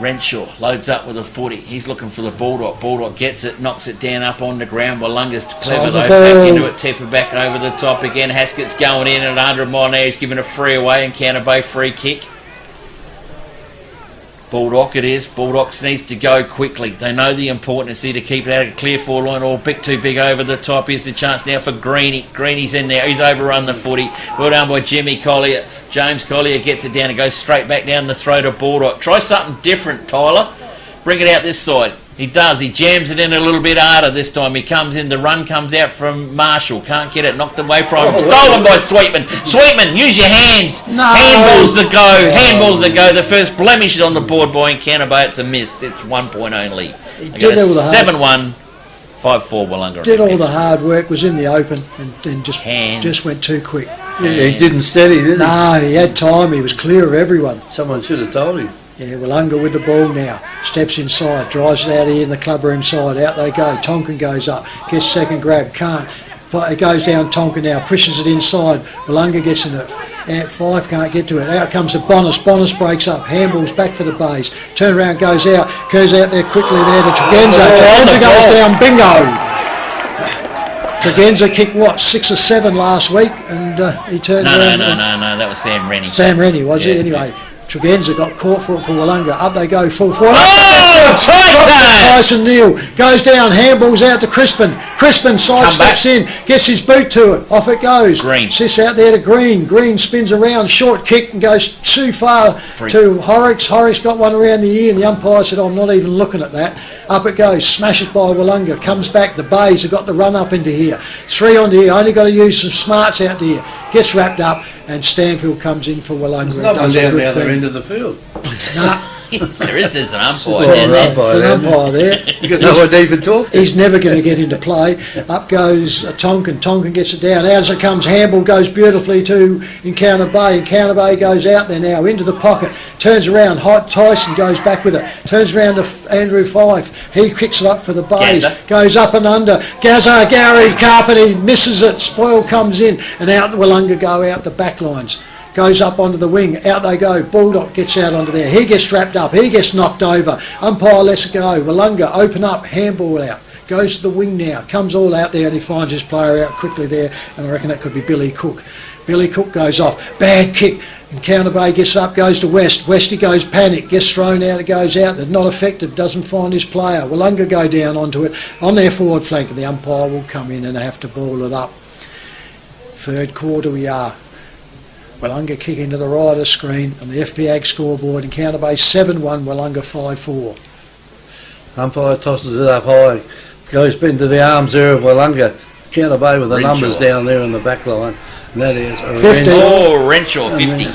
Renshaw loads up with a footy. He's looking for the Bulldog. Bulldog gets it, knocks it down up on the ground. Willunga's clever On the though. ball. Back into it, Tepper back over the top again. Haskett's going in at 100 mile now. He's giving a free away, and Counter Bay free kick. Bulldog it is. Bulldogs needs to go quickly. They know the importance here to keep it out of a clear four line or bit too big over the top. Here's the chance now for Greeny. Greeny's in there. He's overrun the footy. Well done by Jimmy Collier. James Collier gets it down and goes straight back down the throat of Bulldog. Try something different, Tyler. Bring it out this side. He does. He jams it in a little bit harder this time. He comes in. The run comes out from Marshall. Can't get it. Knocked away from him. Stolen by Sweetman. Sweetman, use your hands. No. Handballs to go. Handballs to go. The first blemish is on the board by Encounter Bay. It's a miss. It's 1 point only. They did go all the hard- 7-1. 5-4 Willunga. Did all the hard work, was in the open, and then Hands. just went too quick. Yeah, he didn't steady, did he? No, he had time. He was clear of everyone. Someone should have told him. Yeah, Willunga with the ball now. Steps inside, drives it out here in the clubroom side. Out they go. Tonkin goes up, gets second grab, can't. It goes down Tonkin now, pushes it inside. Willunga gets in it. Five can't get to it. Out comes the Bonus. Bonus breaks up. Handballs back for the bays. Turn around, goes out there quickly there to Tregenza. Tregenza goes down. Bingo! Tregenza kicked 6 or 7 last week, and he turned around. No. That was Sam Rennie. Sam Rennie, was it? Yeah. Anyway, Tregenza got caught for it for Willunga. Up they go, full forward. Oh, Tyson Neal goes down, handballs out to Crispin. Crispin sidesteps in, gets his boot to it. Off it goes. Green. Sits out there to Green. Green spins around, short kick, and goes too far to Horrocks. Horrocks got one around the ear, and the umpire said, I'm not even looking at that. Up it goes, smashes by Willunga, comes back. The Bays have got the run up into here. 3 onto here, only got to use some smarts out to here. Gets wrapped up, and Stanfield comes in for Willunga. There's no one does a down good the other thing. end of the field. Nah, Yes, there is. There's an umpire There's down there. an umpire there. You got no one to even talk to. He's never going to get into play. Up goes Tonkin. Tonkin gets it down. As it comes, Handball goes beautifully to Encounter Bay. Encounter Bay goes out there now into the pocket. Turns around. Tyson goes back with it. Turns around to Andrew Fife. He kicks it up for the Bays. Gazza. Goes up and under. Gazza, Gary, Carpenter misses it. Spoil comes in and out the Willunga go out the back lines. Goes up onto the wing, out they go, Bulldog gets out onto there, he gets strapped up, he gets knocked over, umpire lets it go, Willunga open up, handball out, goes to the wing now, comes all out there and he finds his player out quickly there, and I reckon that could be Billy Cook. Billy Cook goes off, bad kick, Encounter Bay gets up, goes to West, Westy goes panic, gets thrown out, it goes out, they're not effective, doesn't find his player, Willunga go down onto it, on their forward flank, and the umpire will come in and have to ball it up. Third quarter we are. Willunga kick into the right of the screen and the FP Ag scoreboard. Encounter Bay 7-1, Willunga 5-4. Umpire tosses it up high, goes into the arms there of Willunga. Encounter Bay with the numbers down there in the back line. And that is 50. Oh, Renshaw, 50.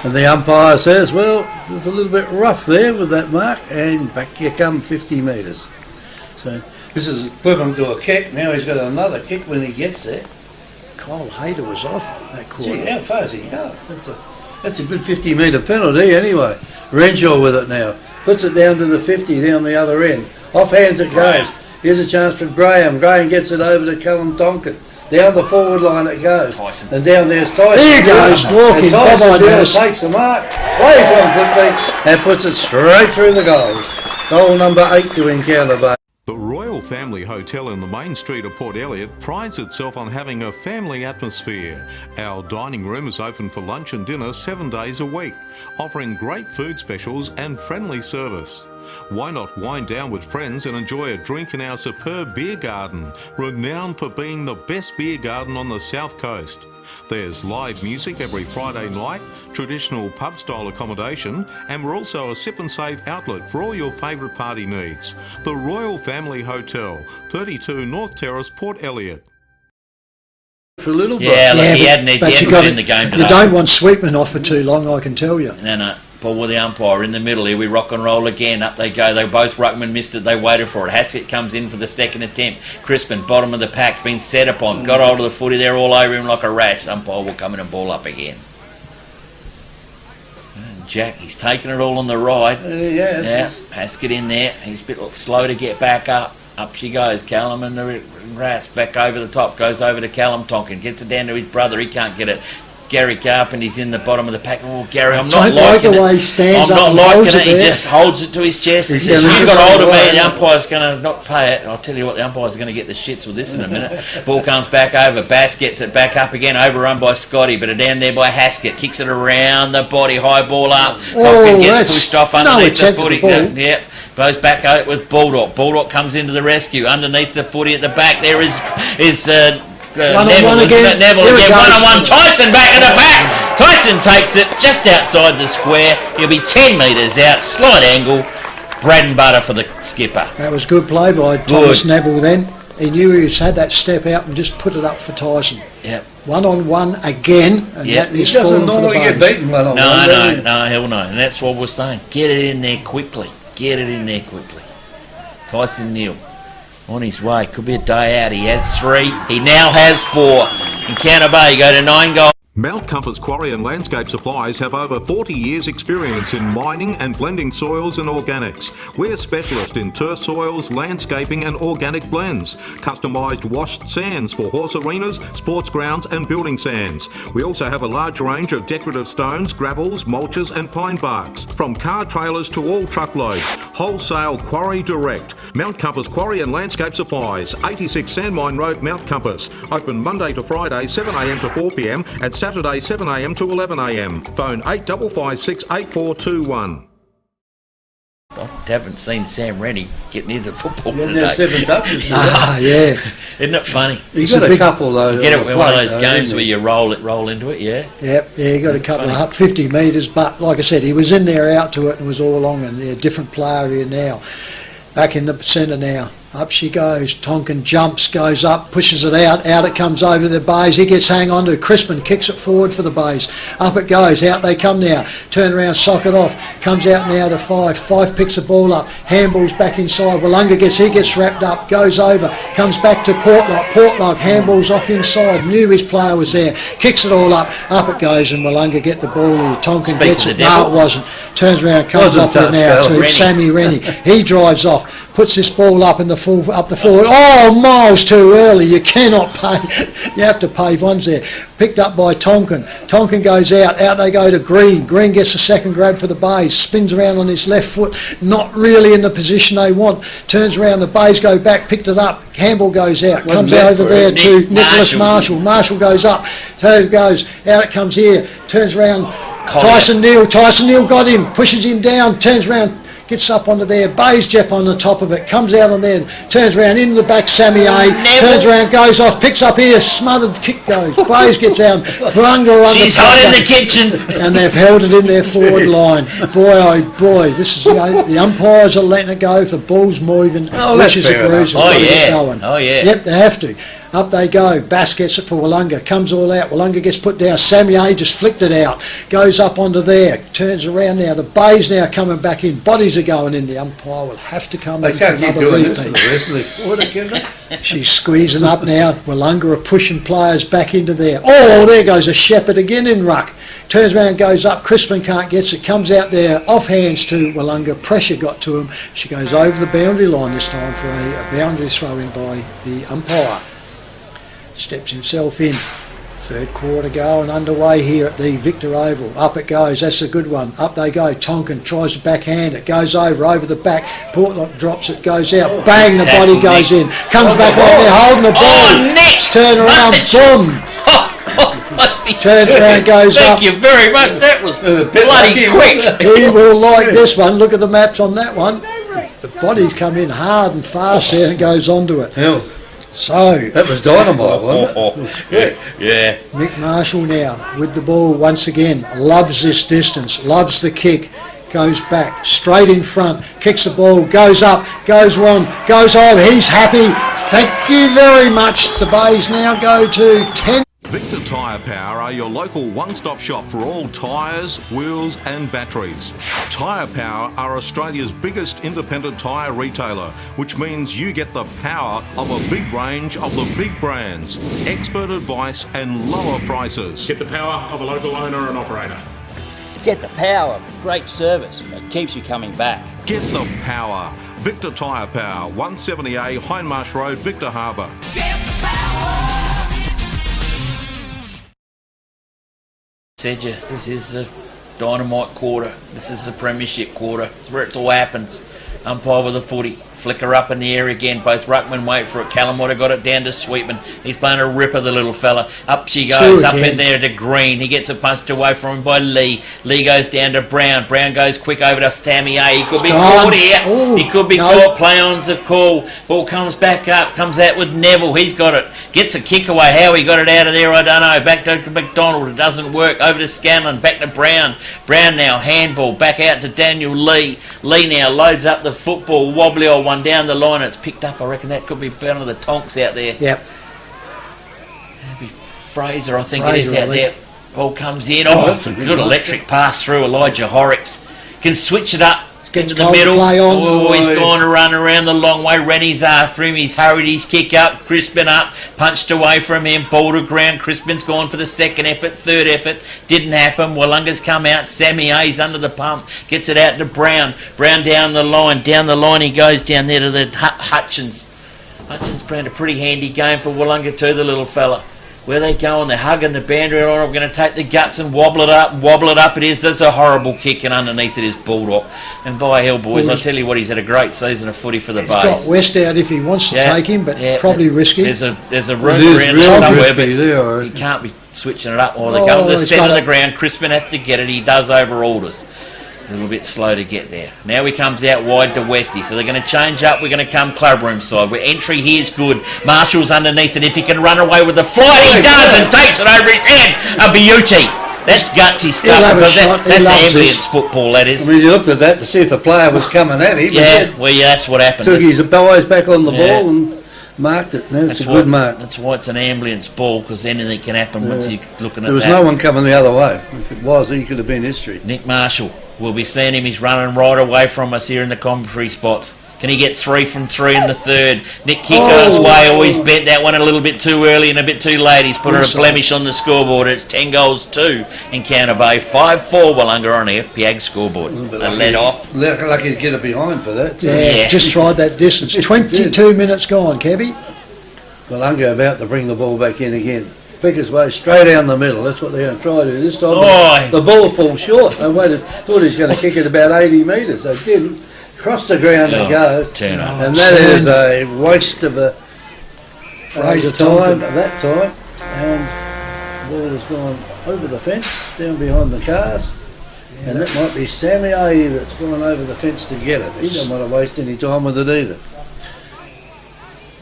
And the umpire says, well, there's a little bit rough there with that mark, and back you come 50 metres. So this is equivalent to a kick. Now he's got another kick when he gets there. Kyle Hayter was off that quarter. Gee, how far has he go? That's a good 50-metre penalty anyway. Renshaw with it now. Puts it down to the 50 down the other end. Off hands it goes. Here's a chance for Graham. Graham gets it over to Callum Tonkin. Down the forward line it goes. Tyson. And down there's Tyson. There he goes, walking. Tyson takes the mark, plays on quickly, and puts it straight through the goals. Goal number 8 to Encounter Bay. The Royal Family Hotel in the main street of Port Elliot prides itself on having a family atmosphere. Our dining room is open for lunch and dinner 7 days a week, offering great food specials and friendly service. Why not wind down with friends and enjoy a drink in our superb beer garden, renowned for being the best beer garden on the South Coast. There's live music every Friday night, traditional pub-style accommodation, and we're also a sip and save outlet for all your favourite party needs. The Royal Family Hotel, 32 North Terrace, Port Elliot. For a little bit. Yeah, he hadn't been in the game today. You don't want Sweetman off for too long, I can tell you. No. Ball with the umpire in the middle. Here we rock and roll again. Up they go. They both ruckman missed it. They waited for it. Haskett comes in for the second attempt. Crispin, bottom of the pack, been set upon. Got hold of the footy. They're all over him like a rash. Umpire will come in and ball up again. And Jack, he's taking it all on the ride. Yes. Yeah, Haskett in there. He's a bit slow to get back up. Up she goes. Callum and the Rats back over the top. Goes over to Callum Tonkin. Gets it down to his brother. He can't get it. Gary Carpenter's in the bottom of the pack. Oh, Gary, I'm not liking it. Way he stands I'm up not liking holds it. He there. just holds it to his chest. He says, gonna "You just got hold of say, me." The umpire's going to not pay it. I'll tell you what, the umpire's going to get the shits with this in a minute. Ball comes back over. Bass gets it back up again. Overrun by Scotty, but down there by Haskett. Kicks it around the body. High ball up. Tonkin gets pushed off underneath the footy. Yep. Goes back out with Bulldog. Bulldog comes into the rescue. Underneath the footy at the back there is Neville again. Neville again. 1-on-1. Tyson back at the back. Tyson takes it just outside the square. He'll be 10 metres out. Slight angle. Bread and butter for the skipper. That was good play by Thomas Neville then. He knew he had that step out and just put it up for Tyson. Yep. 1-on-1 again. And that is he doesn't falling normally for the get Bays. beaten 1-on-1. No, hell no. And that's what we're saying. Get it in there quickly. Tyson Neal. On his way, could be a day out. He has 3. He now has 4. Encounter Bay go to 9 goals. Mount Compass Quarry and Landscape Supplies have over 40 years experience in mining and blending soils and organics. We're specialists in turf soils, landscaping and organic blends. Customised washed sands for horse arenas, sports grounds and building sands. We also have a large range of decorative stones, gravels, mulches and pine barks. From car trailers to all truckloads. Wholesale Quarry Direct. Mount Compass Quarry and Landscape Supplies. 86 Sandmine Road, Mount Compass. Open Monday to Friday 7am to 4pm and Saturday 7am to 11am. Phone 8556 8421. I haven't seen Sam Rennie get near the football today. There's 7 touches. Yeah. Isn't it funny? He's got a couple though. You get it in one of those games where you roll into it, yeah? Yep, he got a couple of 50 metres, but like I said, he was in there out to it and was all along, and a different player here now. Back in the centre now. Up she goes. Tonkin jumps, goes up, pushes it out. Out it comes over to the bays. He gets hang on to. Crispin kicks it forward for the bays. Up it goes. Out they come now. Turn around, sock it off. Comes out now to Five. Five picks the ball up. Handball's back inside. Willunga gets wrapped up. Goes over. Comes back to Portlock. Portlock handballs off inside. Knew his player was there. Kicks it all up. Up it goes, and Willunga get the ball here. Tonkin gets it. No, it wasn't. Turns around, comes off it now to Sammy Rennie. He drives off. Puts this ball up in the up the forward. Oh, miles too early. You cannot pay. You have to pave ones there. Picked up by Tonkin. Tonkin goes out. Out they go to Green. Green gets a second grab for the bays. Spins around on his left foot. Not really in the position they want. Turns around. The bays go back. Picked it up. Campbell goes out. Comes over there to Nicholas Marshall. Marshall goes up. So goes. Out it comes here. Turns around. Tyson Neal got him. Pushes him down. Turns around. Gets up onto there, Bays Jep on the top of it, comes out on there, turns around into the back, Sammy A, turns around, goes off, picks up here, smothered kick goes, Bays gets down, Willunga on She's hot in the kitchen. And they've held it in their forward line. Boy, oh boy, this is, the umpires are letting it go for balls moving, which is a bruise. Oh yeah. Yep, they have to. Up they go. Bass gets it for Willunga. Comes all out. Willunga gets put down. Sammy A just flicked it out. Goes up onto there. Turns around now. The Bays now coming back in. Bodies are going in. The umpire will have to come in for another repeat. She's squeezing up now. Willunga are pushing players back into there. Oh, there goes a Shepherd again in ruck. Turns around, goes up. Crispin can't get it. Comes out there. Off hands to Willunga. Pressure got to him. She goes over the boundary line this time for a boundary throw in by the umpire. Steps himself in. Third quarter going underway here at the Victor Oval. Up it goes. That's a good one. Up they go. Tonkin tries to backhand it. Goes over the back. Portlock drops it. Goes out. Bang, the body goes in. Comes back right there holding the ball. Next. Turn around. Boom. Turns around, goes up. Thank you very much. That was bloody quick. He will like this one. Look at the maps on that one. The body's come in hard and fast there and goes onto it. Hell. So that was dynamite, wasn't it? Yeah. Nick Marshall now with the ball once again. Loves this distance. Loves the kick. Goes back straight in front. Kicks the ball. Goes up. Goes one. Goes over. He's happy. Thank you very much. The Bays now go to 10. Victor Tyre Power are your local one-stop shop for all tyres, wheels and batteries. Tyre Power are Australia's biggest independent tyre retailer, which means you get the power of a big range of the big brands, expert advice and lower prices. Get the power of a local owner and operator. Get the power of great service that keeps you coming back. Get the power. Victor Tyre Power, 170A Hindmarsh Road, Victor Harbour. Said you, this is the dynamite quarter. This is the premiership quarter. It's where it all happens. Umpire with the footy. Flicker up in the air again. Both ruckmen wait for it. Callum would have got it down to Sweetman. He's playing a ripper, the little fella. Up she goes, up in there to Green. He gets it punched away from him by Lee. Lee goes down to Brown. Brown goes quick over to Sammy A. He could be caught here. Ooh, he could be caught. Play on's a call. Ball comes back up. Comes out with Neville. He's got it. Gets a kick away. How he got it out of there, I don't know. Back to McDonald. It doesn't work. Over to Scanlon. Back to Brown. Brown now. Handball. Back out to Daniel Lee. Lee now loads up the football. Wobbly old one down the line. It's picked up. I reckon that could be one of the Tonks out there. Yep. That'd be Fraser, I think it is out there. Ball comes in. Oh, good electric pass through. Elijah Horrocks can switch it up into the middle. Oh, he's going to run around the long way. Rennie's after him. He's hurried his kick up. Crispin up. Punched away from him. Ball to ground. Crispin's gone for the second effort. Third effort. Didn't happen. Willunga's come out. Sammy A's under the pump. Gets it out to Brown. Brown down the line. Down the line he goes down there to the Hutchins. Hutchins playing a pretty handy game for Willunga too, the little fella. Where they going, they're hugging the boundary line. I'm going to take the guts and wobble it up. It is. That's a horrible kick, and underneath it is Bulldog. And by hell, boys, I tell you what, he's had a great season of footy for the Bays. He's got West out if he wants to take him, but probably risky. There's a room around there somewhere, but he can't be switching it up. Or they go to the centre of the ground. Crispin has to get it. He does over orders. A little bit slow to get there. Now he comes out wide to Westy, so they're going to change up. We're going to come clubroom side. Where entry here is good. Marshall's underneath it. If he can run away with the flight, he does, and takes it over his head. A beauty. That's gutsy stuff. He'll have a Because shot. He that's loves ambulance this. football, that is. I mean, you looked at that to see if the player was coming at him. Yeah, well, yeah, that's what happened. Took his eyes back on the Yeah. ball and marked it. That's a why- good mark. That's why it's an ambulance ball, because anything can happen once you're looking at There was that. no one coming the other way. If it was, he could have been history. Nick Marshall, we'll be seeing him. He's running right away from us here in the commentary spots. Can he get 3 from 3 in the third? Nick Kiko's way always bent that one a little bit too early and a bit too late. He's put a blemish on the scoreboard. It's 10 goals 2 in Counter Bay. 5-4 Willunga on the FPAG scoreboard. They led off. Lucky to get it behind for that. Yeah, just tried that distance. 22 minutes gone, Kevy. Willunga about to bring the ball back in again. Quickest way, straight down the middle. That's what they're going to try to do this time. Oh. The ball falls short. They thought he was going to kick it about 80 metres. They didn't. Across the ground it goes. Turn up. And that is a waste of a Fraser time Tonkin. at that time. And the ball has gone over the fence, down behind the cars. And that might be Sammy A that's gone over the fence to get it. He don't want to waste any time with it either.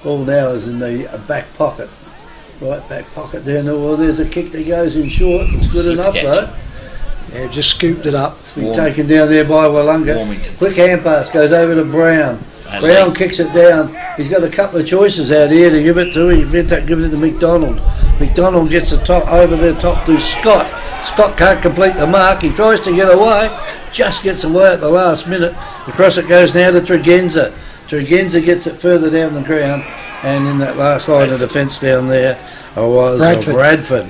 Ball now is in the back pocket. Right back pocket there. Well, there's a kick that goes in short. It's good enough though. Yeah, just scooped it up. It's been taken down there by Willunga. Warmington. Quick hand pass goes over to Brown. And Brown Lee. kicks it down. He's got a couple of choices out here to give it to. He give it to McDonald. McDonald gets the top over the top to Scott. Scott can't complete the mark. He tries to get away. Just gets away at the last minute. Across it goes now to Tregenza. Tregenza gets it further down the ground. And in that last line of defence down there was Bradford.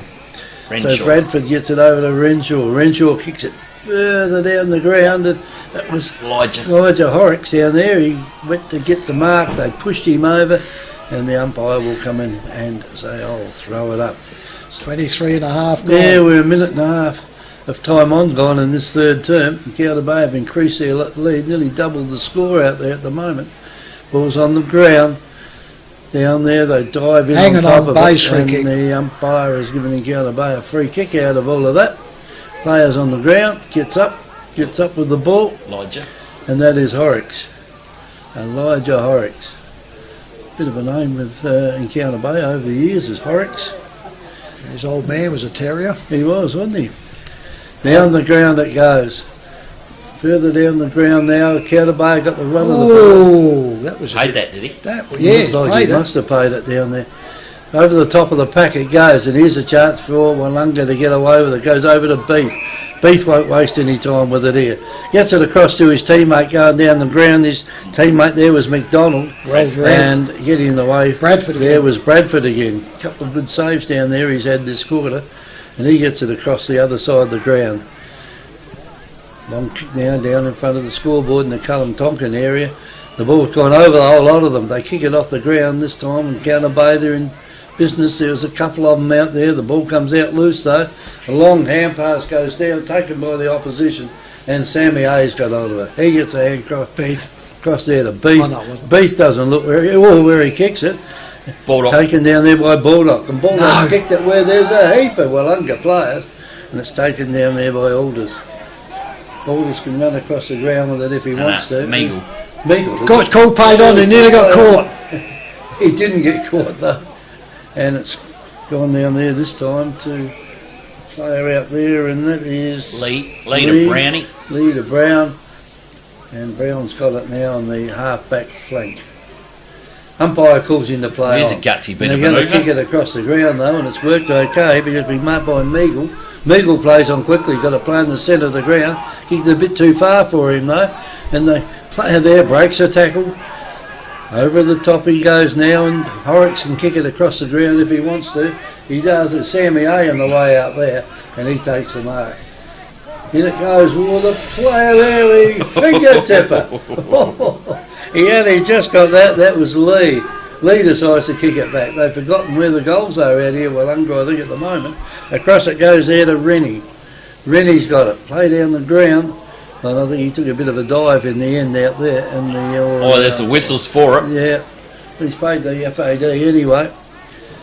Renshaw. So Bradford gets it over to Renshaw. Renshaw kicks it further down the ground. And that was Elijah Horrocks down there. He went to get the mark. They pushed him over. And the umpire will come in and say, I'll throw it up. 23 and a half gone. Yeah, we're a minute and a half of time on gone in this third term. Counter Bay have increased their lead, nearly doubled the score out there at the moment. Ball's on the ground. Down there, they dive in Hanging on top on of base it, free and kick. the umpire is giving Encounter Bay a free kick out of all of that. Players on the ground, gets up with the ball, Elijah. and that is Horrocks. Elijah Horrocks. Bit of a name with Encounter Bay over the years is Horrocks. His old man was a terrier. He was, wasn't he? Down the ground it goes. Further down the ground now, Counter Bay got the run of the ball. Oh, that was Paid that, did he? That was, Looks yeah, like paid he it. must have paid it down there. Over the top of the pack it goes, and here's a chance for Willunga to get away with it. Goes over to Beef. Beef won't waste any time with it here. Gets it across to his teammate going down the ground. His teammate there was McDonald. And getting in the way Bradford there again. was Bradford again. A couple of good saves down there he's had this quarter. And he gets it across the other side of the ground. Long kick now down in front of the scoreboard in the Cullum Tonkin area. The ball's gone over the whole lot of them. They kick it off the ground this time, and Counter Bay they're in business. There was a couple of them out there. The ball comes out loose though. A long hand pass goes down, taken by the opposition, and Sammy A's got hold of it. He gets a hand cross there to Beef. Oh, no, it wasn't. Beef doesn't look where he kicks it. Baldock. Taken down there by Baldock. And Baldock kicked it where there's a heap of Willunga players, and it's taken down there by Alders. Alders can run across the ground with it if he wants to. Meagle. Got called paid on and nearly got caught. He didn't get caught though. And it's gone down there this time to player out there, and that is Lee to Brownie. Lee to Brown. And Brown's got it now on the half-back flank. Umpire calls in the play There's on. a gutsy bit They're of going to manoeuvre. kick it across the ground though, and it's worked okay because it's been marked by Meagle. Meagle plays on quickly, got to play in the centre of the ground. Kicked it a bit too far for him though, and the player there breaks a tackle. Over the top he goes now, and Horrocks can kick it across the ground if he wants to. He does. It's Sammy A on the way out there, and he takes the mark. In it goes. Well, the player there, he finger tipper. He only just got that. That was Lee. Lee decides to kick it back. They've forgotten where the goals are out here. Willunga, I think, at the moment. Across it goes there to Rennie. Rennie's got it. Play down the ground. And I think he took a bit of a dive in the end out there. And There's the whistles for it. Yeah. He's paid the FAD anyway.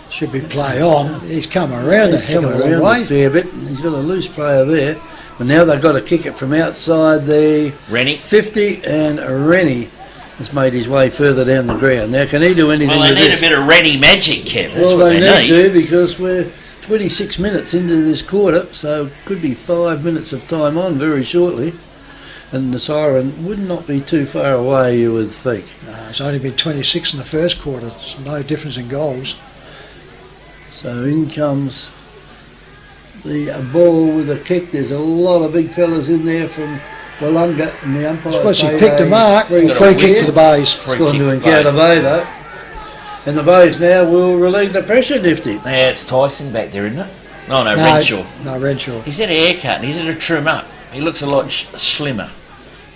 Should be play on. He's come around He's a heck of come a long around way. a fair bit. And he's got a loose player there. But now they've got to kick it from outside the Rennie. 50, and Rennie has made his way further down the ground. Now, can he do anything Well, they with need this? a bit of Rennie magic, Kev. That's Well, what they they need to, because we're 26 minutes into this quarter, so could be 5 minutes of time on very shortly. And the siren would not be too far away, you would think. No, it's only been 26 in the first quarter. It's no difference in goals. So in comes the ball with a kick. There's a lot of big fellas in there from Willunga, and the umpire. I suppose he picked a mark. Free kick to the Bays. It's going to encounter Bay though. And the Bays now will relieve the pressure, Nifty. Yeah, it's Tyson back there, isn't it? No, Renshaw. No, Renshaw. He's had a haircut and he's had a trim up. He looks a lot slimmer,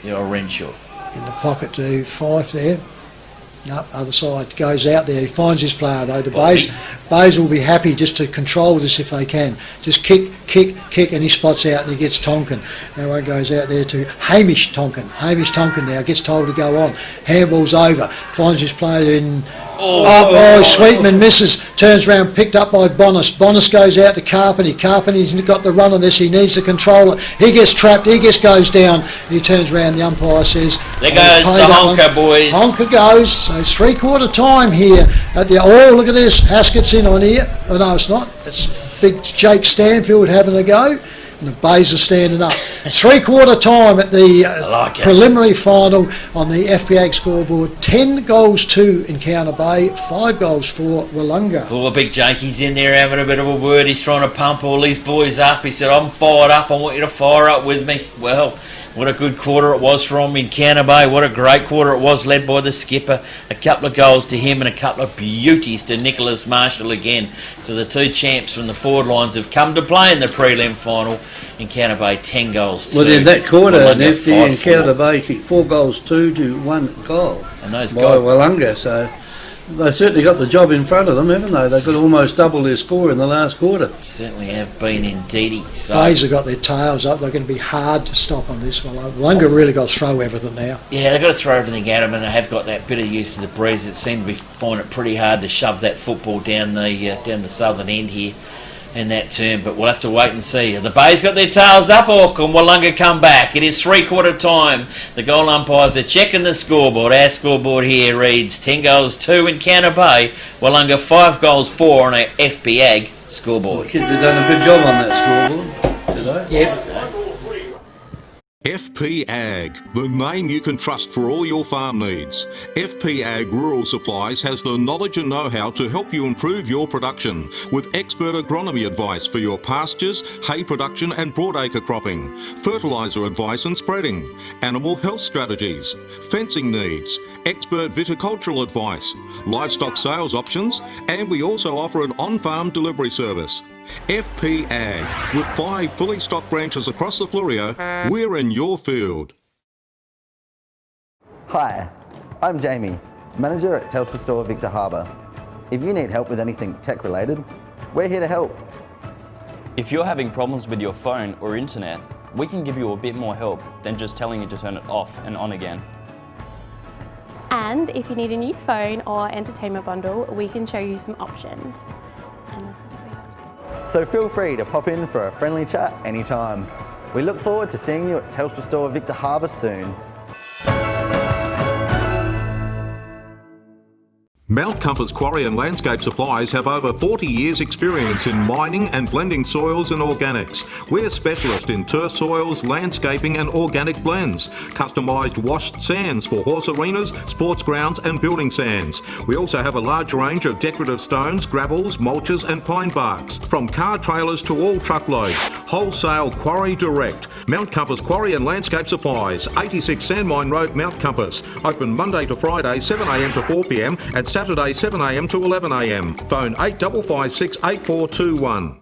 the old Renshaw. In the pocket to Fife there. No, other side, goes out there. He finds his player though. The Bays will be happy just to control this if they can. Just kick, and he spots out and he gets Tonkin. That one goes out there to Hamish Tonkin. Hamish Tonkin now gets told to go on. Handball's over. Finds his player in. Sweetman misses. Turns round, picked up by Bonus. Bonus goes out to Carpenter. Carpenter's got the run on this. He needs to control it. He gets trapped. He goes down. He turns round. The umpire says, "There goes the honker, boys." Honker goes. So it's 3/4 time here at the. Oh, look at this. Haskett's in on here. Oh no, it's not. It's big Jake Stanfield having a go. And the Bays are standing up. 3/4 time at the preliminary final on the FPAG scoreboard. 10 goals to Encounter Bay, 5 goals for Willunga. Oh, big Jakey's in there having a bit of a word. He's trying to pump all these boys up. He said, "I'm fired up. I want you to fire up with me." Well, what a good quarter it was from Encounter Bay. What a great quarter it was, led by the skipper. A couple of goals to him and a couple of beauties to Nicholas Marshall again. So the two champs from the forward lines have come to play in the prelim final. Encounter Bay 10 goals to. Well, in that quarter, Nifty, Encounter Bay kicked 4 goals 2 to 1 goal. And those by guys, Willunga, so they certainly got the job in front of them, haven't they? They've got almost double their score in the last quarter. certainly have been indeedy. So. Bays have got their tails up. They're going to be hard to stop on this one. Willunga really got to throw everything now. Yeah, they've got to throw everything at them, and they have got that bit of use of the breeze. It seemed to be finding it pretty hard to shove that football down the southern end here in that term, but we'll have to wait and see. The Bays got their tails up, or can Willunga come back? It is 3/4 time. The goal umpires are checking the scoreboard. Our scoreboard here reads 10 goals 2 Encounter Bay, Willunga 5 goals 4 on our FPAG scoreboard. The kids have done a good job on that scoreboard today. Yep. FP Ag, the name you can trust for all your farm needs. FP Ag Rural Supplies has the knowledge and know-how to help you improve your production with expert agronomy advice for your pastures, hay production and broadacre cropping, fertiliser advice and spreading, animal health strategies, fencing needs, expert viticultural advice, livestock sales options, and we also offer an on-farm delivery service. FP Ag, with 5 fully stocked branches across the Fleurieu, we're in your field. Hi, I'm Jamie, manager at Telstra Store Victor Harbour. If you need help with anything tech related, we're here to help. If you're having problems with your phone or internet, we can give you a bit more help than just telling you to turn it off and on again. And if you need a new phone or entertainment bundle, we can show you some options. And this is So feel free to pop in for a friendly chat anytime. We look forward to seeing you at Telstra Store Victor Harbour soon. Mount Compass Quarry and Landscape Supplies have over 40 years experience in mining and blending soils and organics. We're specialists in turf soils, landscaping and organic blends. Customised washed sands for horse arenas, sports grounds and building sands. We also have a large range of decorative stones, gravels, mulches and pine barks. From car trailers to all truckloads. Wholesale Quarry Direct. Mount Compass Quarry and Landscape Supplies, 86 Sandmine Road, Mount Compass. Open Monday to Friday 7am to 4pm and Saturday 7am to 11am. Phone 8556 8421.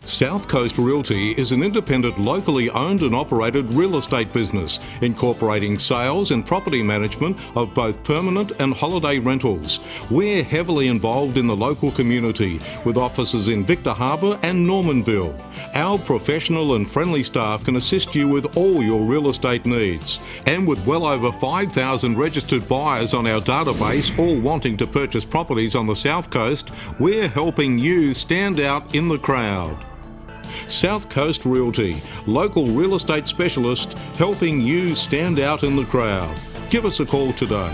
South Coast Realty is an independent, locally owned and operated real estate business, incorporating sales and property management of both permanent and holiday rentals. We're heavily involved in the local community, with offices in Victor Harbour and Normanville. Our professional and friendly staff can assist you with all your real estate needs. And with well over 5,000 registered buyers on our database, all wanting to purchase properties on the South Coast, we're helping you stand out in the crowd. South Coast Realty, local real estate specialist, helping you stand out in the crowd. Give us a call today.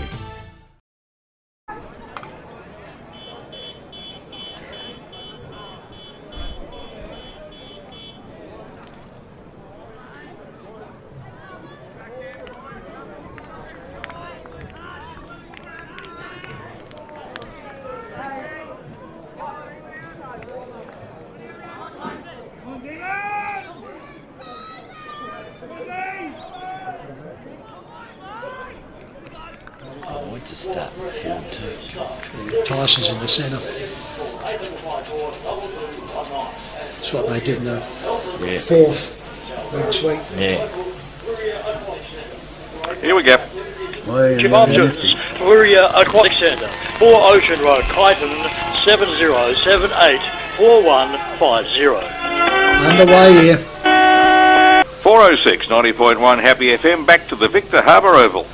to start midfield too. Tyson's in the centre. That's what they did in the fourth last week. Yeah. Here we go. Chief Options, Warrior Aquatic Centre, 4 Ocean Road, Clayton, 70784150. Underway here. 406 90.1 Happy FM, back to the Victor Harbour Oval.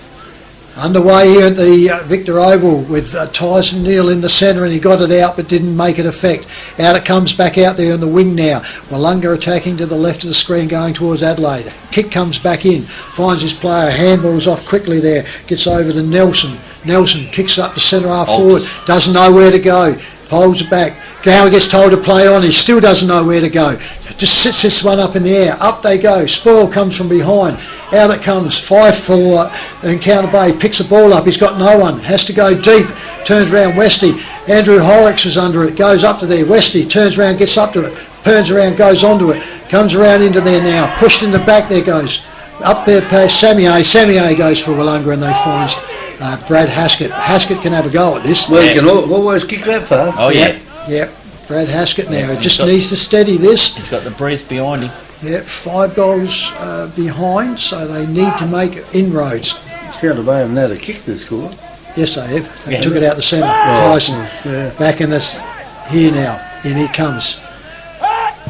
Underway here at the Victor Oval with Tyson Neal in the centre, and he got it out but didn't make it effect. Out it comes back out there on the wing now. Willunga attacking to the left of the screen going towards Adelaide. Kick comes back in, finds his player, handballs off quickly there, gets over to Nelson. Nelson kicks up the centre half forward, doesn't know where to go, folds it back. Gower gets told to play on, he still doesn't know where to go. Just sits this one up in the air, up they go. Spoil comes from behind, out it comes. Fife for Encounter Bay, picks the ball up, he's got no one, has to go deep, turns around Westy. Andrew Horrocks is under it, goes up to there. Westy turns around, gets up to it, turns around, goes onto it, comes around into there now, pushed in the back there goes. Up there past Samier. Samier goes for Willunga, and they find Brad Haskett. Haskett can have a go at this. Well, you can always kick that far. Oh, yeah. Yep. Brad Haskett now. Just needs to steady this. He's got the breeze behind him. Yep, 5 goals behind, so they need to make inroads. Counter Bay haven't had a kick to score. Yes, they have. They took it out the centre. Tyson back in this. Here now. In he comes.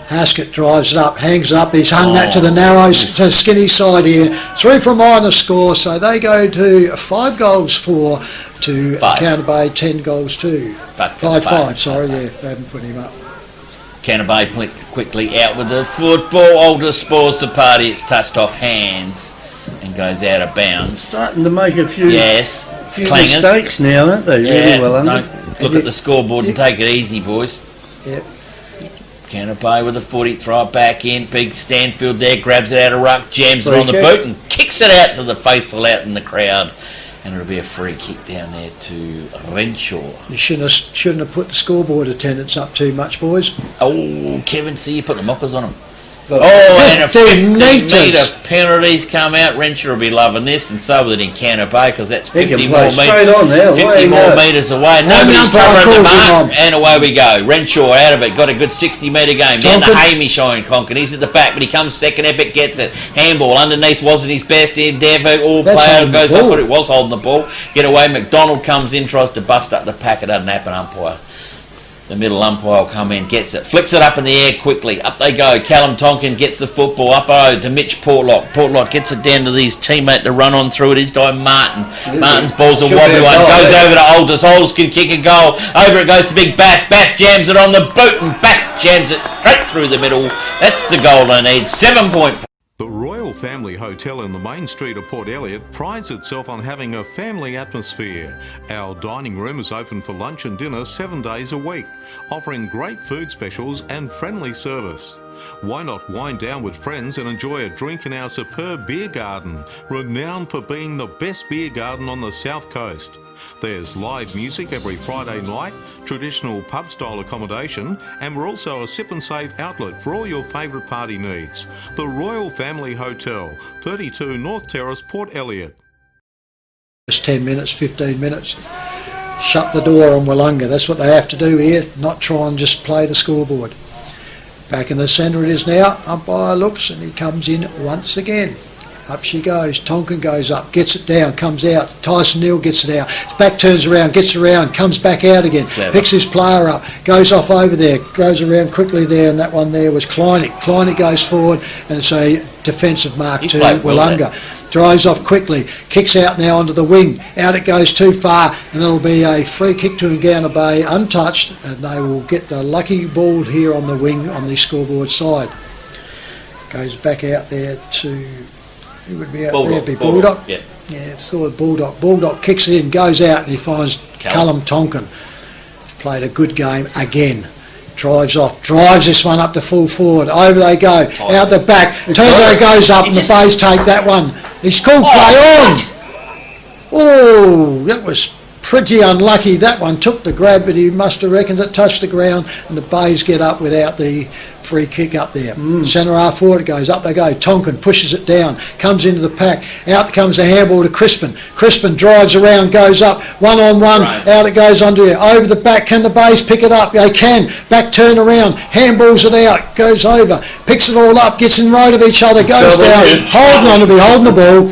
Haskett drives it up, hangs it up. He's hung that to the narrow, to skinny side here. 3 from minor score, so they go to 5 goals to Counter Bay, 10 goals to 5-5. Sorry, they haven't put him up. Counter Bay quickly out with the football. Aldous spoils the party. It's touched off hands and goes out of bounds. Starting to make a few clangers. Mistakes now, aren't they? Yeah, really well under. Look at the scoreboard and take it easy, boys. Yep. Counter Bay with a footy, throw it back in. Big Stanfield there, grabs it out of ruck, jams it on the boot and kicks it out to the faithful out in the crowd. And it'll be a free kick down there to Renshaw. You shouldn't have put the scoreboard attendance up too much, boys. Oh, Kevin, see you put the mockers on them. And a 50-metre penalties come out. Renshaw will be loving this, and so will it in Counter Bay, because that's 50 more metres away. Nobody's covering the mark, and away we go. Renshaw out of it, got a good 60-metre game. Down to Hamish on Conkin. He's at the back, but he comes second. Epic gets it. Handball underneath wasn't his best. Endeavour, all players goes up, but it was holding the ball. Get away. McDonald comes in, tries to bust up the pack. It doesn't happen, umpire. The middle umpire will come in, gets it, flicks it up in the air quickly. Up they go. Callum Tonkin gets the football up to Mitch Portlock. Portlock gets it down to his teammate to run on through it. His time Martin. Martin's ball's a wobbly one. Goes over to Aldous. Aldous can kick a goal. Over it goes to Big Bass. Bass jams it on the boot and Bass jams it straight through the middle. That's the goal they need. 7 point. The Royal Family Hotel in the main street of Port Elliot prides itself on having a family atmosphere. Our dining room is open for lunch and dinner 7 days a week, offering great food specials and friendly service. Why not wind down with friends and enjoy a drink in our superb beer garden, renowned for being the best beer garden on the South Coast. There's live music every Friday night, traditional pub-style accommodation, and we're also a sip and save outlet for all your favourite party needs. The Royal Family Hotel, 32 North Terrace, Port Elliot. Just 10 minutes, 15 minutes. Shut the door on Willunga. That's what they have to do here, not try and just play the scoreboard. Back in the centre it is now. Umpire looks and he comes in once again. Up she goes. Tonkin goes up, gets it down, comes out. Tyson Neal gets it out. His back turns around, gets around, comes back out again. Clever. Picks his player up, goes off over there, goes around quickly there, and that one there was Kleinig. Kleinig goes forward, and it's a defensive mark to Willunga. Drives off quickly, kicks out now onto the wing. Out it goes too far, and it'll be a free kick to Encounter Bay, untouched, and they will get the lucky ball here on the wing on the scoreboard side. Goes back out there to... He would be out there, it'd be Bulldog. Yeah, saw the Bulldog. Bulldog kicks it in, goes out, and he finds Callum Tonkin. Played a good game again. Drives off, drives this one up to full forward. Over they go, out the back. Turns around, goes up, and the Bays take that one. He's called play on. Oh, that was pretty unlucky. That one took the grab, but he must have reckoned it touched the ground, and the Bays get up without the free kick up there. Centre half forward, it goes up they go. Tonkin pushes it down, comes into the pack. Out comes the handball to Crispin. Crispin drives around, goes up, one-on-one, out it goes onto it. Over the back, can the Bays pick it up? They can. Back turn around, handballs it out, goes over, picks it all up, gets in road of each other, goes down, holding the ball.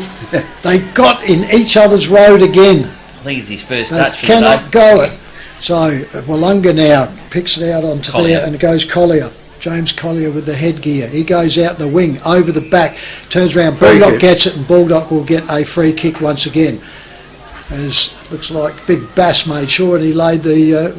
They got in each other's road again. I think it's his first touch. They cannot go it. So Willunga now picks it out onto there, and it goes Collier. James Collier with the headgear. He goes out the wing, over the back, turns around. Bulldog gets it, and Bulldog will get a free kick once again. As looks like Big Bass made sure, and he laid the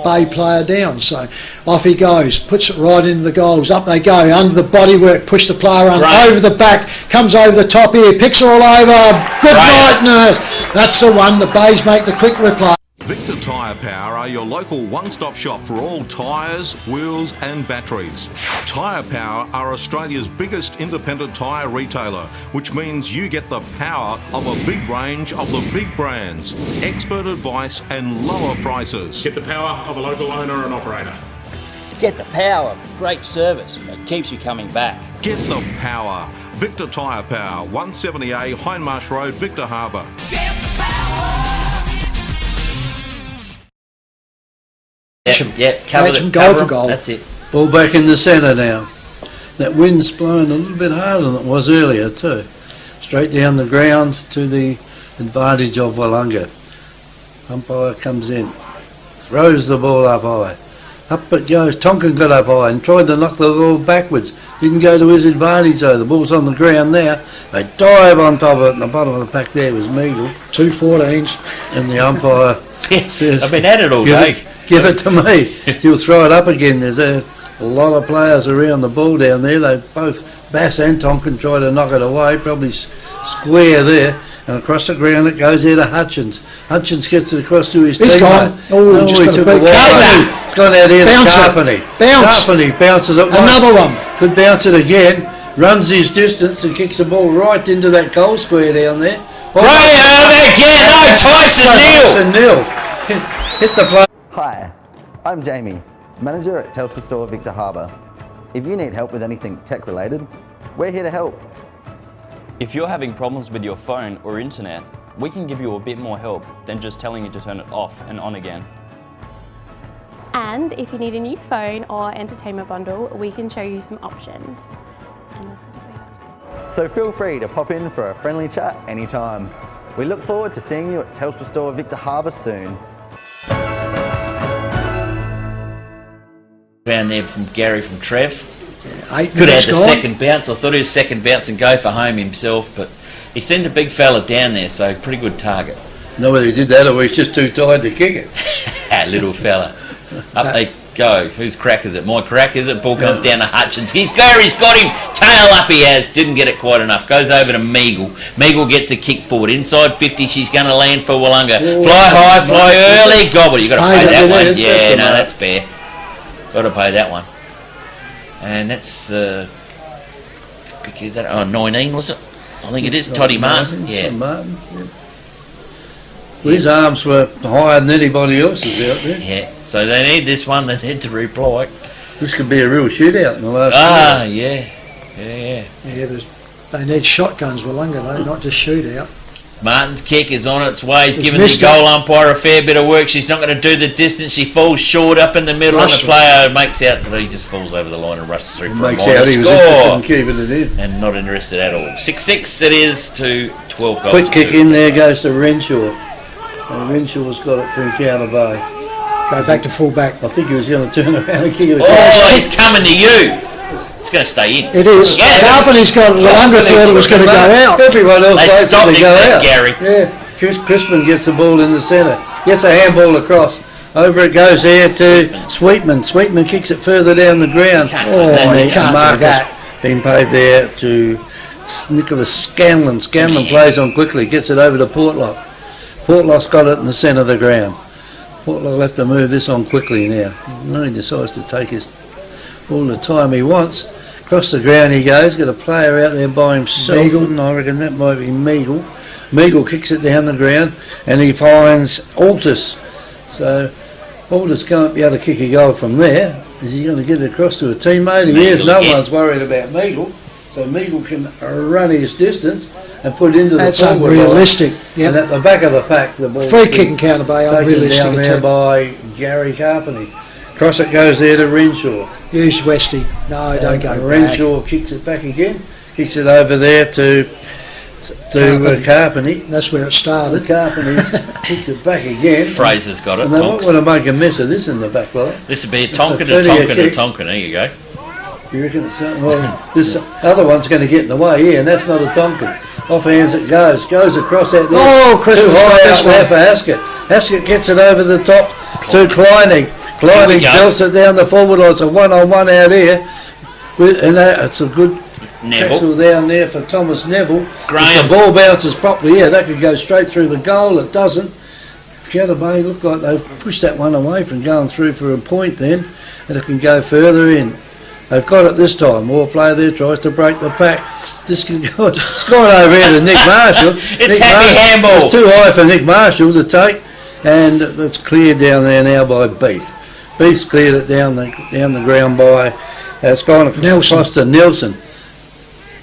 Bay player down. So off he goes, puts it right into the goals. Up they go, under the bodywork, push the player over the back, comes over the top here, picks it all over. Good night, nurse. That's the one. The Bays make the quick reply. Victor Tyre Power are your local one-stop shop for all tyres, wheels and batteries. Tyre Power are Australia's biggest independent tyre retailer, which means you get the power of a big range of the big brands, expert advice and lower prices. Get the power of a local owner and operator. Get the power of great service that keeps you coming back. Get the power. Victor Tyre Power, 170A Hindmarsh Road, Victor Harbour. Cover them, goal for goal. That's it. Ball back in the centre now. That wind's blowing a little bit harder than it was earlier too. Straight down the ground to the advantage of Willunga. Umpire comes in, throws the ball up high. Up it goes. Tonkin got up high and tried to knock the ball backwards. Didn't go to his advantage though. The ball's on the ground now. They dive on top of it, and the bottom of the pack there was Meagle. 2-14s. And the umpire says, I've been at it all day. Give it to me. He'll throw it up again. There's a lot of players around the ball down there. They both, Bass and Tonkin, try to knock it away, probably square there. And across the ground it goes there to Hutchins. Hutchins gets it across to his teammate. He's gone. Oh, just he got a took big Carpeny. It's gone out here Bounce to Carpeny. Carpeny bounces it once. Another one. Could bounce it again. Runs his distance and kicks the ball right into that goal square down there. Again. No, Tyson Neal. Hit the play. Hi, I'm Jamie, manager at Telstra Store Victor Harbour. If you need help with anything tech related, we're here to help. If you're having problems with your phone or internet, we can give you a bit more help than just telling you to turn it off and on again. And if you need a new phone or entertainment bundle, we can show you some options. And this is So feel free to pop in for a friendly chat anytime. We look forward to seeing you at Telstra Store Victor Harbour soon. Round there from Gary from Trev. Yeah, could have had the second bounce. I thought he was second bounce and go for home himself, but he sent a big fella down there, so pretty good target. No, whether he did that or he's just too tired to kick it. Little fella. Up they go. Whose crack is it? My crack is it? Ball comes down to Hutchins. Gary's got him. Tail up he has. Didn't get it quite enough. Goes over to Meagle. Meagle gets a kick forward. Inside 50. She's going to land for Willunga. Fly high, fly early. Gobble. You've got to pay that one. Yeah, no, that's fair. Got to pay that one. And that's 19, was it? I think it is. Toddy Martin. Yeah. Martin, yeah. Well, his arms were higher than anybody else's out there. Yeah. So they need this one. They need to reply. This could be a real shootout in the last. Yeah, but they need shotguns, Willunga, though, not just shootout. Martin's kick is on its way. He's given the goal umpire a fair bit of work. She's not going to do the distance. She falls short up in the middle, and the player makes out that he just falls over the line and rushes through for a score. Keeping it in. And not interested at all. 6-6 it is to 12 goals. Quick kick in there goes to Renshaw. And Renshaw's got it for Encounter Bay. Go back to full back. I think he was going to turn around and kick it. Oh, he's coming to you. It's going to stay in. It is. Yeah, Carpeny's got Willunga thought it was going to go out. Everyone else they stopped to go out. Gary. Yeah. Crispin gets the ball in the centre. Gets a handball across. Over it goes there to Sweetman. Sweetman kicks it further down the ground. He can't do that. Being paid there to Nicholas Scanlon. Scanlon plays on quickly. Gets it over to Portlock. Portlock's got it in the centre of the ground. Portlock will have to move this on quickly now. No, he decides to take his all the time he wants. Across the ground he goes. Got a player out there by himself. Meagle. And I reckon that might be Meagle. Meagle kicks it down the ground, and he finds Altus. So Altus can't be able to kick a goal from there. Is he going to get it across to a teammate? He is. No one's worried about Meagle. So Meagle can run his distance and put it into the That's forward unrealistic. line. Yep. And at the back of the pack, the ball Free kick in Counter Bay, unrealistic down there attempt. by Gary Carpenter. Cross it goes there to Renshaw. Use Westy. No, don't go back. Renshaw kicks it back again. Kicks it over there to Carpenter. That's where it started. Carpenter kicks it back again. Fraser's got it. And they might want to make a mess of this in the back line. This would be a Tonkin to Tonkin to Tonkin. There you go. You reckon it's something? Well, this other one's going to get in the way here, and that's not a Tonkin. Offhands it goes across out there. Oh, Chris, too high out there for Haskett. Haskett gets it over the top to Kleinig. Kleinig belts it down the forward line. It's a one-on-one out here, and it's a good tackle down there for Thomas Neville. Graham. If the ball bounces properly, that could go straight through the goal. It doesn't. Counter Bay look like they've pushed that one away from going through for a point then, and it can go further in. They've got it this time. More player there tries to break the pack. This can go. It's gone over here to Nick Marshall. It's happy handball. It's too high for Nick Marshall to take, and it's cleared down there now by Beath. Beath's cleared it down the ground by. It's gone across to Nelson.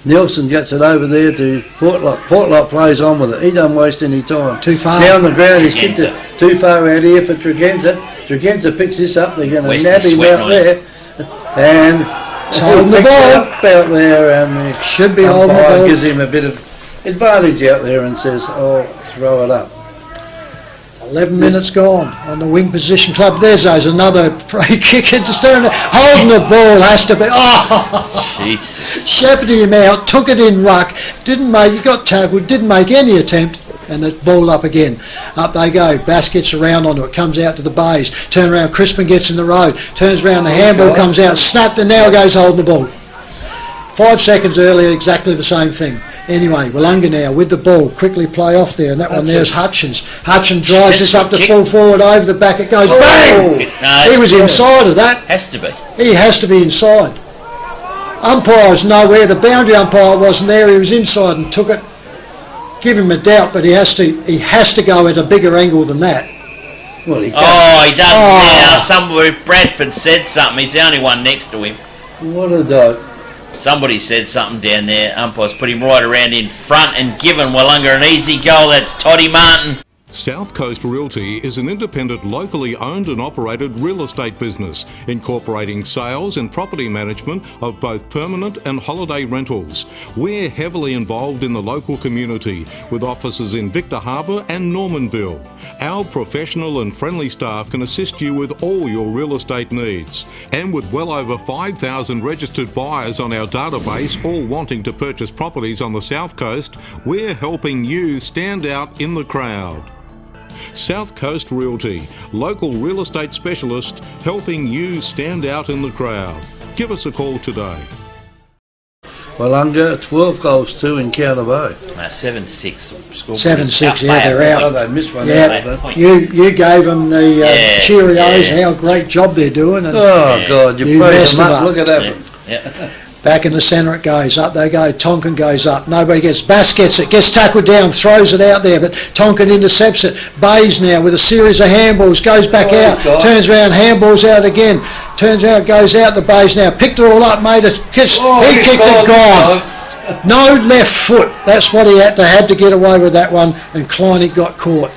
Nelson gets it over there to Portlock. Portlock plays on with it. He doesn't waste any time. Too far. Down the ground, he's kicked it too far out here for Tregenza. Tregenza picks this up. They're going to nab him out there. And holding the ball up out there, and the should be holding the ball. Gives him a bit of advantage out there and says, "Oh, throw it up." 11 minutes gone on the wing position club. There's another free kick into Stern. Holding the ball has to be. Oh, Jesus. Shepherded him out, took it in ruck, didn't make. He got tackled, didn't make any attempt. And the ball up again. Up they go. Bass gets around onto it, comes out to the bays. Turn around, Crispin gets in the road. Turns around, the handball comes out, snapped, and now goes holding the ball. 5 seconds earlier, exactly the same thing. Anyway, Willunga now with the ball, quickly play off there, and that one there's Hutchins. Hutchins drives this up to full forward, over the back it goes, bang! He was inside of that. Has to be. He has to be inside. Umpire's nowhere, the boundary umpire wasn't there, he was inside and took it. Give him a doubt, but he has to go at a bigger angle than that. Well, he does now. Somebody, Bradford said something. He's the only one next to him. What a dope. Somebody said something down there. Umpires put him right around in front and given Willunga an easy goal. That's Toddy Martin. South Coast Realty is an independent, locally owned and operated real estate business, incorporating sales and property management of both permanent and holiday rentals. We're heavily involved in the local community, with offices in Victor Harbour and Normanville. Our professional and friendly staff can assist you with all your real estate needs. And with well over 5,000 registered buyers on our database, all wanting to purchase properties on the South Coast, we're helping you stand out in the crowd. South Coast Realty, local real estate specialist, helping you stand out in the crowd. Give us a call today. Willunga 12 goals 2 in Counter Bay. 7-6. 7-6, they're out. Oh, they missed one. You gave them the Cheerios, how great job they're doing. And God, you praise them up. Look at that. Back in the centre it goes, up they go, Tonkin goes up, nobody gets, Bass gets it, gets tackled down, throws it out there, but Tonkin intercepts it. Bays now with a series of handballs, goes back out, turns around, handballs out again, turns out, goes out the Bays now, picked it all up, made it, he kicked it, gone. No left foot, that's what he had to get away with that one, and Kleiny got caught.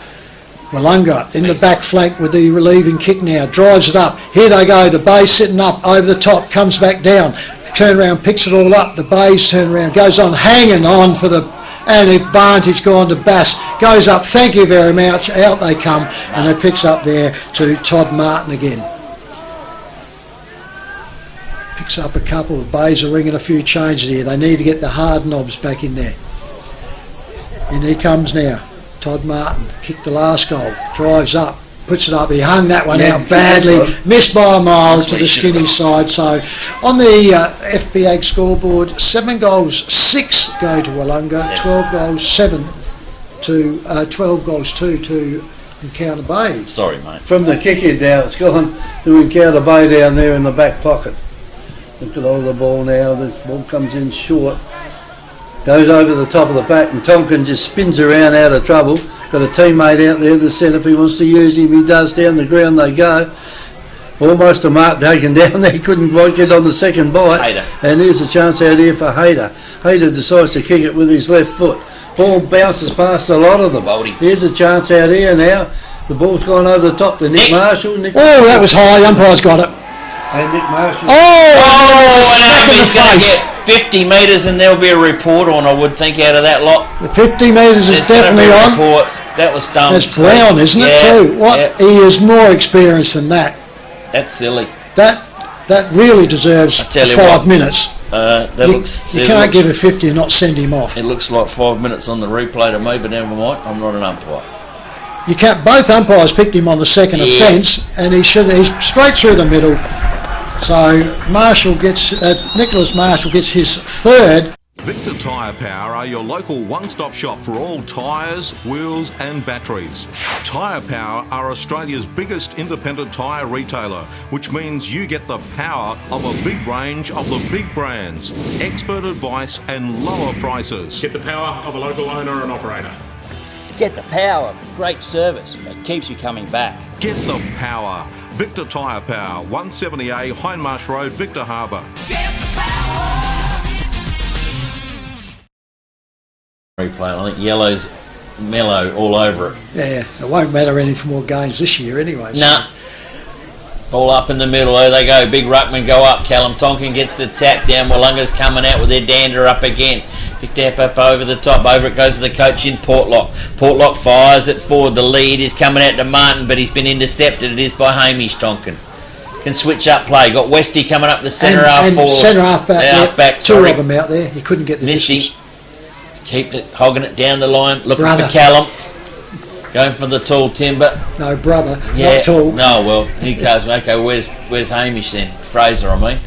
Willunga in the back flank with the relieving kick now, drives it up, here they go, the Bays sitting up over the top, comes back down, turn around, picks it all up, the Bays turn around, goes on, hanging on for the advantage gone to Bass, goes up, thank you very much, out they come, and it picks up there to Todd Martin again. Picks up a couple, the Bays are ringing a few changes here, they need to get the hard knobs back in there. And he comes now, Todd Martin, kicked the last goal, drives up, puts it up, he hung that one out badly, missed by a mile to the skinny side. So on the FPAG scoreboard, 7 goals, 6 go to Willunga, 12 goals, 7 to 12 goals, 2 to Encounter Bay. Sorry, mate. From the kicker down, it's gone to Encounter Bay down there in the back pocket. Look at all the ball now, this ball comes in short. Goes over the top of the pack, and Tonkin just spins around out of trouble. Got a teammate out there, the centre. If he wants to use him, he does. Down the ground they go. Almost a mark taken down there. He couldn't quite get on the second bite. Hayter. And here's a chance out here for Hayter. Hayter decides to kick it with his left foot. Ball bounces past a lot of them. Baldy. Here's a chance out here now. The ball's gone over the top to Nick Marshall. Oh, that was high. Umpire's got it. And Nick Marshall. and he's going to get 50 metres, and there'll be a report on, I would think, out of that lot. The 50 metres is definitely on. Reports. That was dumb. That's Brown, isn't it, too? What? He is more experienced than that. That's silly. That really deserves 5 minutes. You can't give a 50 and not send him off. It looks like 5 minutes on the replay to me, but never mind. I'm not an umpire. You can't. Both umpires picked him on the second offence, and he's straight through the middle. So Nicholas Marshall gets his third. Victor Tyre Power are your local one-stop shop for all tyres, wheels and batteries. Tyre Power are Australia's biggest independent tyre retailer, which means you get the power of a big range of the big brands, expert advice and lower prices. Get the power of a local owner and operator. Get the power of great service that keeps you coming back. Get the power. Victor Tyre Power, 170A Hindmarsh Road, Victor Harbour. Replay. I think yellow's mellow all over it. Yeah, it won't matter any more games this year anyway. Nah. All up in the middle. There they go. Big ruckman go up. Callum Tonkin gets the tap down. Willunga's coming out with their dander up again. Picked up over the top. Over it goes to the coach in Portlock. Portlock fires it forward. The lead is coming out to Martin, but he's been intercepted. It is by Hamish Tonkin. Can switch up play. Got Westy coming up the centre half forward. Centre half back. Two of them out there. He couldn't get the Misty. distance. Keep it, hogging it down the line. Looking Brother. for Callum. Going for the tall timber. No, brother. Yeah. Not tall. No, well, he goes, okay, where's Hamish then? Fraser, I mean.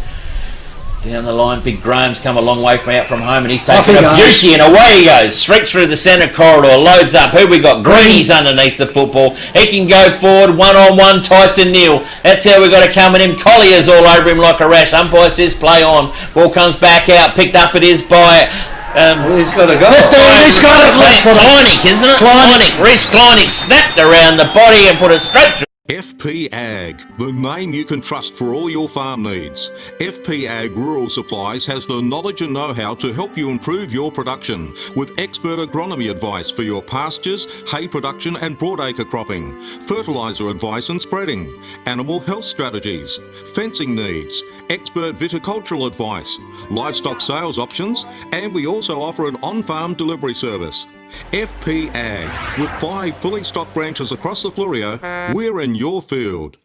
Down the line, Big Graham's come a long way out from home, and he's taking a beauty, and away he goes. Straight through the centre corridor, loads up. Who we got? Greeny's underneath the football. He can go forward, one-on-one, Tyson Neal. That's how we got to come at him. Collier's all over him like a rash. Umpire says play on. Ball comes back out, picked up it is by... he's got a go. He's got it left foot. Kleinik, isn't it? Kleinik. Reece Kleinik snapped around the body and put it straight through. FP Ag, the name you can trust for all your farm needs. FP Ag Rural Supplies has the knowledge and know-how to help you improve your production with expert agronomy advice for your pastures, hay production and broadacre cropping, fertiliser advice and spreading, animal health strategies, fencing needs, expert viticultural advice, livestock sales options, and we also offer an on-farm delivery service. FP Ag, with 5 fully stocked branches across the Flurio, we're in your field.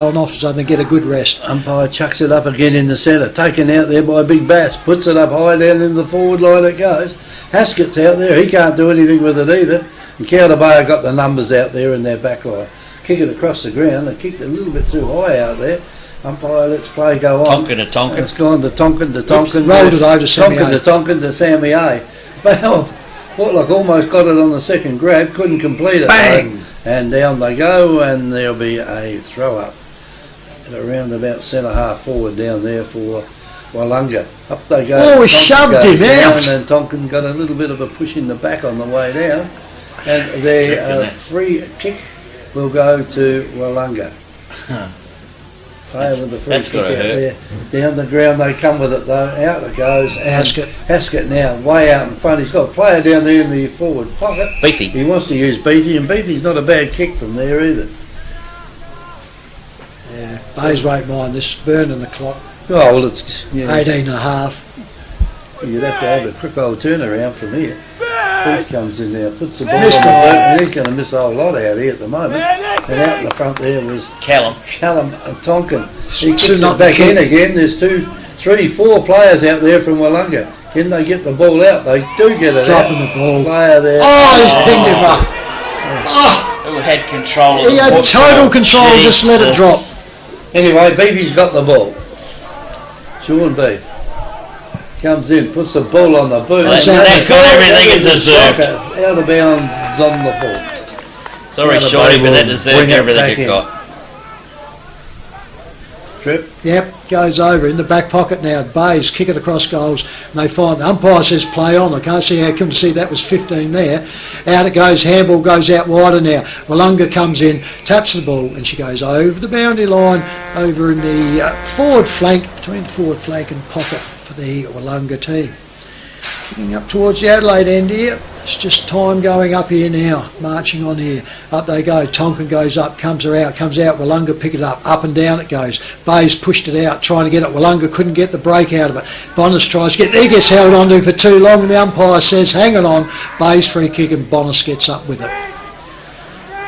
On off so they get a good rest. Umpire chucks it up again in the centre, taken out there by Big Bass, puts it up high down in the forward line it goes. Haskett's out there, he can't do anything with it either. And Counterbayer got the numbers out there in their back line. Kick it across the ground, they kicked it a little bit too high out there. Umpire lets play go on. Tonkin to Tonkin. It's gone to Tonkin to Tonkin. Rolled it over to Sammy A. Tonkin to Sammy A. Portlock almost got it on the second grab, couldn't complete it. Bang! Though. And down they go, and there'll be a throw up at around about centre half forward down there for Willunga. Up they go. Oh, he shoved him out. And Tonkin got a little bit of a push in the back on the way down. And their free kick will go to Willunga. Player with the free That's kick gotta out hurt. there. Down the ground they come with it though. Out it goes. And Haskett now way out in front. He's got a player down there in the forward pocket. Beefy. He wants to use Beefy, and Beefy's not a bad kick from there either. Yeah, Bays won't mind this burning the clock. Oh well, it's 18 and a half. You'd have to have a quick old turnaround from here. Beef comes in there, puts the ball on the boot, and he's going to miss a whole lot out here at the moment. And out in the front there was Callum Tonkin. He kicks it back in again. There's 2, 3, 4 players out there from Willunga. Can they get the ball out? They do get it out. Dropping the ball. Player there. Oh, he's pinged him up. Oh, Who had control of he the had football. total control, just let it drop. Anyway, Beefy's got the ball. Sean Beef comes in, puts the ball on the boot. They've got everything it deserved. Out of bounds on the ball. Sorry, Shorty, but that deserved everything it got. trip. Yep, goes over in the back pocket now. Bays kick it across goals, and they find the umpire says play on. I can't see how I couldn't see that was 15 there. Out it goes, handball goes out wider now. Willunga comes in, taps the ball, and she goes over the boundary line, over in the forward flank, between the forward flank and pocket for the Willunga team. Kicking up towards the Adelaide end here. It's just time going up here now, marching on here. Up they go, Tonkin goes up, comes out, Willunga pick it up and down it goes. Bays pushed it out, trying to get it. Willunga couldn't get the break out of it. Bonus tries to get, he gets held onto for too long, and the umpire says, hang it on. Bays free kick, and Bonus gets up with it.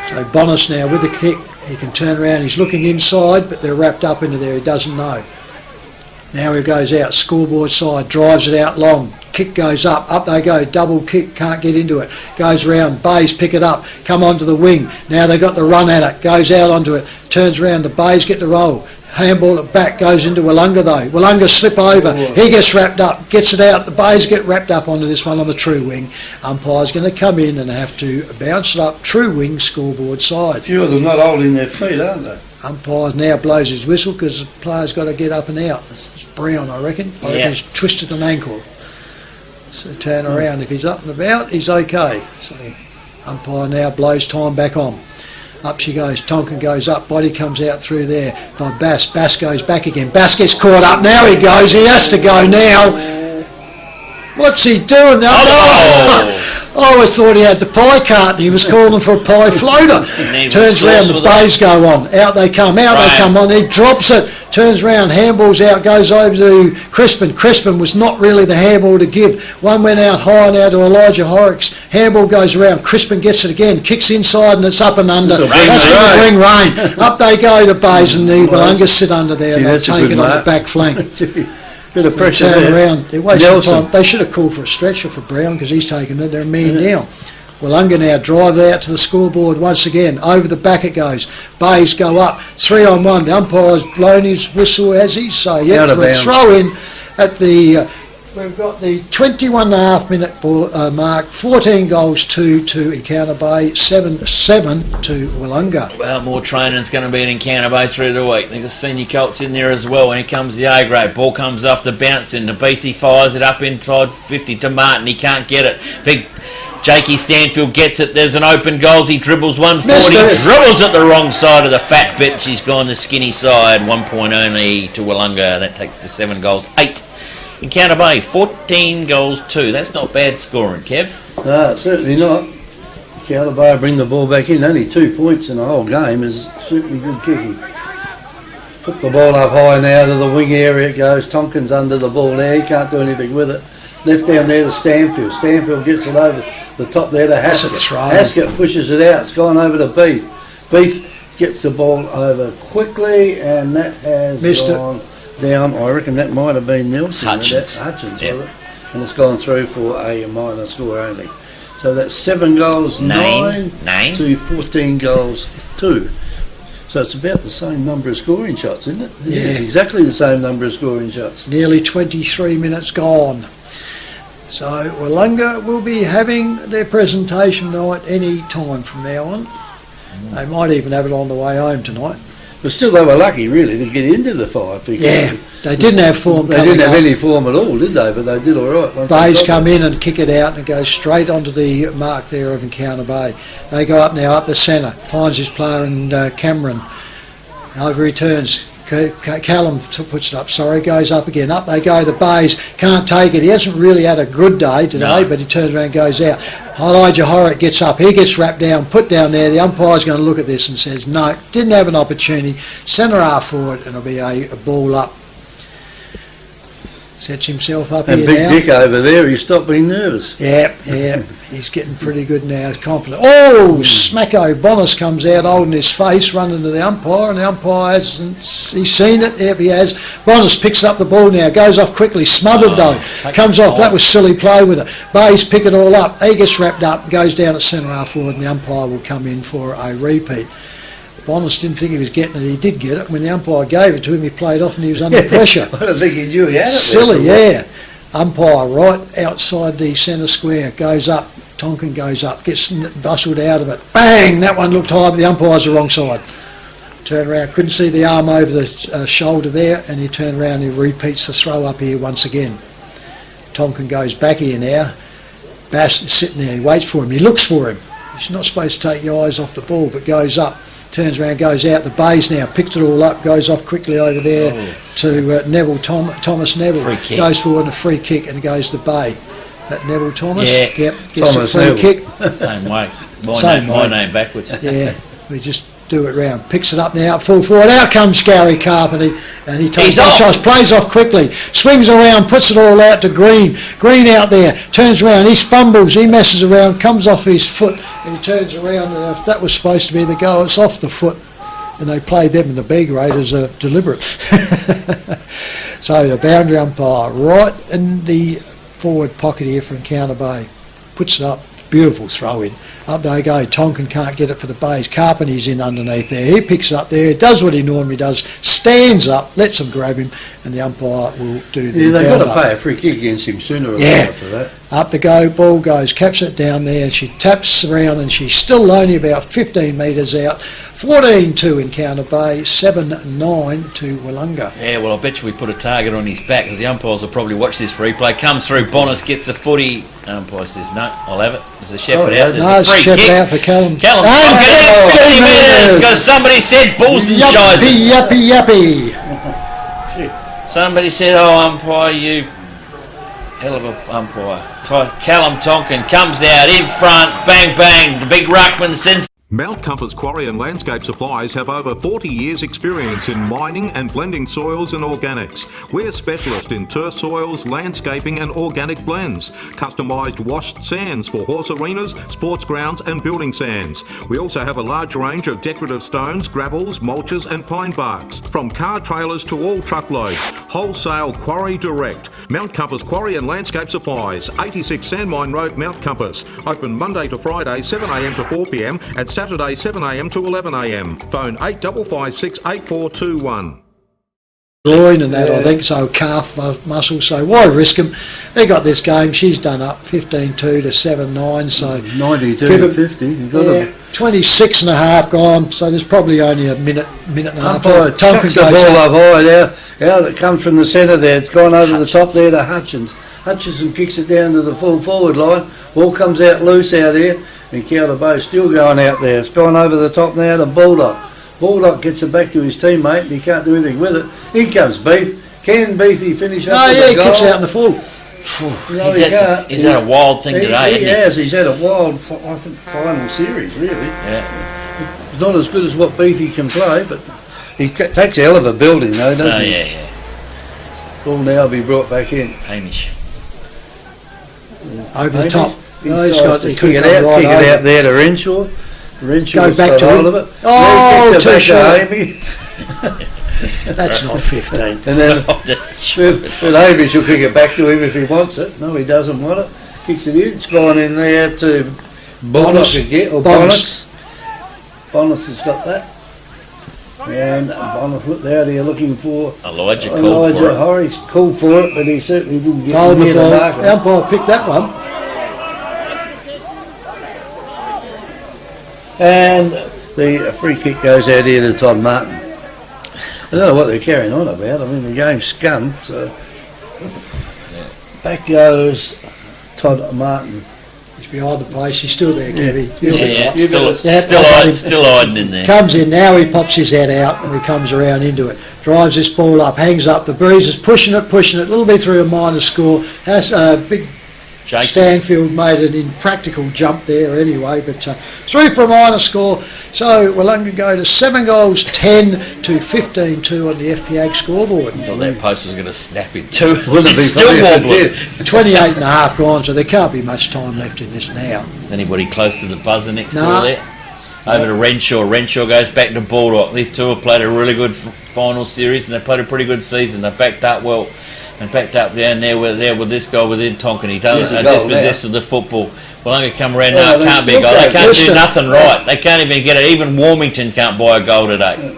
So Bonus now with the kick, he can turn around, he's looking inside, but they're wrapped up into there, he doesn't know. Now he goes out, scoreboard side, drives it out long. Kick goes up they go, double kick, can't get into it. Goes round, Bays pick it up, come onto the wing. Now they got the run at it, goes out onto it, turns around, the Bays get the roll. Handball it back, goes into Willunga though. Willunga slip over, he gets wrapped up, gets it out, the Bays get wrapped up onto this one on the true wing. Umpire's going to come in and have to bounce it up, true wing, scoreboard side. A few of them not holding their feet, aren't they? Umpire now blows his whistle because the player's got to get up and out. It's Brown, I reckon. I reckon he's twisted an ankle. So turn around, if he's up and about, he's okay. So umpire now blows time back on. Up she goes, Tonkin goes up, body comes out through there by Bass. Bass goes back again. Bass gets caught up, now he goes, he has to go now. What's he doing? I always thought he had the pie cart and he was calling for a pie floater. Turns around, the Bays go on. Out they come on. He drops it, turns around, handballs out, goes over to Crispin. Crispin was not really the handball to give. One went out high now to Elijah Horrocks. Handball goes around, Crispin gets it again, kicks inside and it's up and under. That's going to bring rain. Up they go, the Bays, and the Willunga sit under there and they'll take it on the back flank. Bit of pressure turn there. around. They're wasting time. They should have called for a stretcher for Brown because he's taken it. They're a man down. Willunga now drive it out to the scoreboard once again. Over the back it goes. Bays go up. 3-on-1. The umpire's blown his whistle as he say. Yeah, for a throw in at the. We've got the 21.5 minute mark. 14 goals to Encounter Bay. 7-7 to Willunga. Well, more training's going to be in Encounter Bay through the week. They've got senior Colts in there as well. When it comes to the A grade, ball comes off the bounce in. The Beatty fires it up inside 50 to Martin. He can't get it. Big Jakey Stanfield gets it. There's an open goals. He dribbles 140. Dribbles at the wrong side of the fat bitch. She's gone the skinny side. 1 point only to Willunga. That takes to 7 goals. 8. Encounter Bay, 14 goals 2. That's not bad scoring, Kev. No, certainly not. Encounter Bay bring the ball back in. Only 2 points in the whole game is certainly good kicking. Put the ball up high now to the wing area it goes. Tonkin's under the ball there. He can't do anything with it. Left down there to Stanfield. Stanfield gets it over the top there to Haskett. Haskett pushes it out. It's gone over to Beef. Beef gets the ball over quickly, and that has gone down. I reckon that might have been Nelson. Hutchins. Was it? And it's gone through for a minor score only. So that's 7 goals 9 to 14 goals 2. So it's about the same number of scoring shots, isn't it? Yeah. It's exactly the same number of scoring shots. Nearly 23 minutes gone. So Willunga will be having their presentation night any time from now on. They might even have it on the way home tonight. But still, they were lucky, really, to get into the 5. Yeah, they didn't have form. They didn't have any form at all, did they? But they did all right. Bays come in and kick it out and go straight onto the mark there of Encounter Bay. They go up now, up the centre, finds his player in Cameron. Over he turns. Callum puts it up, goes up again. Up they go, the Bays can't take it. He hasn't really had a good day today, but he turns around and goes out. Elijah Horrocks gets up, he gets wrapped down, put down there. The umpire's going to look at this and says, no, didn't have an opportunity. Centre half forward, and it'll be a ball up. Sets himself up and here Big now. Dick over there, he stopped being nervous. Yeah, he's getting pretty good now, he's confident. Oh, Smacko Bonus comes out holding his face, running to the umpire, and the umpire hasn't, he's seen it, yep he has. Bonus picks up the ball now, goes off quickly, smothered though, comes off, that was silly play with it. Bays pick it all up, he gets wrapped up, goes down at centre half forward, and the umpire will come in for a repeat. Bonus didn't think he was getting it. He did get it. When the umpire gave it to him, he played off and he was under pressure. I don't think he knew he had it. Silly, yeah. Umpire right outside the centre square. Goes up. Tonkin goes up. Gets bustled out of it. Bang! That one looked high, but the umpire's the wrong side. Turn around, couldn't see the arm over the shoulder there, and he turned around and he repeats the throw up here once again. Tonkin goes back here now. Bass is sitting there, he waits for him, he looks for him. He's not supposed to take your eyes off the ball, but goes up, turns around, goes out the bays now, picked it all up, goes off quickly over there to Neville, Thomas Neville. Free kick. Goes forward and a free kick and goes to bay. That Neville Thomas? Yeah. Yep, gets Thomas a free Neville. kick. Same way. Same My way. name backwards. Yeah, we just do it round. Picks it up now, full forward. Out comes Gary Carpenter, and he takes He's off. shots, plays off quickly, swings around, puts it all out to Green. Green out there, turns around, he fumbles, he messes around, comes off his foot, and he turns around, and if that was supposed to be the goal, it's off the foot. And they played them in the B grade as a deliberate. So the boundary umpire, right in the forward pocket here for Encounter Bay, puts it up, beautiful throw in. Up they go, Tonkin can't get it for the bays. Carpenter's in underneath there. He picks it up there, does what he normally does, stands up, lets them grab him, and the umpire will do the Yeah, they've got bound to up. pay a free kick against him sooner or Yeah. later for that. Up the go, ball goes, caps it down there, and she taps around, and she's still only about 15 metres out. 14-2 Encounter Bay, 7-9 to Willunga. Yeah, well, I bet you we put a target on his back, because the umpires will probably watch this replay. Comes through, Bonus gets the footy. Umpire says, no, I'll have it. There's a shepherd out. There's No, a it's free Shepherd kick. out for Callum. Callum, And get out 50 metres, because somebody said bulls and shies. Yuppie, yuppie. Somebody said, oh, umpire, you hell of a umpire. Callum Tonkin comes out in front, bang, bang, the big ruckman sends. Mount Compass Quarry and Landscape Supplies have over 40 years experience in mining and blending soils and organics. We're specialists in turf soils, landscaping and organic blends. Customised washed sands for horse arenas, sports grounds and building sands. We also have a large range of decorative stones, gravels, mulches and pine barks. From car trailers to all truckloads. Wholesale Quarry Direct. Mount Compass Quarry and Landscape Supplies, 86 Sandmine Road, Mount Compass. Open Monday to Friday, 7am to 4pm and Saturday 7am to 11am. Phone 8556 8421. Groin and that, I think, so calf muscle, so why risk them? They got this game, she's done up 15-2 to 7-9, so 92 give to it- 50. You've got yeah, 26 and a half gone, so there's probably only a minute and a half. Umpire Tonkin chucks the goes ball up. up high there. Out it comes from the centre there. It's gone over the top there to Hutchins. Hutchinson kicks it down to the full forward line. Ball comes out loose out here. And Encounter Bay still going out there. It's gone over the top now to Baldock. Baldock gets it back to his teammate and he can't do anything with it. In comes Beef. Can Beefy finish up No, with yeah, a he goal? kicks out in the full. No, He's had a wild thing today, hasn't he? Yes, he's had a wild, I think, final series, really. Yeah. It's not as good as what Beefy can play, but he takes a hell of a building, though, doesn't Oh, he? yeah. Ball now be brought back in. Hamish. Over the Hamish? top. No, he's tries got to he kick could it come out, right kick over. it out there to Renshaw. Renshaw Go back to hold him. of it. Oh, Now he kicks it too back short. to Amy. That's not 15. And then Oh, but Hamish will kick it back to him if he wants it. No, he doesn't want it. Kicks it in. It's gone in there to Bonus. Bonus again, or Bonus. Bonus has got that. And Bonus looked out here looking for Elijah called for it. Horry's called for it, but he certainly didn't get Hold the near the ball. marker. The umpire picked that one. And the free kick goes out here to Todd Martin. I don't know what they're carrying on about. I mean, the game's scum, so back goes Todd Martin. He's behind the place. He's still there, Kevy. Yeah, You still better- still hiding in there. Comes in now, he pops his head out and he comes around into it. Drives this ball up, hangs up. The Breeze is pushing it, a little bit through a minor score. Has a big Jake. Stanfield made an impractical jump there anyway, but through for a minor score. So Willunga go to 7 goals, 10 to 15-2 on the FPAG scoreboard. I thought that post was going to snap in two. Wouldn't it be It's still funny if it wobbling. did? 28 and a half gone, so there can't be much time left in this now. Anybody close to the buzzer next Nah. door there? Over to Renshaw. Renshaw goes back to Baldock. These two have played a really good final series and they've played a pretty good season. They've backed up well. And backed up down there with this guy within Tonkin. He doesn't Here's a goal dispossessed of the football. Willunga come around, Oh, no, they it can't be a still goal. They can't. can't do Listen. nothing right. They can't even get it. Even Warmington can't buy a goal today.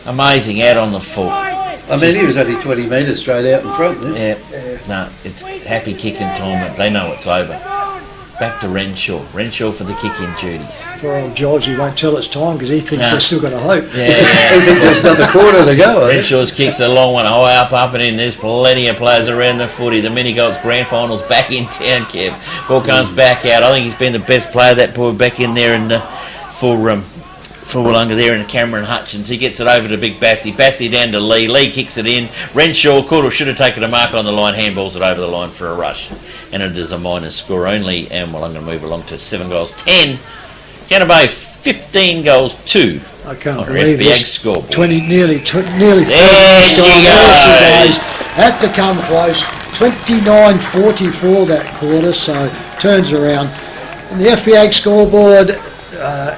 Amazing, out on the full. I mean, he was only 20 metres straight out in front. Yeah, no, it's happy kicking time, but they know it's over. back to Renshaw. Renshaw for the kicking duties. Poor old George, he won't tell it's time because he thinks they've still got a hope. Yeah. I think there's another quarter to go. Renshaw's kicks a long one, high up and in. There's plenty of players around the footy. The mini golds grand finals back in town, Kev. Ball comes back out. I think he's been the best player, that boy, back in there in the for Willunga there in Cameron Hutchins. He gets it over to Big Basti. Basti down to Lee. Lee kicks it in. Renshaw could or should have taken a mark on the line. Handballs it over the line for a rush. And it is a minus score only. And Willunga move along to 7 goals 10. Canada Bay 15 goals 2. I can't on believe FBX this. scoreboard. 20, nearly 30. There she goes. Had to come close. 29-44 that quarter, so turns around. And the FBA scoreboard,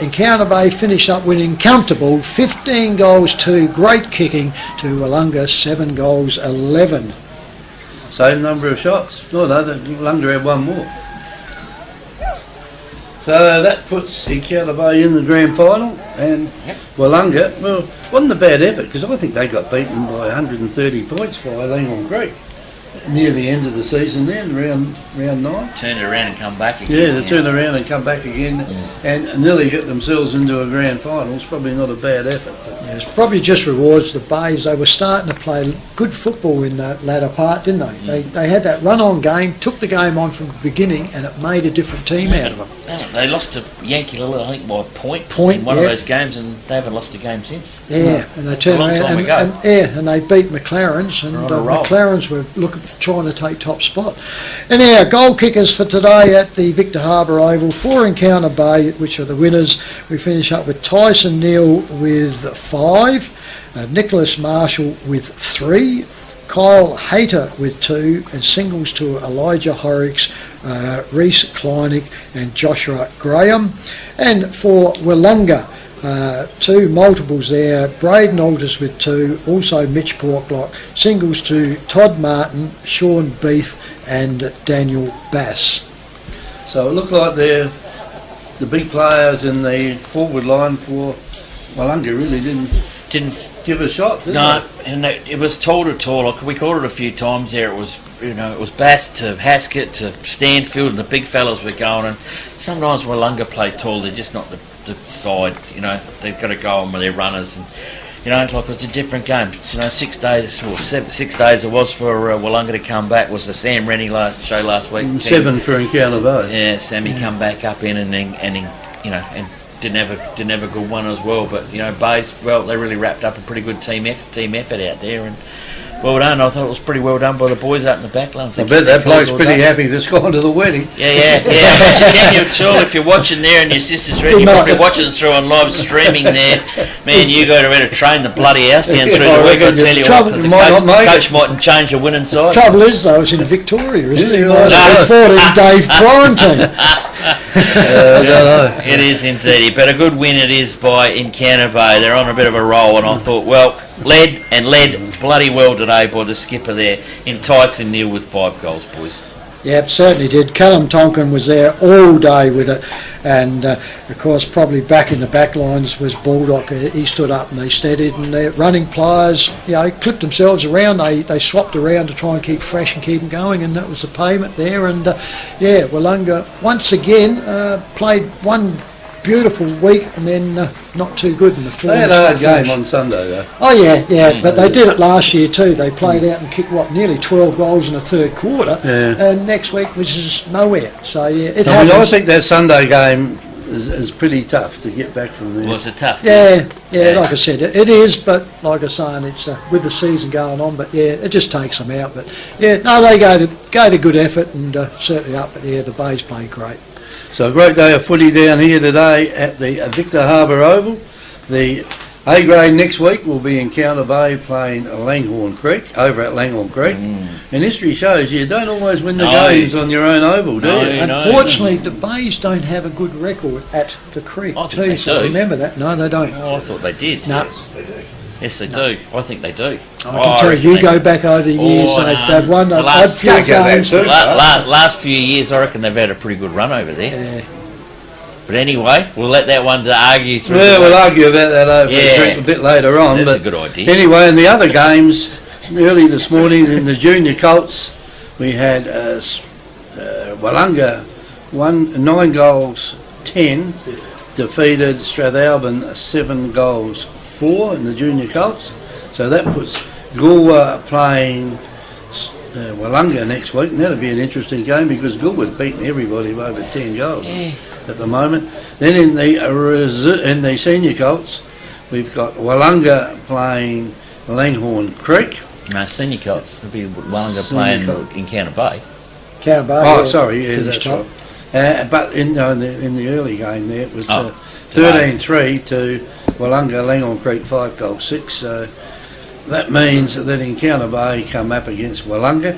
Encounter Bay finished up winning comfortable 15 goals 2. Great kicking to Willunga 7 goals 11. Same number of shots. No, Willunga had one more. So that puts Encounter Bay in the grand final, and Willunga, well, wasn't a bad effort because I think they got beaten by 130 points by Langhorne Creek near the end of the season then, round 9. Turned around and come back again. Yeah, they turned around and come back again and nearly get themselves into a grand final. It's probably not a bad effort. Yeah, it's probably just rewards the Bays. They were starting to play good football in that latter part, didn't they? They had that run-on game, took the game on from the beginning, and it made a different team out of them. They lost to Yankee Little, I think, by a point in one of those games, and they haven't lost a game since. Yeah, and they turned around and they beat McLaren's, and McLaren's were trying to take top spot. And our goal kickers for today at the Victor Harbour Oval for Encounter Bay, which are the winners. We finish up with Tyson Neal with 5, Nicholas Marshall with 3, Kyle Hayter with 2, and singles to Elijah Horrocks, Reece Kleinig and Joshua Graham. And for Willunga, 2 multiples there, Braden Aldous with 2, also Mitch Porklock, singles to Todd Martin, Sean Beef and Daniel Bass. So it looked like the big players in the forward line for Willunga really didn't give a shot, did they? And it was tall to tall. We called it a few times there. It was, it was Bass to Haskett to Stanfield, and the big fellas were going. And sometimes Willunga play tall. They're just not the side. They've got to go on with their runners. And it's a different game. 6 days or 6 days it was for Willunga to come back. Was the Sam Rennie show last week? 7 for Encounter Bay. Yeah, Sammy come back up in and didn't have a good one as well. But Bays, they really wrapped up a pretty good team effort out there, and well done. I thought it was pretty well done by the boys out in the back line. I bet that bloke's pretty happy that's gone to the wedding. Yeah. But you sure if you're watching there and your sister's ready, you're probably watching us through on live streaming there. Man, you got to train the bloody house down through the week. I tell you what, because the coach mightn't change the winning side. Trouble is though, it's in Victoria, isn't it? 14-day quarantine. It is indeed, but a good win it is by Encounter Bay. They're on a bit of a roll, and I thought, led bloody well today by the skipper there in Tyson Neal with 5 goals, boys. Yep, certainly did. Callum Tonkin was there all day with it, and of course probably back in the back lines was Baldock. He stood up and they steadied, and their running players clipped themselves around. They swapped around to try and keep fresh and keep them going, and that was the payment there. And Willunga once again played one beautiful week and then not too good in the form. They had a hard game on Sunday though. Oh yeah, but they did it last year too. They played out and kicked nearly 12 goals in the third quarter, and next week was just nowhere. So it happens. I think that Sunday game is pretty tough to get back from there. Was it tough? Yeah, like I said, it is, but like I was saying, it's with the season going on, but it just takes them out. But they gave a good effort and certainly up, but the Bays played great. So a great day of footy down here today at the Victor Harbour Oval. The A grade next week will be Encounter Bay playing Langhorne Creek, over at Langhorne Creek. And history shows you don't always win the games on your own oval, do you? Unfortunately, the Bays don't have a good record at the Creek too, so remember that. No, they don't. Oh, I thought they did. No. Yes, they do. I think they do. I can tell you go back over the years, they've won a few games. Last few years, I reckon they've had a pretty good run over there. Yeah. But anyway, we'll let that one to argue through. Yeah, we'll argue about that over a drink a bit later on. That's a good idea. Anyway, in the other games, early this morning in the junior Colts, we had Willunga 9 goals 10, defeated Strathalbyn 7 goals 4 in the junior Colts. So that puts Goolwa playing Willunga next week, and that'll be an interesting game because Goolwa's beating everybody by over 10 goals at the moment. Then in the senior Colts, we've got Willunga playing Langhorne Creek. No, senior Colts. It'll be Willunga playing in Counter Bay. Counter Bay. Oh, sorry, yeah, that's right. But in the early game there, it was 13-3 to Willunga, Langhorne Creek 5 goals 6. So that means that Encounter Bay come up against Willunga.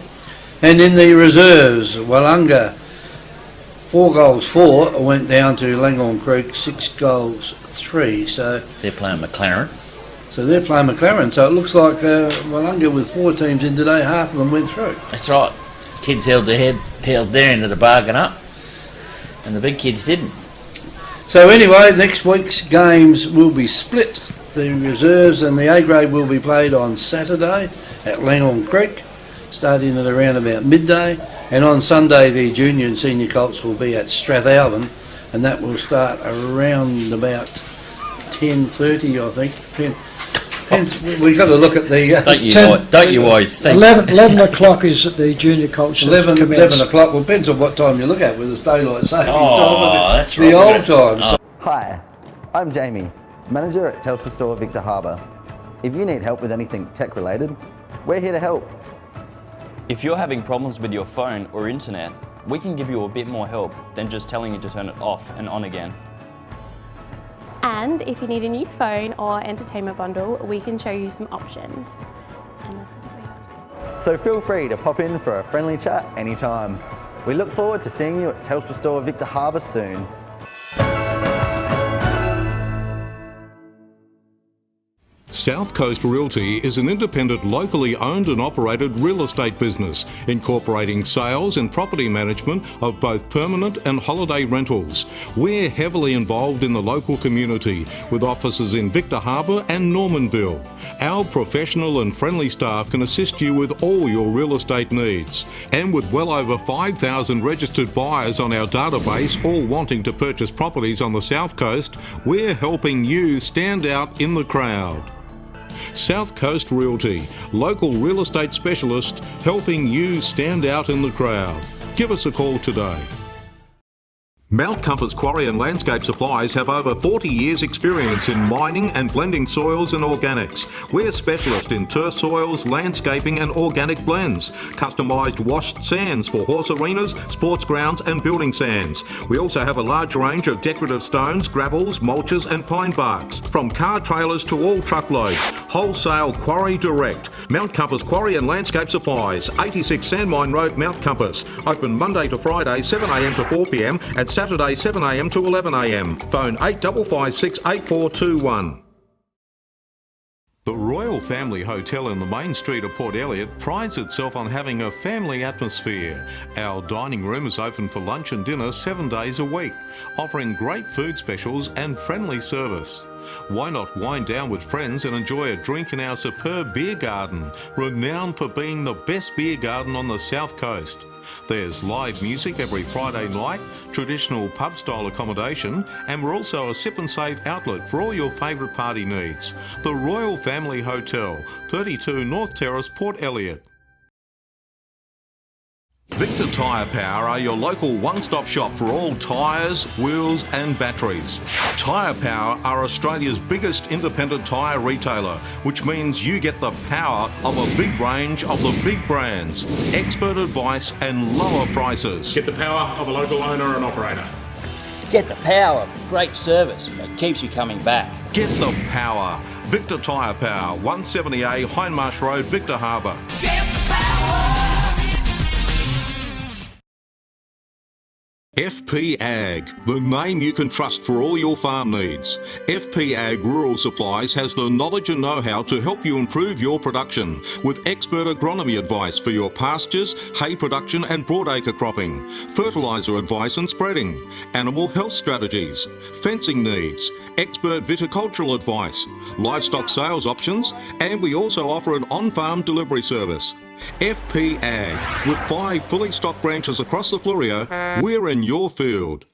And in the reserves, Willunga 4 goals 4 went down to Langhorne Creek 6 goals 3. So they're playing McLaren. So they're playing McLaren. So it looks like Willunga with 4 teams in today, half of them went through. That's right. Kids held their end of the bargain up, and the big kids didn't. So anyway, next week's games will be split. The reserves and the A grade will be played on Saturday at Langhorne Creek, starting at around about midday. And on Sunday, the junior and senior Colts will be at Strathalbyn, and that will start around about 10:30, I think. We've got to look at the... don't you always think? 11 o'clock is at the junior Colts. 11 o'clock, well, depends on what time you look at, whether it's daylight saving time that's the old times. Oh. Hi, I'm Jamie, manager at Telstra Store Victor Harbour. If you need help with anything tech related, we're here to help. If you're having problems with your phone or internet, we can give you a bit more help than just telling you to turn it off and on again. And if you need a new phone or entertainment bundle, we can show you some options. And this is what we have. So feel free to pop in for a friendly chat anytime. We look forward to seeing you at Telstra Store Victor Harbour soon. South Coast Realty is an independent, locally owned and operated real estate business, incorporating sales and property management of both permanent and holiday rentals. We're heavily involved in the local community, with offices in Victor Harbour and Normanville. Our professional and friendly staff can assist you with all your real estate needs. And with well over 5,000 registered buyers on our database, all wanting to purchase properties on the South Coast, we're helping you stand out in the crowd. South Coast Realty, local real estate specialist, helping you stand out in the crowd. Give us a call today. Mount Compass Quarry and Landscape Supplies have over 40 years experience in mining and blending soils and organics. We're specialists in turf soils, landscaping and organic blends. Customised washed sands for horse arenas, sports grounds and building sands. We also have a large range of decorative stones, gravels, mulches and pine barks. From car trailers to all truckloads. Wholesale Quarry Direct. Mount Compass Quarry and Landscape Supplies, 86 Sandmine Road, Mount Compass. Open Monday to Friday, 7am to 4pm and Saturday 7am to 11am. Phone 8556 8421. The Royal Family Hotel in the main street of Port Elliot prides itself on having a family atmosphere. Our dining room is open for lunch and dinner 7 days a week, offering great food specials and friendly service. Why not wind down with friends and enjoy a drink in our superb beer garden, renowned for being the best beer garden on the South Coast. There's live music every Friday night, traditional pub-style accommodation, and we're also a sip and save outlet for all your favourite party needs. The Royal Family Hotel, 32 North Terrace, Port Elliot. Victor Tyre Power are your local one-stop shop for all tyres, wheels and batteries. Tyre Power are Australia's biggest independent tyre retailer, which means you get the power of a big range of the big brands, expert advice and lower prices. Get the power of a local owner and operator. Get the power of great service that keeps you coming back. Get the power. Victor Tyre Power, 170A Hindmarsh Road, Victor Harbour. Get the power. FP Ag, the name you can trust for all your farm needs. FP Ag Rural Supplies has the knowledge and know-how to help you improve your production with expert agronomy advice for your pastures, hay production and broadacre cropping, fertiliser advice and spreading, animal health strategies, fencing needs, expert viticultural advice, livestock sales options, and we also offer an on-farm delivery service. FP Ag, with 5 fully stocked branches across the Fleurieu, we're in your field.